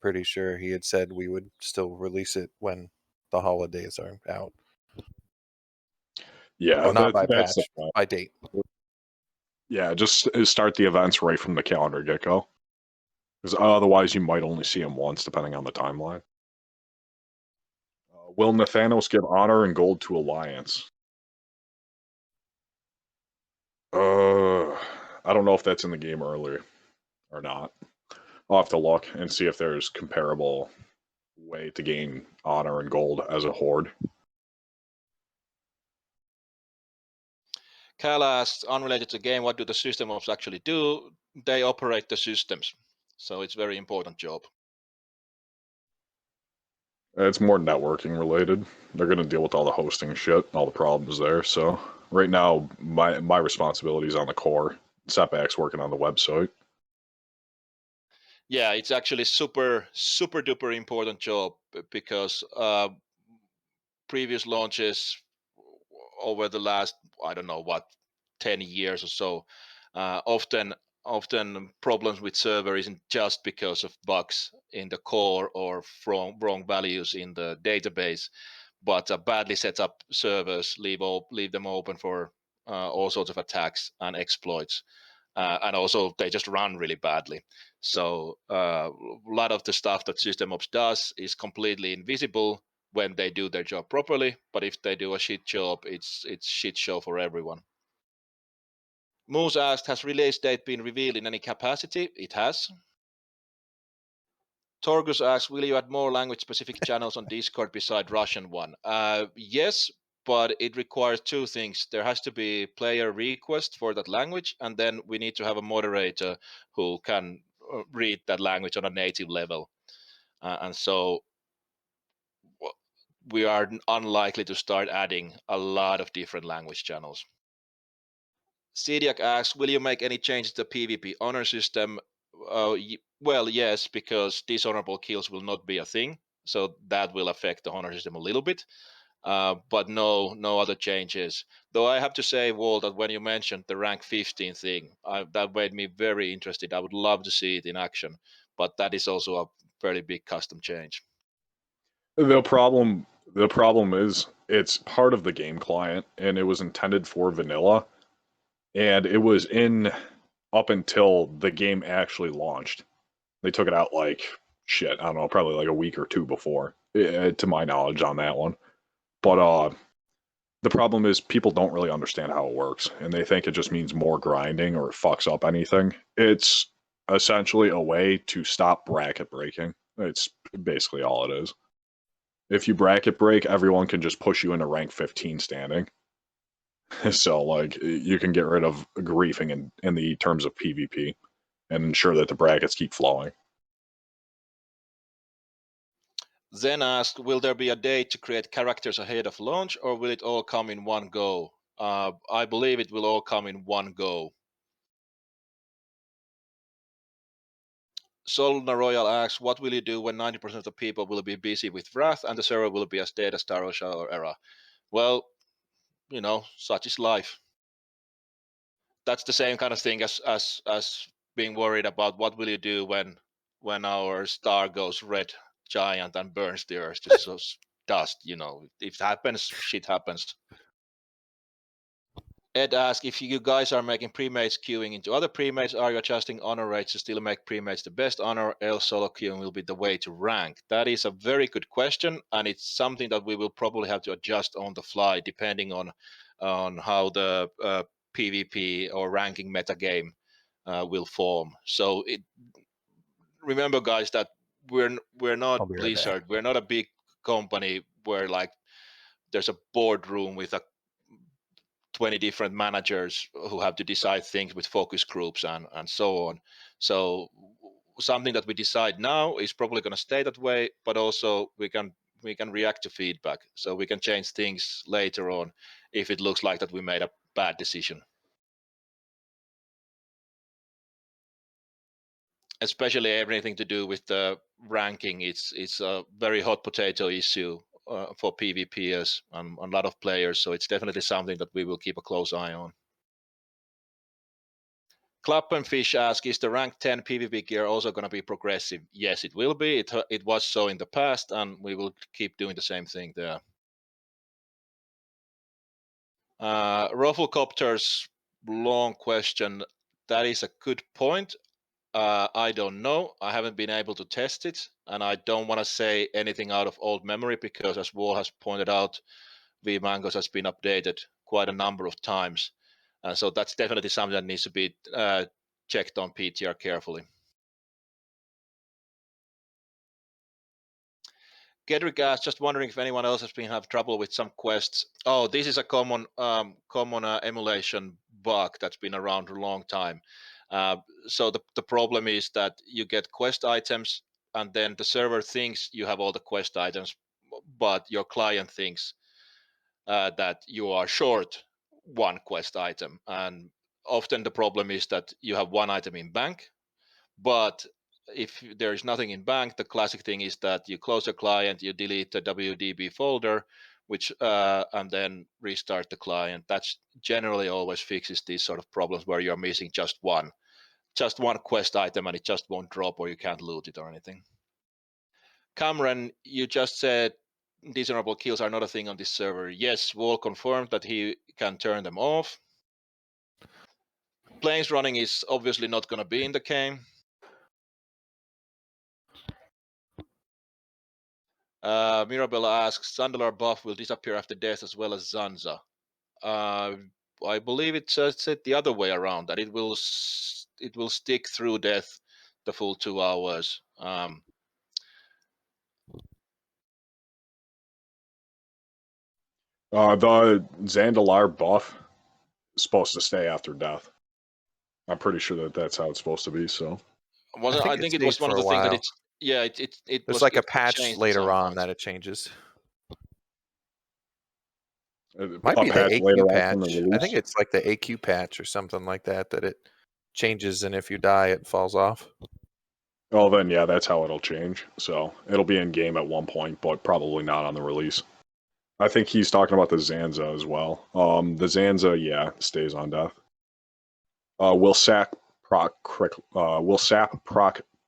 pretty sure he had said we would still release it when the holidays are out. Yeah, Oh, not by that's patch, by date. yeah. Just start the events right from the calendar get go, because otherwise you might only see them once, depending on the timeline. Will Nathanos give honor and gold to Alliance? I don't know if that's in the game earlier or not. I'll have to look and see if there's comparable way to gain honor and gold as a horde. Cal asks, unrelated to the game, what do the system ops actually do? They operate the systems, so it's a very important job. It's more networking related. They're going to deal with all the hosting shit, all the problems there. So right now, my responsibility is on the core. Setback's working on the website. Yeah, it's actually super duper important job because previous launches over the last, I don't know what, 10 years or so, often problems with server isn't just because of bugs in the core or from wrong values in the database, but badly set up servers leave them open for all sorts of attacks and exploits. And also they just run really badly. So a lot of the stuff that System Ops does is completely invisible when they do their job properly, but if they do a shit job, it's shit show for everyone. Moose asked, has release date been revealed in any capacity? It has. Torgus asks, will you add more language-specific channels on Discord beside Russian one? Yes, but it requires two things. There has to be player request for that language, and then we need to have a moderator who can read that language on a native level. And so we are unlikely to start adding a lot of different language channels. Cediac asks, will you make any changes to the PvP honor system? Well, yes, because dishonorable kills will not be a thing, so that will affect the honor system a little bit. But no other changes. Though I have to say, Walt, that when you mentioned the rank 15 thing, that made me very interested. I would love to see it in action, but that is also a fairly big custom change. The problem is it's part of the game client, and it was intended for vanilla, and it was in up until the game actually launched. They took it out like shit. I don't know, probably like a week or two before, to my knowledge, on that one. But the problem is people don't really understand how it works, and they think it just means more grinding or it fucks up anything. It's essentially a way to stop bracket breaking. It's basically all it is. If you bracket break, everyone can just push you into rank 15 standing. So, like, you can get rid of griefing in the terms of PvP and ensure that the brackets keep flowing. Then asked, will there be a date to create characters ahead of launch, or will it all come in one go? I believe it will all come in one go. Solna Royal asks, what will you do when 90% of the people will be busy with Wrath and the server will be as dead as Star Shower era? Well, such is life. That's the same kind of thing as being worried about what will you do when our star goes red giant and burns the earth to dust. If it happens, shit happens. Ed asked if you guys are making pre-mates queuing into other pre-mates, are you adjusting honor rates to still make pre-mates the best honor, else solo queuing will be the way to rank? That is a very good question, and it's something that we will probably have to adjust on the fly depending on how the PvP or ranking metagame will form. So remember, guys, that we're not I'll be right Blizzard. We're not a big company where like there's a boardroom with 20 different managers who have to decide things with focus groups and so on. So something that we decide now is probably going to stay that way, but also we can react to feedback. So we can change things later on if it looks like that we made a bad decision. Especially everything to do with the ranking, it's a very hot potato issue for PvPers and a lot of players. So it's definitely something that we will keep a close eye on. Clappenfish asks, is the rank 10 PvP gear also going to be progressive? Yes, it will be. It was so in the past, and we will keep doing the same thing there. Rufflecopter's long question. That is a good point. I don't know. I haven't been able to test it, and I don't want to say anything out of old memory because, as Wall has pointed out, vMangos has been updated quite a number of times. So that's definitely something that needs to be checked on PTR carefully. Gedrick asked, just wondering if anyone else has been having trouble with some quests. Oh, this is a common emulation bug that's been around a long time. So the problem is that you get quest items and then the server thinks you have all the quest items, but your client thinks that you are short one quest item. And often the problem is that you have one item in bank, but if there is nothing in bank, the classic thing is that you close the client, you delete the WDB folder, which and then restart the client. That's generally always fixes these sort of problems where you're missing just one quest item and it just won't drop or you can't loot it or anything. Cameron, you just said dishonorable kills are not a thing on this server. Yes, Wall confirmed that he can turn them off. Planes running is obviously not going to be in the game. Mirabella asks, Zandalar buff will disappear after death as well as Zanza. I believe it's said the other way around, that it will stick through death the full 2 hours. The Zandalar buff is supposed to stay after death. I'm pretty sure that that's how it's supposed to be. So I think it was one of the things that it's it There's was like a patch later on points. that it changes. it Might be the patch later AQ on patch. from the I release. think it's like the AQ patch or something like that that it changes, and if you die, it falls off. Oh, then yeah, that's how it'll change. So it'll be in game at one point, but probably not on the release. I think he's talking about the Zanza as well. The Zanza, yeah, stays on death. Will sap proc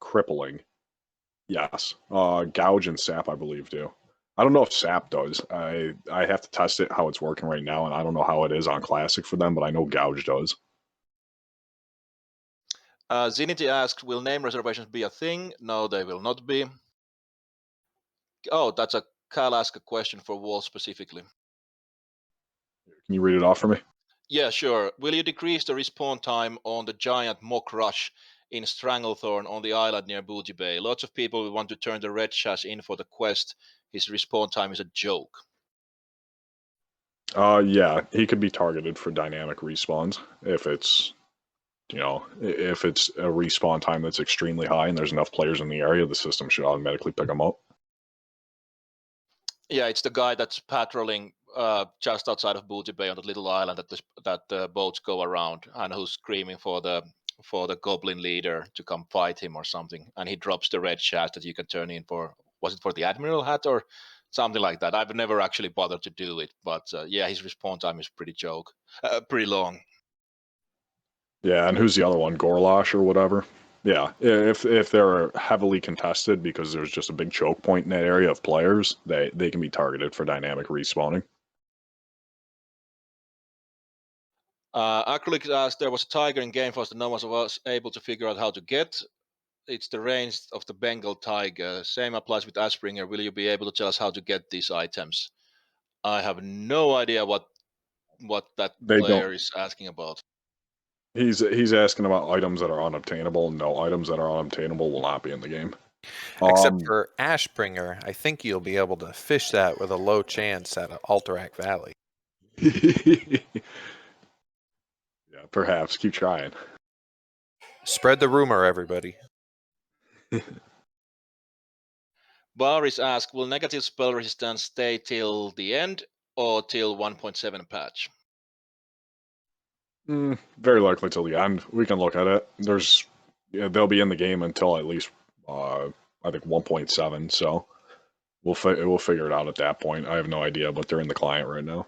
crippling? Yes. Gouge and sap, I believe, do. I don't know if sap does. I have to test it how it's working right now, and I don't know how it is on classic for them, but I know gouge does. Zinity asks, will name reservations be a thing? No, they will not be. Oh, that's a Kyle asked a question for Wall specifically. Can you read it off for me? Yeah, sure. Will you decrease the respawn time on the giant mock rush in Stranglethorn on the island near Booty Bay? Lots of people will want to turn the red shash in for the quest. His respawn time is a joke. Yeah, he could be targeted for dynamic respawns if it's, if it's a respawn time that's extremely high and there's enough players in the area, the system should automatically pick him up. Yeah, it's the guy that's patrolling just outside of Booty Bay on the little island that the boats go around, and who's screaming for the goblin leader to come fight him or something, and he drops the red shaft that you can turn in for. Was it for the admiral hat or something like that? I've never actually bothered to do it, but yeah, his respawn time is pretty long. Yeah, and who's the other one? Gorlash or whatever? Yeah, if they're heavily contested because there's just a big choke point in that area of players, they can be targeted for dynamic respawning. Acrylic asked, there was a tiger in Game Force that no one was able to figure out how to get. It's the range of the Bengal tiger. Same applies with Ashbringer. Will you be able to tell us how to get these items? I have no idea what that They player don't. is asking about. He's asking about items that are unobtainable. No, items that are unobtainable will not be in the game. Except for Ashbringer, I think you'll be able to fish that with a low chance at Alterac Valley. Yeah, perhaps. Keep trying. Spread the rumor, everybody. Baris asked, will negative spell resistance stay till the end or till 1.7 patch? Very likely till the end. We can look at it. They'll be in the game until at least I think 1.7. So we'll figure it out at that point. I have no idea, but they're in the client right now.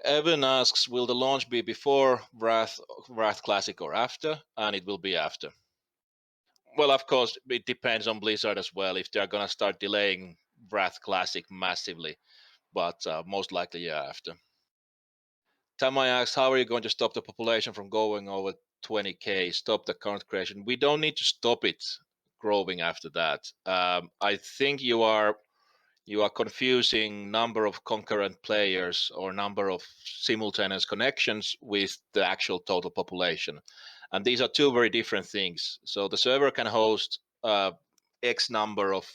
Evan asks, will the launch be before Wrath Classic or after? And it will be after. Well, of course, it depends on Blizzard as well if they're going to start delaying Wrath Classic massively, but most likely, yeah, after. Tamai asks, how are you going to stop the population from going over 20k? Stop the current creation. We don't need to stop it growing after that. I think you are confusing number of concurrent players or number of simultaneous connections with the actual total population. And these are two very different things. So the server can host X number of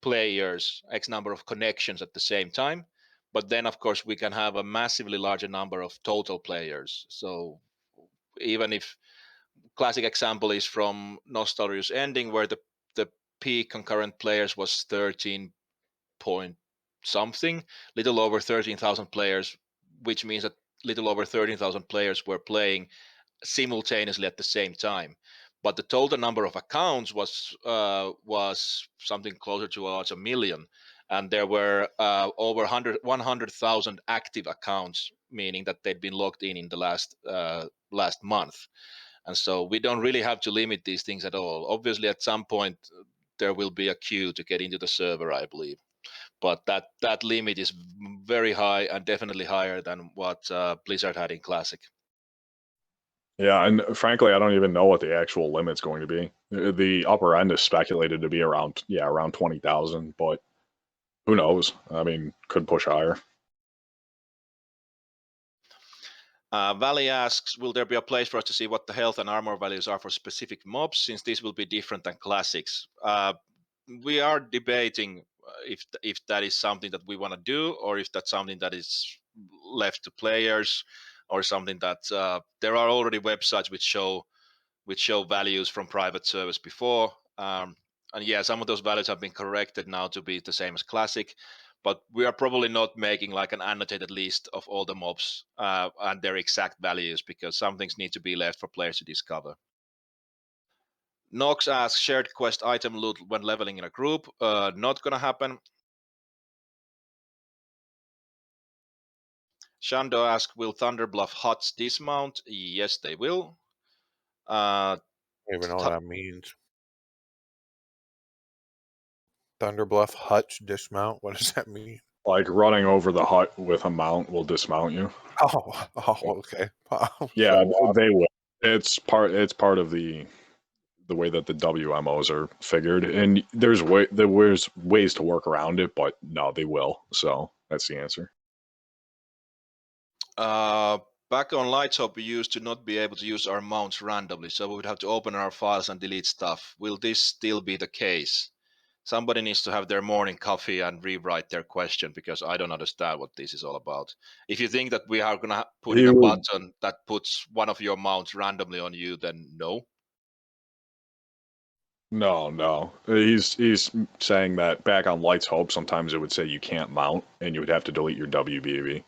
players, X number of connections at the same time. But then, of course, we can have a massively larger number of total players. So even if classic example is from Nostalrius Ending, where the peak concurrent players was 13 point something, little over 13,000 players, which means that little over 13,000 players were playing simultaneously at the same time. But the total number of accounts was something closer to a million, and there were over 100,000 active accounts, meaning that they'd been logged in the last month. And so we don't really have to limit these things at all. Obviously, at some point there will be a queue to get into the server, I believe. But that limit is very high and definitely higher than what Blizzard had in Classic. Yeah, and frankly, I don't even know what the actual limit's going to be. The upper end is speculated to be around 20,000, but who knows? I mean, could push higher. Valley asks, will there be a place for us to see what the health and armor values are for specific mobs, since these will be different than classics? We are debating if that is something that we want to do, or if that's something that is left to players, or something that there are already websites which show values from private servers before. And yeah, some of those values have been corrected now to be the same as classic, but we are probably not making like an annotated list of all the mobs and their exact values, because some things need to be left for players to discover. Nox asks, shared quest item loot when leveling in a group. Not gonna happen. Shando asks, will Thunderbluff huts dismount? Yes, they will. I don't even know what that means. Thunderbluff hutch dismount. What does that mean? Like running over the hut with a mount will dismount you. Oh, okay. Yeah, they will. It's part of the way that the WMOs are figured, and there's ways to work around it, but no, they will. So that's the answer. Back on Lightshop, we used to not be able to use our mounts randomly, so we would have to open our files and delete stuff. Will this still be the case? Somebody needs to have their morning coffee and rewrite their question, because I don't understand what this is all about. If you think that we are going to put in a button that puts one of your mounts randomly on you, then no. No. He's saying that back on Light's Hope, sometimes it would say you can't mount, and you would have to delete your WBB,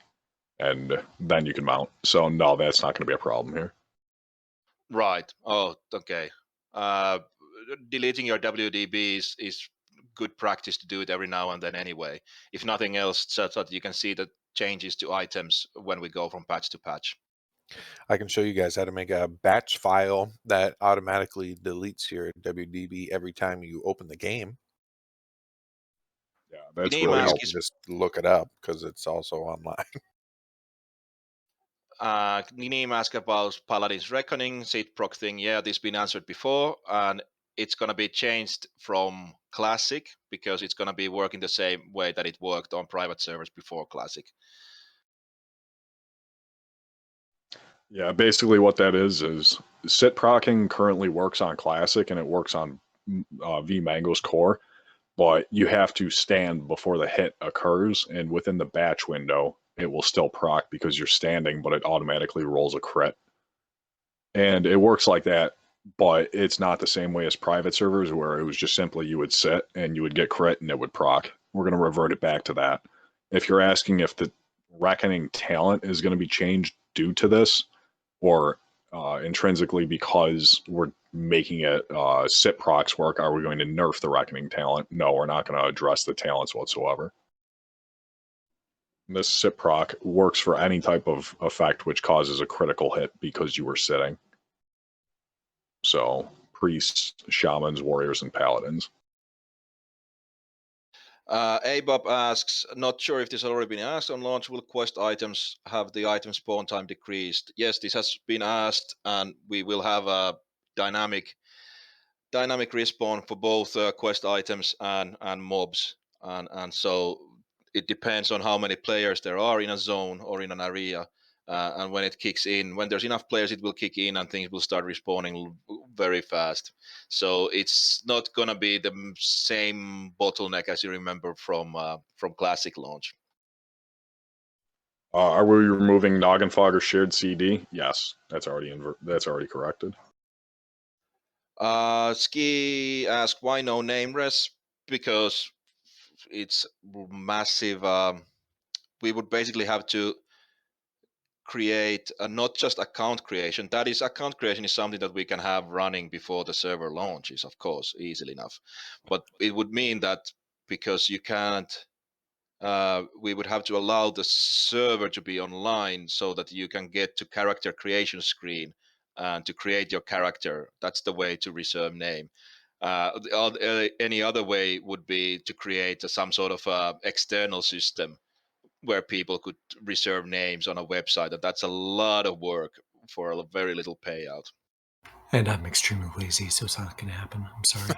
and then you can mount. So no, that's not going to be a problem here. Right. Oh, okay. Deleting your WDB is good practice to do it every now and then anyway. If nothing else, so that you can see the changes to items when we go from patch to patch. I can show you guys how to make a batch file that automatically deletes your WDB every time you open the game. Yeah, that's really really helpful. Just look it up because it's also online. Ninim asked about Paladin's Reckoning, Seed proc thing. Yeah, this has been answered before, and it's going to be changed from Classic because it's going to be working the same way that it worked on private servers before Classic. Yeah, basically what that is sit procking currently works on Classic and it works on vMango's core, but you have to stand before the hit occurs, and within the batch window, it will still proc because you're standing, but it automatically rolls a crit. And it works like that, but it's not the same way as private servers where it was just simply you would sit and you would get crit and it would proc. We're going to revert it back to that. If you're asking if the Reckoning talent is going to be changed due to this, or intrinsically because we're making it sit procs work, are we going to nerf the Reckoning talent? No, we're not going to address the talents whatsoever. This sit proc works for any type of effect which causes a critical hit because you were sitting. So, priests, shamans, warriors, and paladins. Abob asks, not sure if this has already been asked on launch, will quest items have the item spawn time decreased? Yes, this has been asked, and we will have a dynamic respawn for both quest items and mobs, and so it depends on how many players there are in a zone or in an area, and when it kicks in, when there's enough players, it will kick in and things will start respawning very fast. So it's not gonna be the same bottleneck as you remember from Classic launch. Are we removing Noggin Fog or shared CD? Yes, that's already corrected. Ski asked, why no name res? Because it's massive. We would basically have to create not just account creation. That is, account creation is something that we can have running before the server launches, of course, easily enough. But it would mean that because you can't, we would have to allow the server to be online so that you can get to character creation screen and to create your character. That's the way to reserve name. Any other way would be to create some sort of external system where people could reserve names on a website, and that's a lot of work for a very little payout. And I'm extremely lazy, so it's not going to happen. I'm sorry.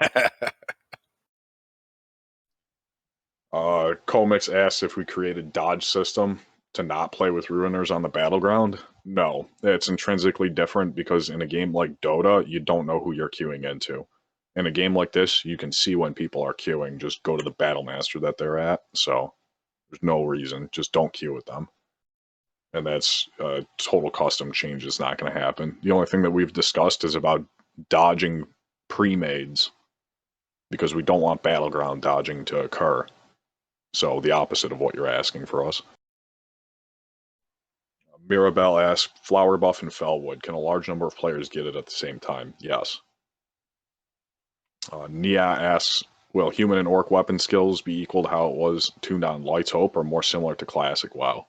Comix asks if we create a dodge system to not play with ruiners on the battleground. No, it's intrinsically different because in a game like Dota, you don't know who you're queuing into. In a game like this, you can see when people are queuing. Just go to the battle master that they're at. So there's no reason. Just don't queue with them. And that's total custom change is not going to happen. The only thing that we've discussed is about dodging pre-mades because we don't want battleground dodging to occur. So the opposite of what you're asking for us. Mirabelle asks, flower buff and Fellwood. Can a large number of players get it at the same time? Yes. Nia asks, will human and orc weapon skills be equal to how it was tuned on Light's Hope or more similar to Classic WoW?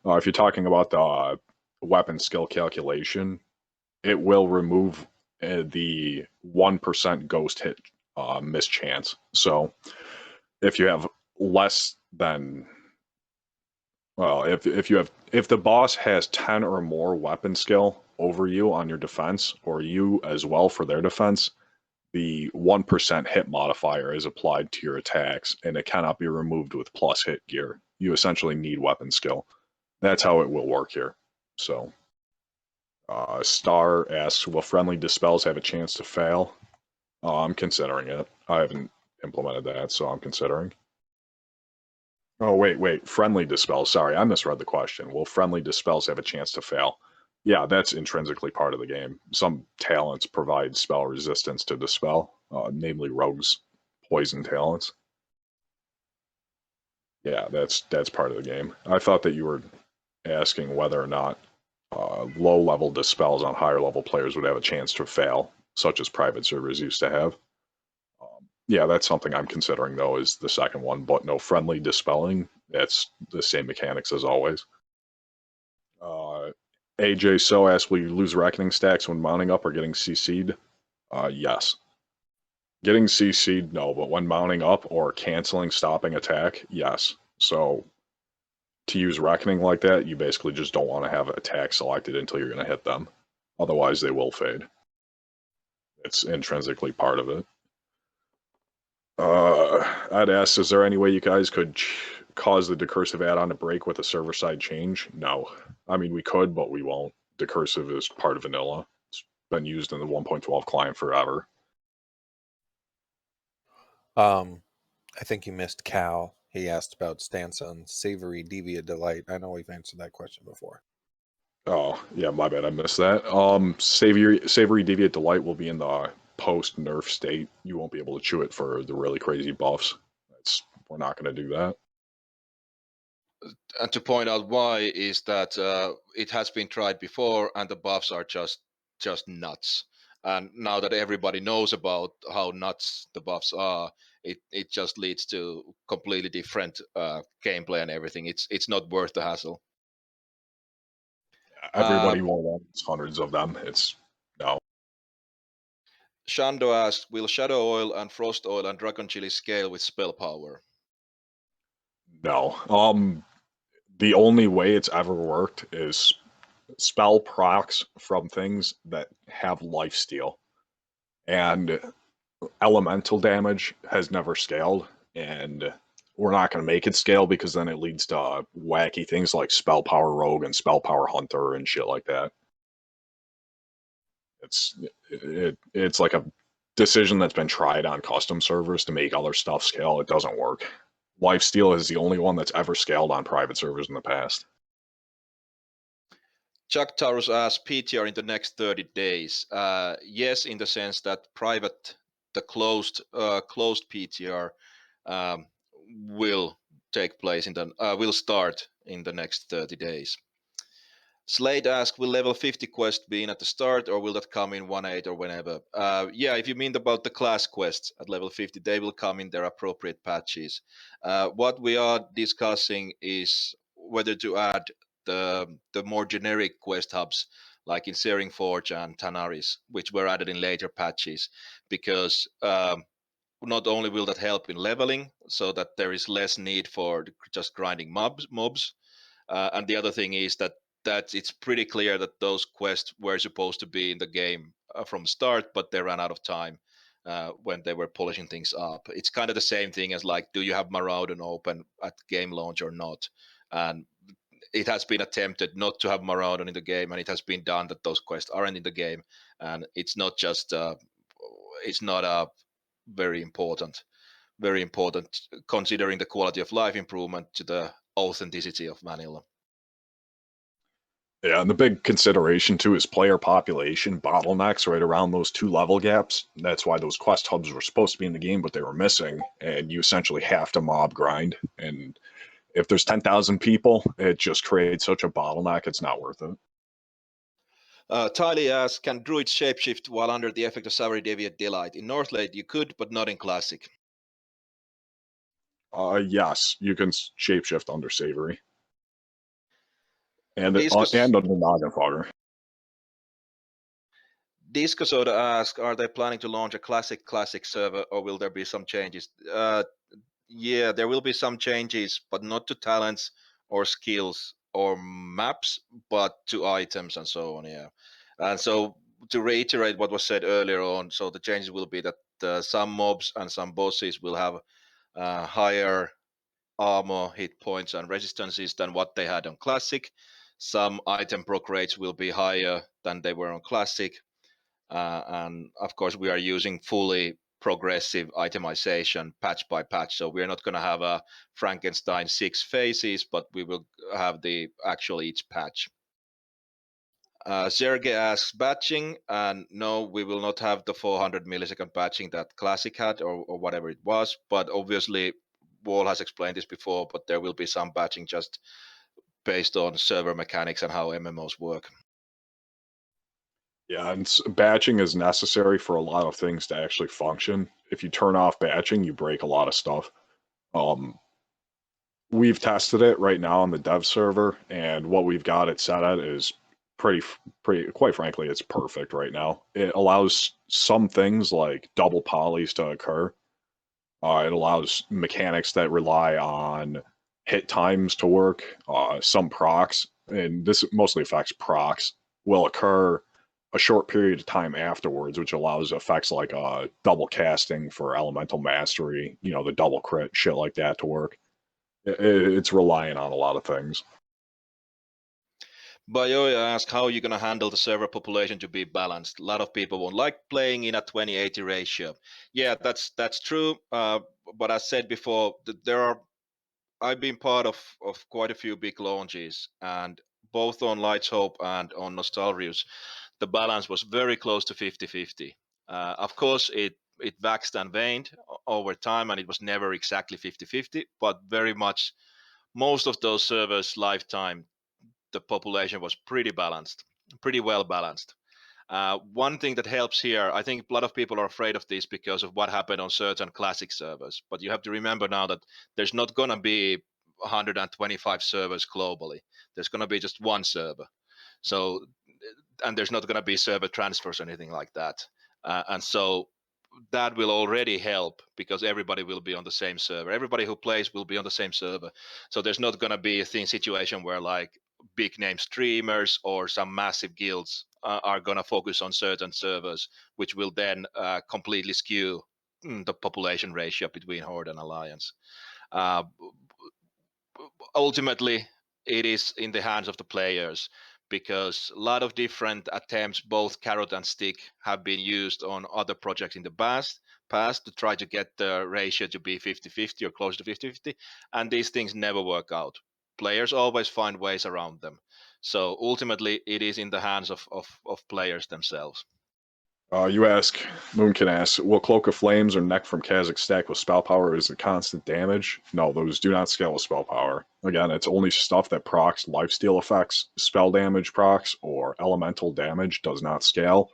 If you're talking about the weapon skill calculation, it will remove the 1% ghost hit miss chance. So if you have less than, well, if the boss has 10 or more weapon skill over you on your defense, or you as well for their defense, the 1% hit modifier is applied to your attacks, and it cannot be removed with plus hit gear. You essentially need weapon skill. That's how it will work here. So, Star asks, will friendly dispels have a chance to fail? I'm considering it. I haven't implemented that, so I'm considering. Oh, wait. Friendly dispels. Sorry, I misread the question. Will friendly dispels have a chance to fail? Yeah, that's intrinsically part of the game. Some talents provide spell resistance to dispel, namely rogues' poison talents. Yeah, that's part of the game. I thought that you were asking whether or not low-level dispels on higher-level players would have a chance to fail, such as private servers used to have. Yeah, that's something I'm considering, though, is the second one, but no friendly dispelling. It's the same mechanics as always. AJ So asks, will you lose Reckoning stacks when mounting up or getting CC'd? Yes. Getting CC'd, no, but when mounting up or canceling stopping attack, yes. So to use Reckoning like that, you basically just don't want to have attack selected until you're going to hit them. Otherwise, they will fade. It's intrinsically part of it. I'd ask, is there any way you guys could cause the decursive add-on to break with a server-side change? No. I mean, we could, but we won't. Decursive is part of vanilla. It's been used in the 1.12 client forever. I think you missed Cal. He asked about stance on savory deviant delight. I know we've answered that question before. Oh, yeah, my bad, I missed that. Savory deviant delight will be in the post-nerf state. You won't be able to chew it for the really crazy buffs. We're not going to do that. And to point out why is that it has been tried before, and the buffs are just nuts. And now that everybody knows about how nuts the buffs are, it just leads to completely different gameplay and everything. It's not worth the hassle. Everybody wants hundreds of them. No. Shando asked, will Shadow Oil and Frost Oil and Dragon Chili scale with spell power? No. The only way it's ever worked is spell procs from things that have lifesteal. And elemental damage has never scaled, and we're not going to make it scale because then it leads to wacky things like spell power rogue and spell power hunter and shit like that. It's like a decision that's been tried on custom servers to make other stuff scale. It doesn't work. Lifesteal is the only one that's ever scaled on private servers in the past. Chuck Taurus asks, PTR in the next 30 days. Yes, in the sense that the closed PTR will take place will start in the next 30 days. Slade asks, will level 50 quest be in at the start, or will that come in 1.8 or whenever? Yeah, if you mean about the class quests at level 50, they will come in their appropriate patches. What we are discussing is whether to add the more generic quest hubs, like in Searing Forge and Tanaris, which were added in later patches, because not only will that help in leveling, so that there is less need for just grinding mobs, and the other thing is that it's pretty clear that those quests were supposed to be in the game from the start, but they ran out of time when they were polishing things up. It's kind of the same thing as like, do you have Maraudon open at game launch or not? And it has been attempted not to have Maraudon in the game, and it has been done that those quests aren't in the game, and it's not just it's not a very important considering the quality of life improvement to the authenticity of vanilla. Yeah, and the big consideration too is player population bottlenecks right around those 2 level gaps. That's why those quest hubs were supposed to be in the game, but they were missing, and you essentially have to mob grind. And if there's 10,000 people, it just creates such a bottleneck, it's not worth it. Tylee asks, can druids shapeshift while under the effect of Savory Deviant Delight? In Northlane you could, but not in Classic. Yes, you can shapeshift under Savory. And under Nagenfogger. Disco Soda asks, are they planning to launch a classic server, or will there be some changes? Yeah, there will be some changes, but not to talents or skills or maps, but to items and so on. Yeah, and so to reiterate what was said earlier on, so the changes will be that some mobs and some bosses will have higher armor, hit points, and resistances than what they had on Classic. Some item proc rates will be higher than they were on Classic. And of course, we are using fully progressive itemization patch by patch. So we're not going to have a Frankenstein 6 phases, but we will have the actual each patch. Sergey asks batching, and no, we will not have the 400 millisecond batching that Classic had or whatever it was. But obviously, Wall has explained this before, but there will be some batching just based on server mechanics and how MMOs work. Yeah, and batching is necessary for a lot of things to actually function. If you turn off batching, you break a lot of stuff. We've tested it right now on the dev server, and what we've got it set at is pretty, quite frankly, it's perfect right now. It allows some things like double polys to occur. It allows mechanics that rely on hit times to work. Some procs, and this mostly affects procs, will occur a short period of time afterwards, which allows effects like double casting for elemental mastery, the double crit, shit like that to work. It's relying on a lot of things. Bayoya asked how you're going to handle the server population to be balanced. A lot of people won't like playing in a 20/80 ratio. Yeah, that's true. But as said before, I've been part of quite a few big launches, and both on Lights Hope and on Nostalrius, the balance was very close to 50/50. Of course, it waxed and waned over time, and it was never exactly 50/50, but very much most of those servers' lifetime, the population was pretty balanced, pretty well balanced. One thing that helps here, I think a lot of people are afraid of this because of what happened on certain classic servers. But you have to remember now that there's not going to be 125 servers globally. There's going to be just one server. So, and there's not going to be server transfers or anything like that. And so that will already help because everybody will be on the same server. Everybody who plays will be on the same server. So there's not going to be a situation where like big name streamers or some massive guilds are going to focus on certain servers, which will then completely skew the population ratio between Horde and Alliance. Ultimately, it is in the hands of the players because a lot of different attempts, both carrot and stick, have been used on other projects in the past to try to get the ratio to be 50/50 or close to 50/50, and these things never work out. Players always find ways around them. So ultimately, it is in the hands of players themselves. You ask, Moonkin asks, will Cloak of Flames or Neck from Kazakh stack with spell power as a constant damage? No, those do not scale with spell power. Again, it's only stuff that procs lifesteal effects, spell damage procs, or elemental damage does not scale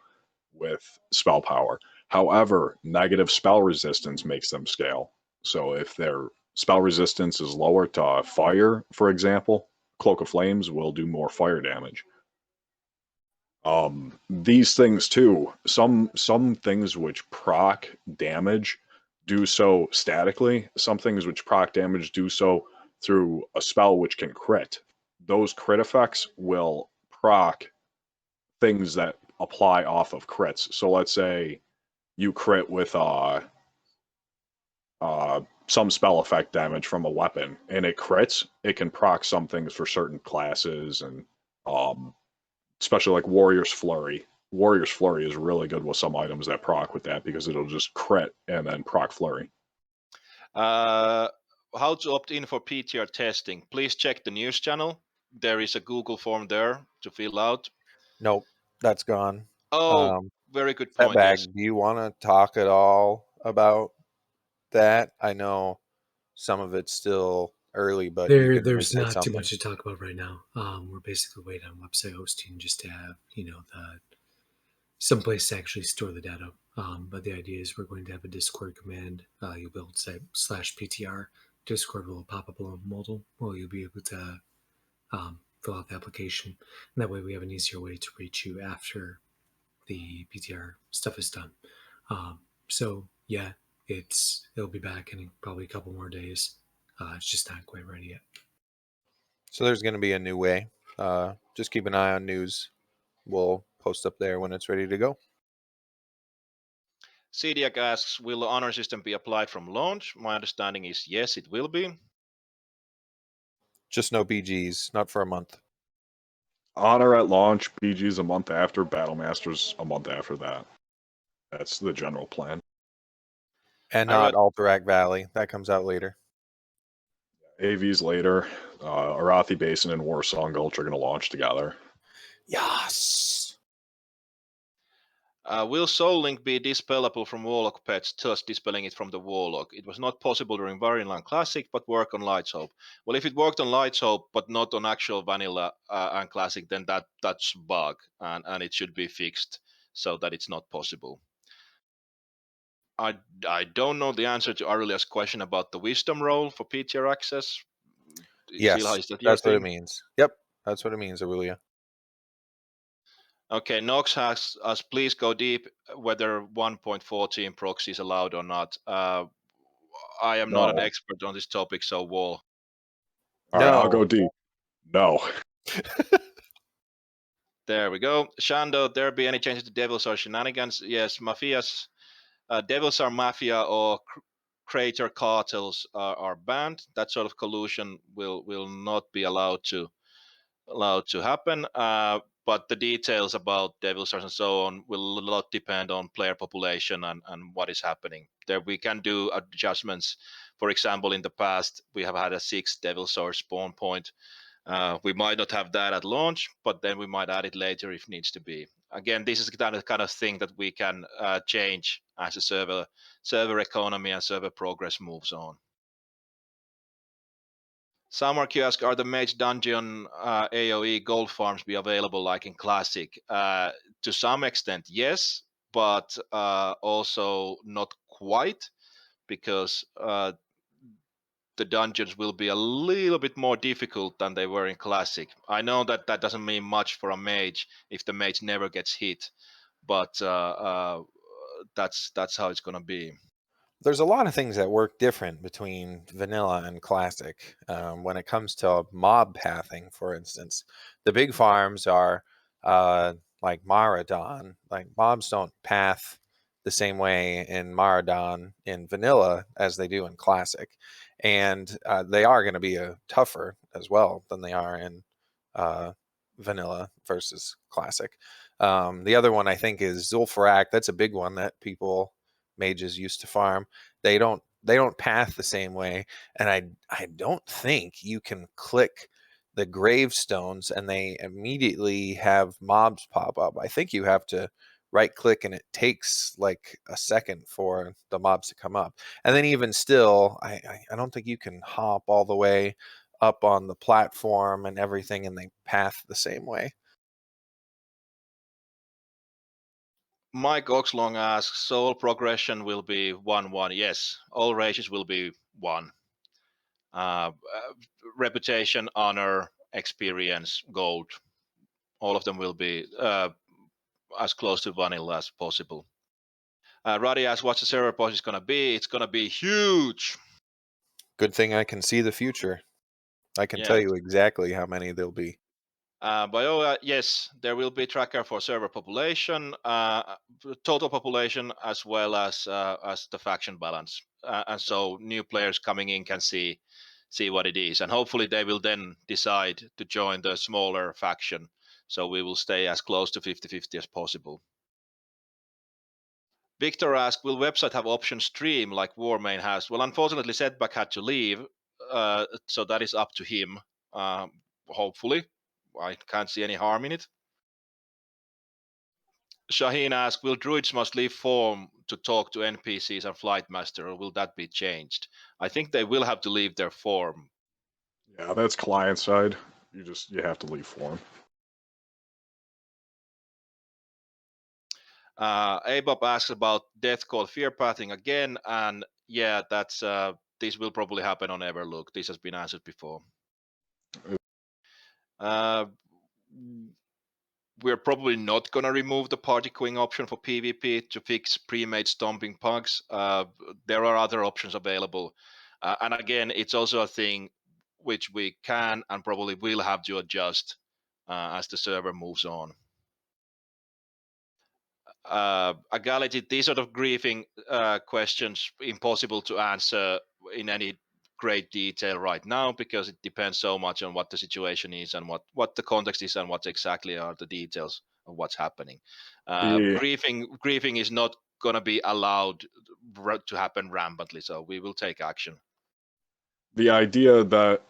with spell power. However, negative spell resistance makes them scale. So if their spell resistance is lower to fire, for example, Cloak of Flames will do more fire damage. These things too, some things which proc damage do so statically, some things which proc damage do so through a spell which can crit. Those crit effects will proc things that apply off of crits. So let's say you crit with some spell effect damage from a weapon and it crits, it can proc some things for certain classes and especially like Warrior's Flurry. Warrior's Flurry is really good with some items that proc with that because it'll just crit and then proc Flurry. How to opt in for PTR testing? Please check the news channel. There is a Google form there to fill out. Nope, that's gone. Oh, very good point. Bag, Yes. do you want to talk at all about that? I know some of it's still early, but there's not too much to talk about right now. We're basically waiting on website hosting just to have some place to actually store the data. But the idea is we're going to have a Discord command. You'll be able to say /PTR. Discord will pop up a little modal where you'll be able to fill out the application. And that way we have an easier way to reach you after the PTR stuff is done. So yeah, it'll be back in probably a couple more days. It's just not quite ready yet. So there's going to be a new way. Just keep an eye on news. We'll post up there when it's ready to go. Cediac asks, will the honor system be applied from launch? My understanding is yes, it will be. Just no BGs, not for a month. Honor at launch, BG's a month after, Battle Masters a month after that. That's the general plan. And not Alterac Valley. That comes out later. AV's later. Arathi Basin and Warsong Gulch are going to launch together. Yes. Will Soul Link be dispellable from Warlock pets, thus dispelling it from the Warlock? It was not possible during Vanilla and Classic, but work on Lights Hope. Well, if it worked on Lights Hope, but not on actual Vanilla and Classic, then that's a bug, and it should be fixed so that it's not possible. I don't know the answer to Aurelia's question about the Wisdom role for PTR access. Yes, that's what it means. Yep, that's what it means, Aurelia. Okay, Nox has us, please go deep whether 1.14 proxy is allowed or not. I am not an expert on this topic, so Wall. All right, I'll No. go D. No. There we go. Shando, there be any changes to devils or shenanigans? Yes, mafias, devils are mafia or creator cartels are banned. That sort of collusion will not be allowed to happen. But the details about devils and so on will a lot depend on player population and what is happening. There we can do adjustments. For example, in the past we have had a 6 devil source spawn point. We might not have that at launch, but then we might add it later if needs to be. Again, this is the kind of thing that we can change as a server economy and server progress moves on. Summer Kiosk, are the Mage Dungeon AoE gold farms be available like in Classic? To some extent, yes, but also not quite, because the dungeons will be a little bit more difficult than they were in Classic. I know that that doesn't mean much for a mage if the mage never gets hit, but that's how it's gonna be. There's a lot of things that work different between vanilla and classic. When it comes to mob pathing, for instance, the big farms are like Maradon. Like mobs don't path the same way in Maradon in vanilla as they do in classic, and they are going to be tougher as well than they are in vanilla versus classic. The other one I think is Zul'Farrak. That's a big one that mages used to farm. They don't path the same way, and I don't think you can click the gravestones and they immediately have mobs pop up. I think you have to right click and it takes like a second for the mobs to come up. And then even still, I don't think you can hop all the way up on the platform and everything and they path the same way. Mike Oxlong asks, soul progression will be 1-1. Yes, all races will be 1. Reputation, honor, experience, gold, all of them will be as close to vanilla as possible. Roddy asks, what's the server post is going to be? It's going to be huge. Good thing I can see the future. I can tell you exactly how many there'll be. Yes, there will be tracker for server population, total population, as well as the faction balance, and so new players coming in can see what it is, and hopefully they will then decide to join the smaller faction. So we will stay as close to 50-50 as possible. Victor asked, will website have option stream like Warmain has? Well, unfortunately, Setback had to leave, so that is up to him. Hopefully. I can't see any harm in it. Shaheen asked, will druids must leave form to talk to NPCs and flight master, or will that be changed? I think they will have to leave their form. Yeah, that's client side. You have to leave form. Abob asks about death called fear pathing again, and yeah, that's this will probably happen on Everlook. This has been answered before. We're probably not going to remove the party queuing option for PvP to fix pre-made stomping pugs. There are other options available. And again, it's also a thing which we can and probably will have to adjust as the server moves on. Agality, these sort of griefing questions, impossible to answer in any great detail right now because it depends so much on what the situation is and what the context is and what exactly are the details of what's happening. Griefing is not going to be allowed to happen rampantly, so we will take action. The idea that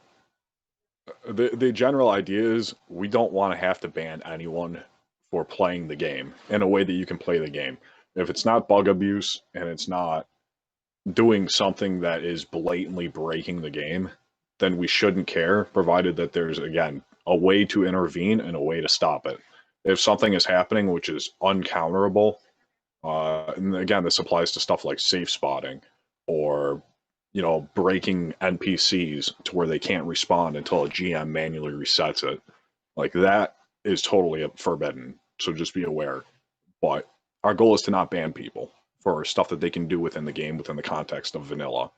the general idea is we don't want to have to ban anyone for playing the game in a way that you can play the game. If it's not bug abuse and it's not doing something that is blatantly breaking the game, then we shouldn't care, provided that there's, again, a way to intervene and a way to stop it. If something is happening which is uncounterable, and again, this applies to stuff like safe spotting or, breaking NPCs to where they can't respawn until a GM manually resets it. Like, that is totally forbidden, so just be aware. But our goal is to not ban people for stuff that they can do within the game, within the context of vanilla.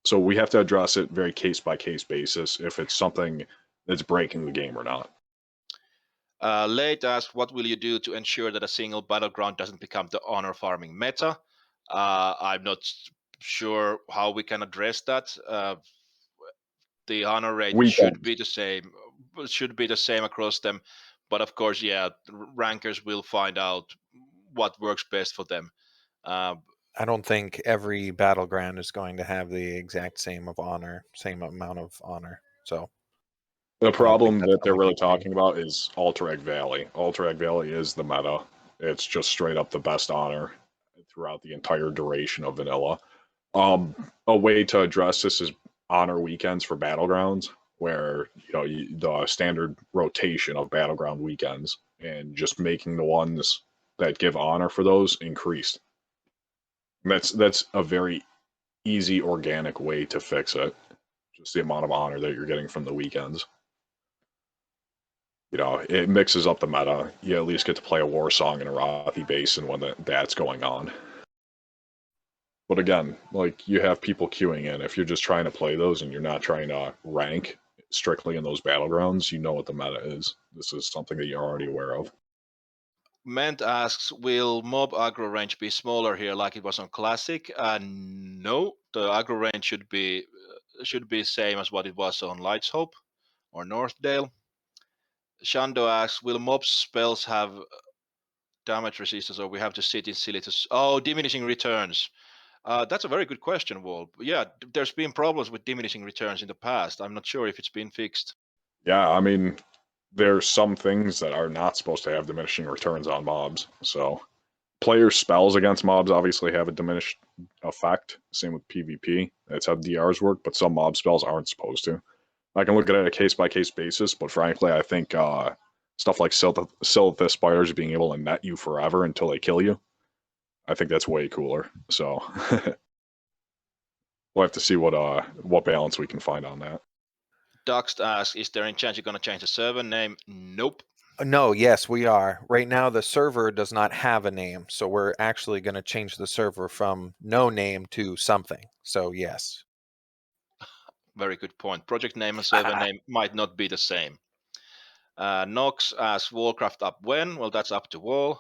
So we have to address it very case by case basis if it's something that's breaking the game or not. Late asks, what will you do to ensure that a single battleground doesn't become the honor farming meta? I'm not sure how we can address that. The honor rate should be the same. Should be the same across them, but of course, yeah, rankers will find out what works best for them. I don't think every battleground is going to have the exact same amount of honor. So The problem that's that they're going to really be changed. talking about is Alterac Valley. Alterac Valley is the meta. It's just straight up the best honor throughout the entire duration of vanilla. A way to address this is honor weekends for battlegrounds, where the standard rotation of battleground weekends, and just making the ones that give honor for those increased. That's a very easy, organic way to fix it. Just the amount of honor that you're getting from the weekends. It mixes up the meta. You at least get to play a war song in Arathi Basin when that's going on. But again, like, you have people queuing in. If you're just trying to play those and you're not trying to rank strictly in those battlegrounds, you know what the meta is. This is something that you're already aware of. Ment asks, will mob aggro range be smaller here like it was on Classic? No, the aggro range should be same as what it was on Lights Hope or Northdale. Shando asks, will mob spells have damage resistance, or we have to sit in silly to... diminishing returns. That's a very good question, Wall. Yeah, there's been problems with diminishing returns in the past. I'm not sure if it's been fixed. Yeah, I mean, there's some things that are not supposed to have diminishing returns on mobs. So player spells against mobs obviously have a diminished effect. Same with PvP. That's how DRs work, but some mob spells aren't supposed to. I can look at it on a case-by-case basis, but frankly, I think stuff like Silithus spiders being able to net you forever until they kill you, I think that's way cooler. So we'll have to see what balance we can find on that. Duxt asks, is there any chance you're going to change the server name? Nope. No, yes, we are. Right now, the server does not have a name, so we're actually going to change the server from no name to something. So, yes. Very good point. Project name and server name might not be the same. Nox asks, Warcraft up when? Well, that's up to Wall.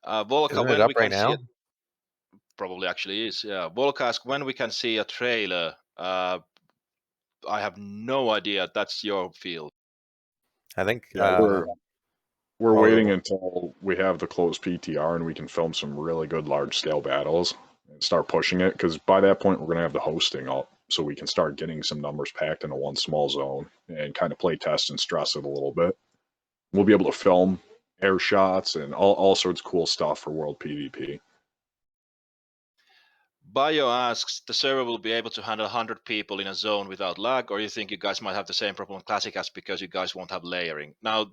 Volka, Isn't it when up we can right see now? it? Probably actually is. Yeah. Volka asks, when we can see a trailer? I have no idea. That's your field. I think we're waiting until we have the closed PTR and we can film some really good large-scale battles and start pushing it, because by that point we're going to have the hosting up, so we can start getting some numbers packed into one small zone and kind of play test and stress it a little bit. We'll be able to film air shots and all sorts of cool stuff for World PvP. Bio asks, the server will be able to handle 100 people in a zone without lag, or you think you guys might have the same problem in Classic as because you guys won't have layering? Now,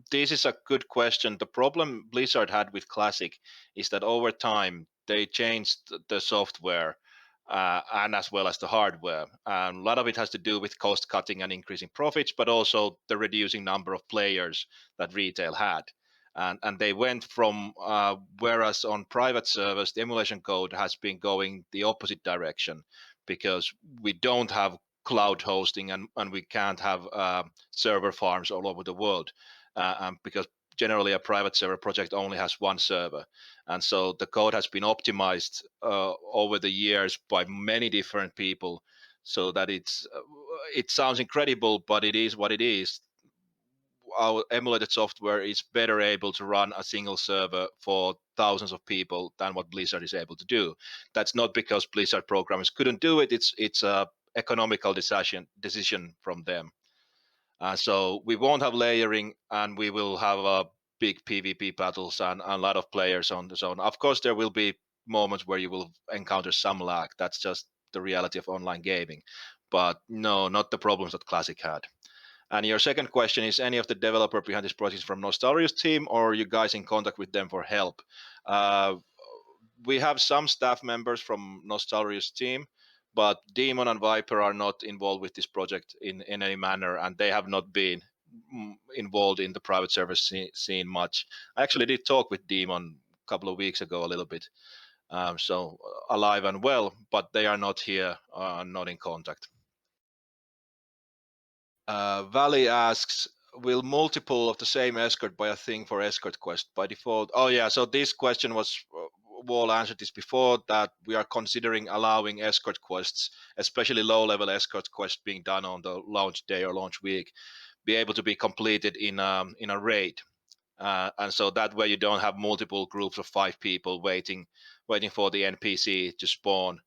this is a good question. The problem Blizzard had with Classic is that over time they changed the software and as well as the hardware. And a lot of it has to do with cost cutting and increasing profits, but also the reducing number of players that retail had. And they went from whereas on private servers the emulation code has been going the opposite direction, because we don't have cloud hosting and we can't have server farms all over the world, because generally a private server project only has one server, and so the code has been optimized over the years by many different people, so that it sounds incredible, but it is what it is. Our emulated software is better able to run a single server for thousands of people than what Blizzard is able to do. That's not because Blizzard programmers couldn't do it. It's a economical decision from them. So we won't have layering, and we will have big PvP battles and a lot of players on the zone. Of course, there will be moments where you will encounter some lag. That's just the reality of online gaming. But no, not the problems that Classic had. And your second question is, any of the developer behind this project from Nostalria's team, or are you guys in contact with them for help? We have some staff members from Nostalria's team, but Demon and Viper are not involved with this project in any manner, and they have not been involved in the private server scene much. I actually did talk with Demon a couple of weeks ago a little bit, So alive and well, but they are not here, not in contact. Valley asks, will multiple of the same escort buy a thing for escort quest by default? Oh yeah, so this question was, Wall answered this before, that we are considering allowing escort quests, especially low-level escort quests being done on the launch day or launch week, be able to be completed in a raid. And so that way you don't have multiple groups of 5 people waiting for the NPC to spawn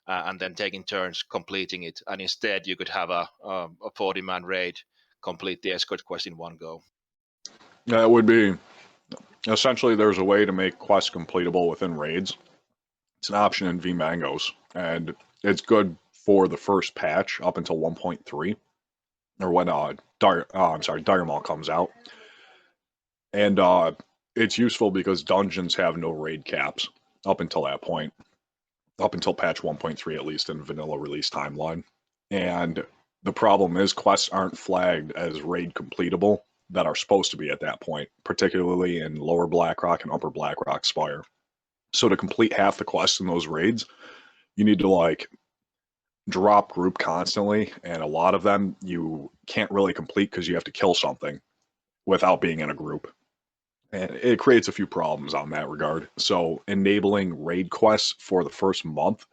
and then taking turns completing it. And instead you could have a 40-man raid complete the escort quest in one go. That would be essentially, there's a way to make quests completable within raids. It's an option in vMangos, and it's good for the first patch up until 1.3, or when Dire Maul comes out. And it's useful because dungeons have no raid caps up until that point, up until patch 1.3 at least in vanilla release timeline. And the problem is quests aren't flagged as raid completable that are supposed to be at that point, particularly in Lower Blackrock and Upper Blackrock Spire. So to complete half the quests in those raids, you need to like drop group constantly, and a lot of them you can't really complete because you have to kill something without being in a group. And it creates a few problems on that regard. So enabling raid quests for the first month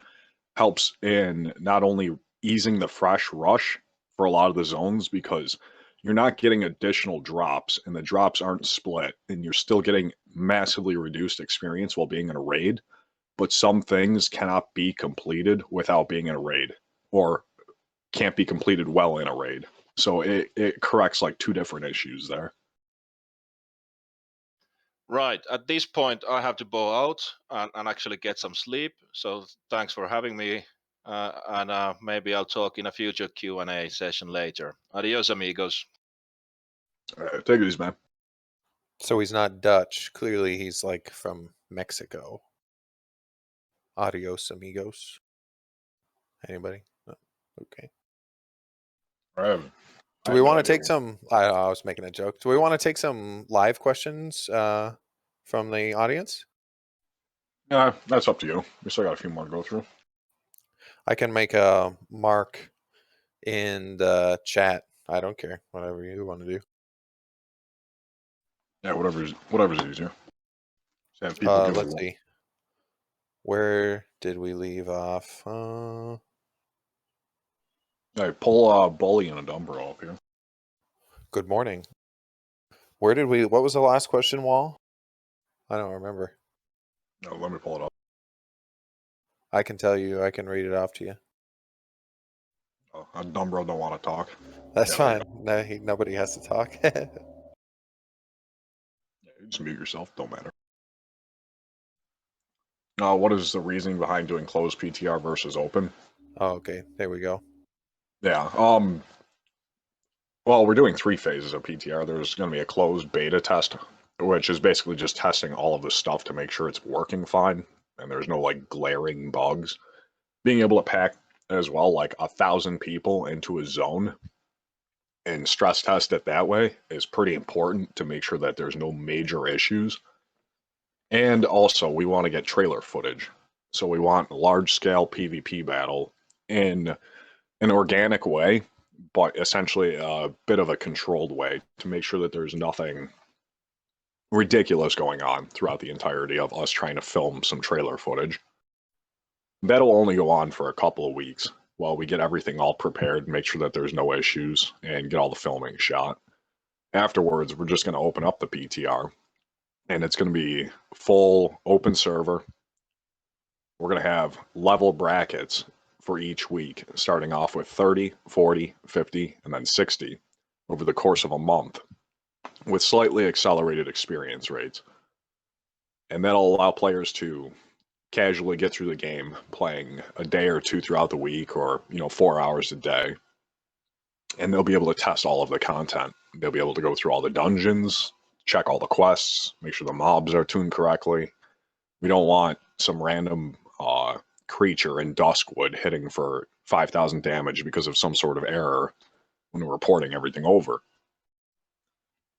helps in not only easing the fresh rush for a lot of the zones, because you're not getting additional drops and the drops aren't split, and you're still getting massively reduced experience while being in a raid, but some things cannot be completed without being in a raid, or can't be completed well in a raid. So it corrects like 2 different issues there. Right. At this point, I have to bow out and actually get some sleep. So thanks for having me. And maybe I'll talk in a future Q&A session later. Adios, amigos. Take it easy, man. So he's not Dutch. Clearly, he's like from Mexico. Adios, amigos. Anybody? No. Okay. Do we want to take some? I was making a joke. Do we want to take some live questions from the audience? Yeah, that's up to you. We still got a few more to go through. I can make a mark in the chat. I don't care. Whatever you want to do. Yeah, whatever's easier. So have people give Let's see. Where did we leave off? Hey, pull a bully and a dumbbell up here. Good morning. Where did we? What was the last question, Wall? I don't remember. No, let me pull it up. I can tell you. I can read it off to you. Oh, a dumbbell don't want to talk. That's Yeah, fine. No, nobody has to talk. Yeah, you just mute yourself. Don't matter. What is the reasoning behind doing closed PTR versus open? Oh, okay. There we go. Yeah. Well, we're doing 3 phases of PTR. There's going to be a closed beta test, which is basically just testing all of the stuff to make sure it's working fine and there's no like glaring bugs. Being able to pack as well like 1,000 people into a zone and stress test it that way is pretty important to make sure that there's no major issues. And also, we want to get trailer footage. So we want a large-scale PvP battle in an organic way, but essentially a bit of a controlled way to make sure that there's nothing ridiculous going on throughout the entirety of us trying to film some trailer footage. That'll only go on for a couple of weeks while we get everything all prepared, make sure that there's no issues, and get all the filming shot. Afterwards, we're just going to open up the PTR, and it's going to be full open server. We're going to have level brackets for each week, starting off with 30, 40, 50, and then 60 over the course of a month, with slightly accelerated experience rates. And that'll allow players to casually get through the game, playing a day or 2 throughout the week, or 4 hours a day. And they'll be able to test all of the content. They'll be able to go through all the dungeons, check all the quests, make sure the mobs are tuned correctly. We don't want some random creature in Duskwood hitting for 5,000 damage because of some sort of error when we're reporting everything over.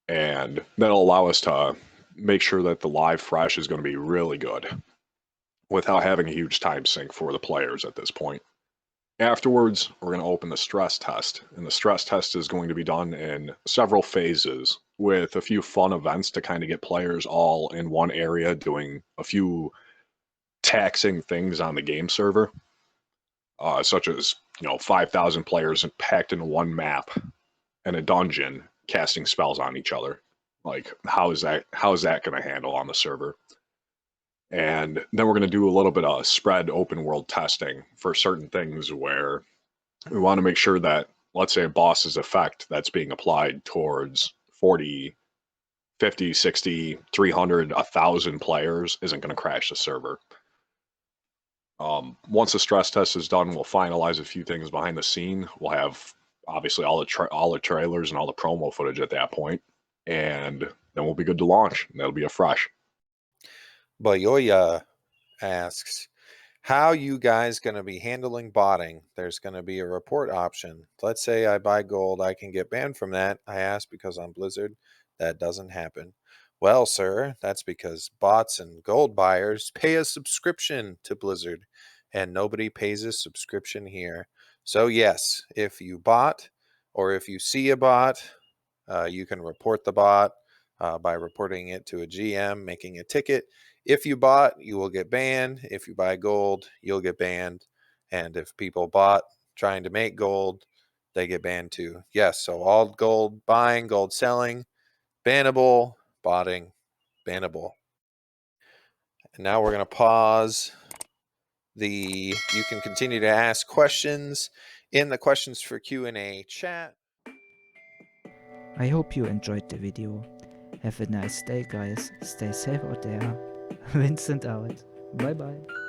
And that'll allow us to make sure that the live fresh is going to be really good. without having a huge time sink for the players at this point. Afterwards, we're going to open the stress test, and the stress test is going to be done in several phases with a few fun events to kind of get players all in one area doing a few taxing things on the game server, such as 5,000 players packed in one map and a dungeon casting spells on each other. Like, how is that going to handle on the server? And then we're going to do a little bit of spread open world testing for certain things where we want to make sure that, let's say, a boss's effect that's being applied towards 40, 50, 60, 300, 1,000 players isn't going to crash the server. Once the stress test is done, we'll finalize a few things behind the scene. We'll have obviously all the trailers and all the promo footage at that point, and then we'll be good to launch. And that'll be a fresh. Bayoya asks, how you guys going to be handling botting? There's going to be a report option. Let's say I buy gold, I can get banned from that. I ask because on Blizzard, that doesn't happen. Well, sir, that's because bots and gold buyers pay a subscription to Blizzard, and nobody pays a subscription here. So yes, if you bot or if you see a bot, you can report the bot by reporting it to a GM, making a ticket. If you bot, you will get banned. If you buy gold, you'll get banned. And if people bot trying to make gold, they get banned too. Yes, so all gold buying, gold selling, bannable, botting, bannable. And now we're going to pause. You can continue to ask questions in the questions for Q&A chat. I hope you enjoyed the video. Have a nice day, guys. Stay safe out there. Vincent out. Bye bye.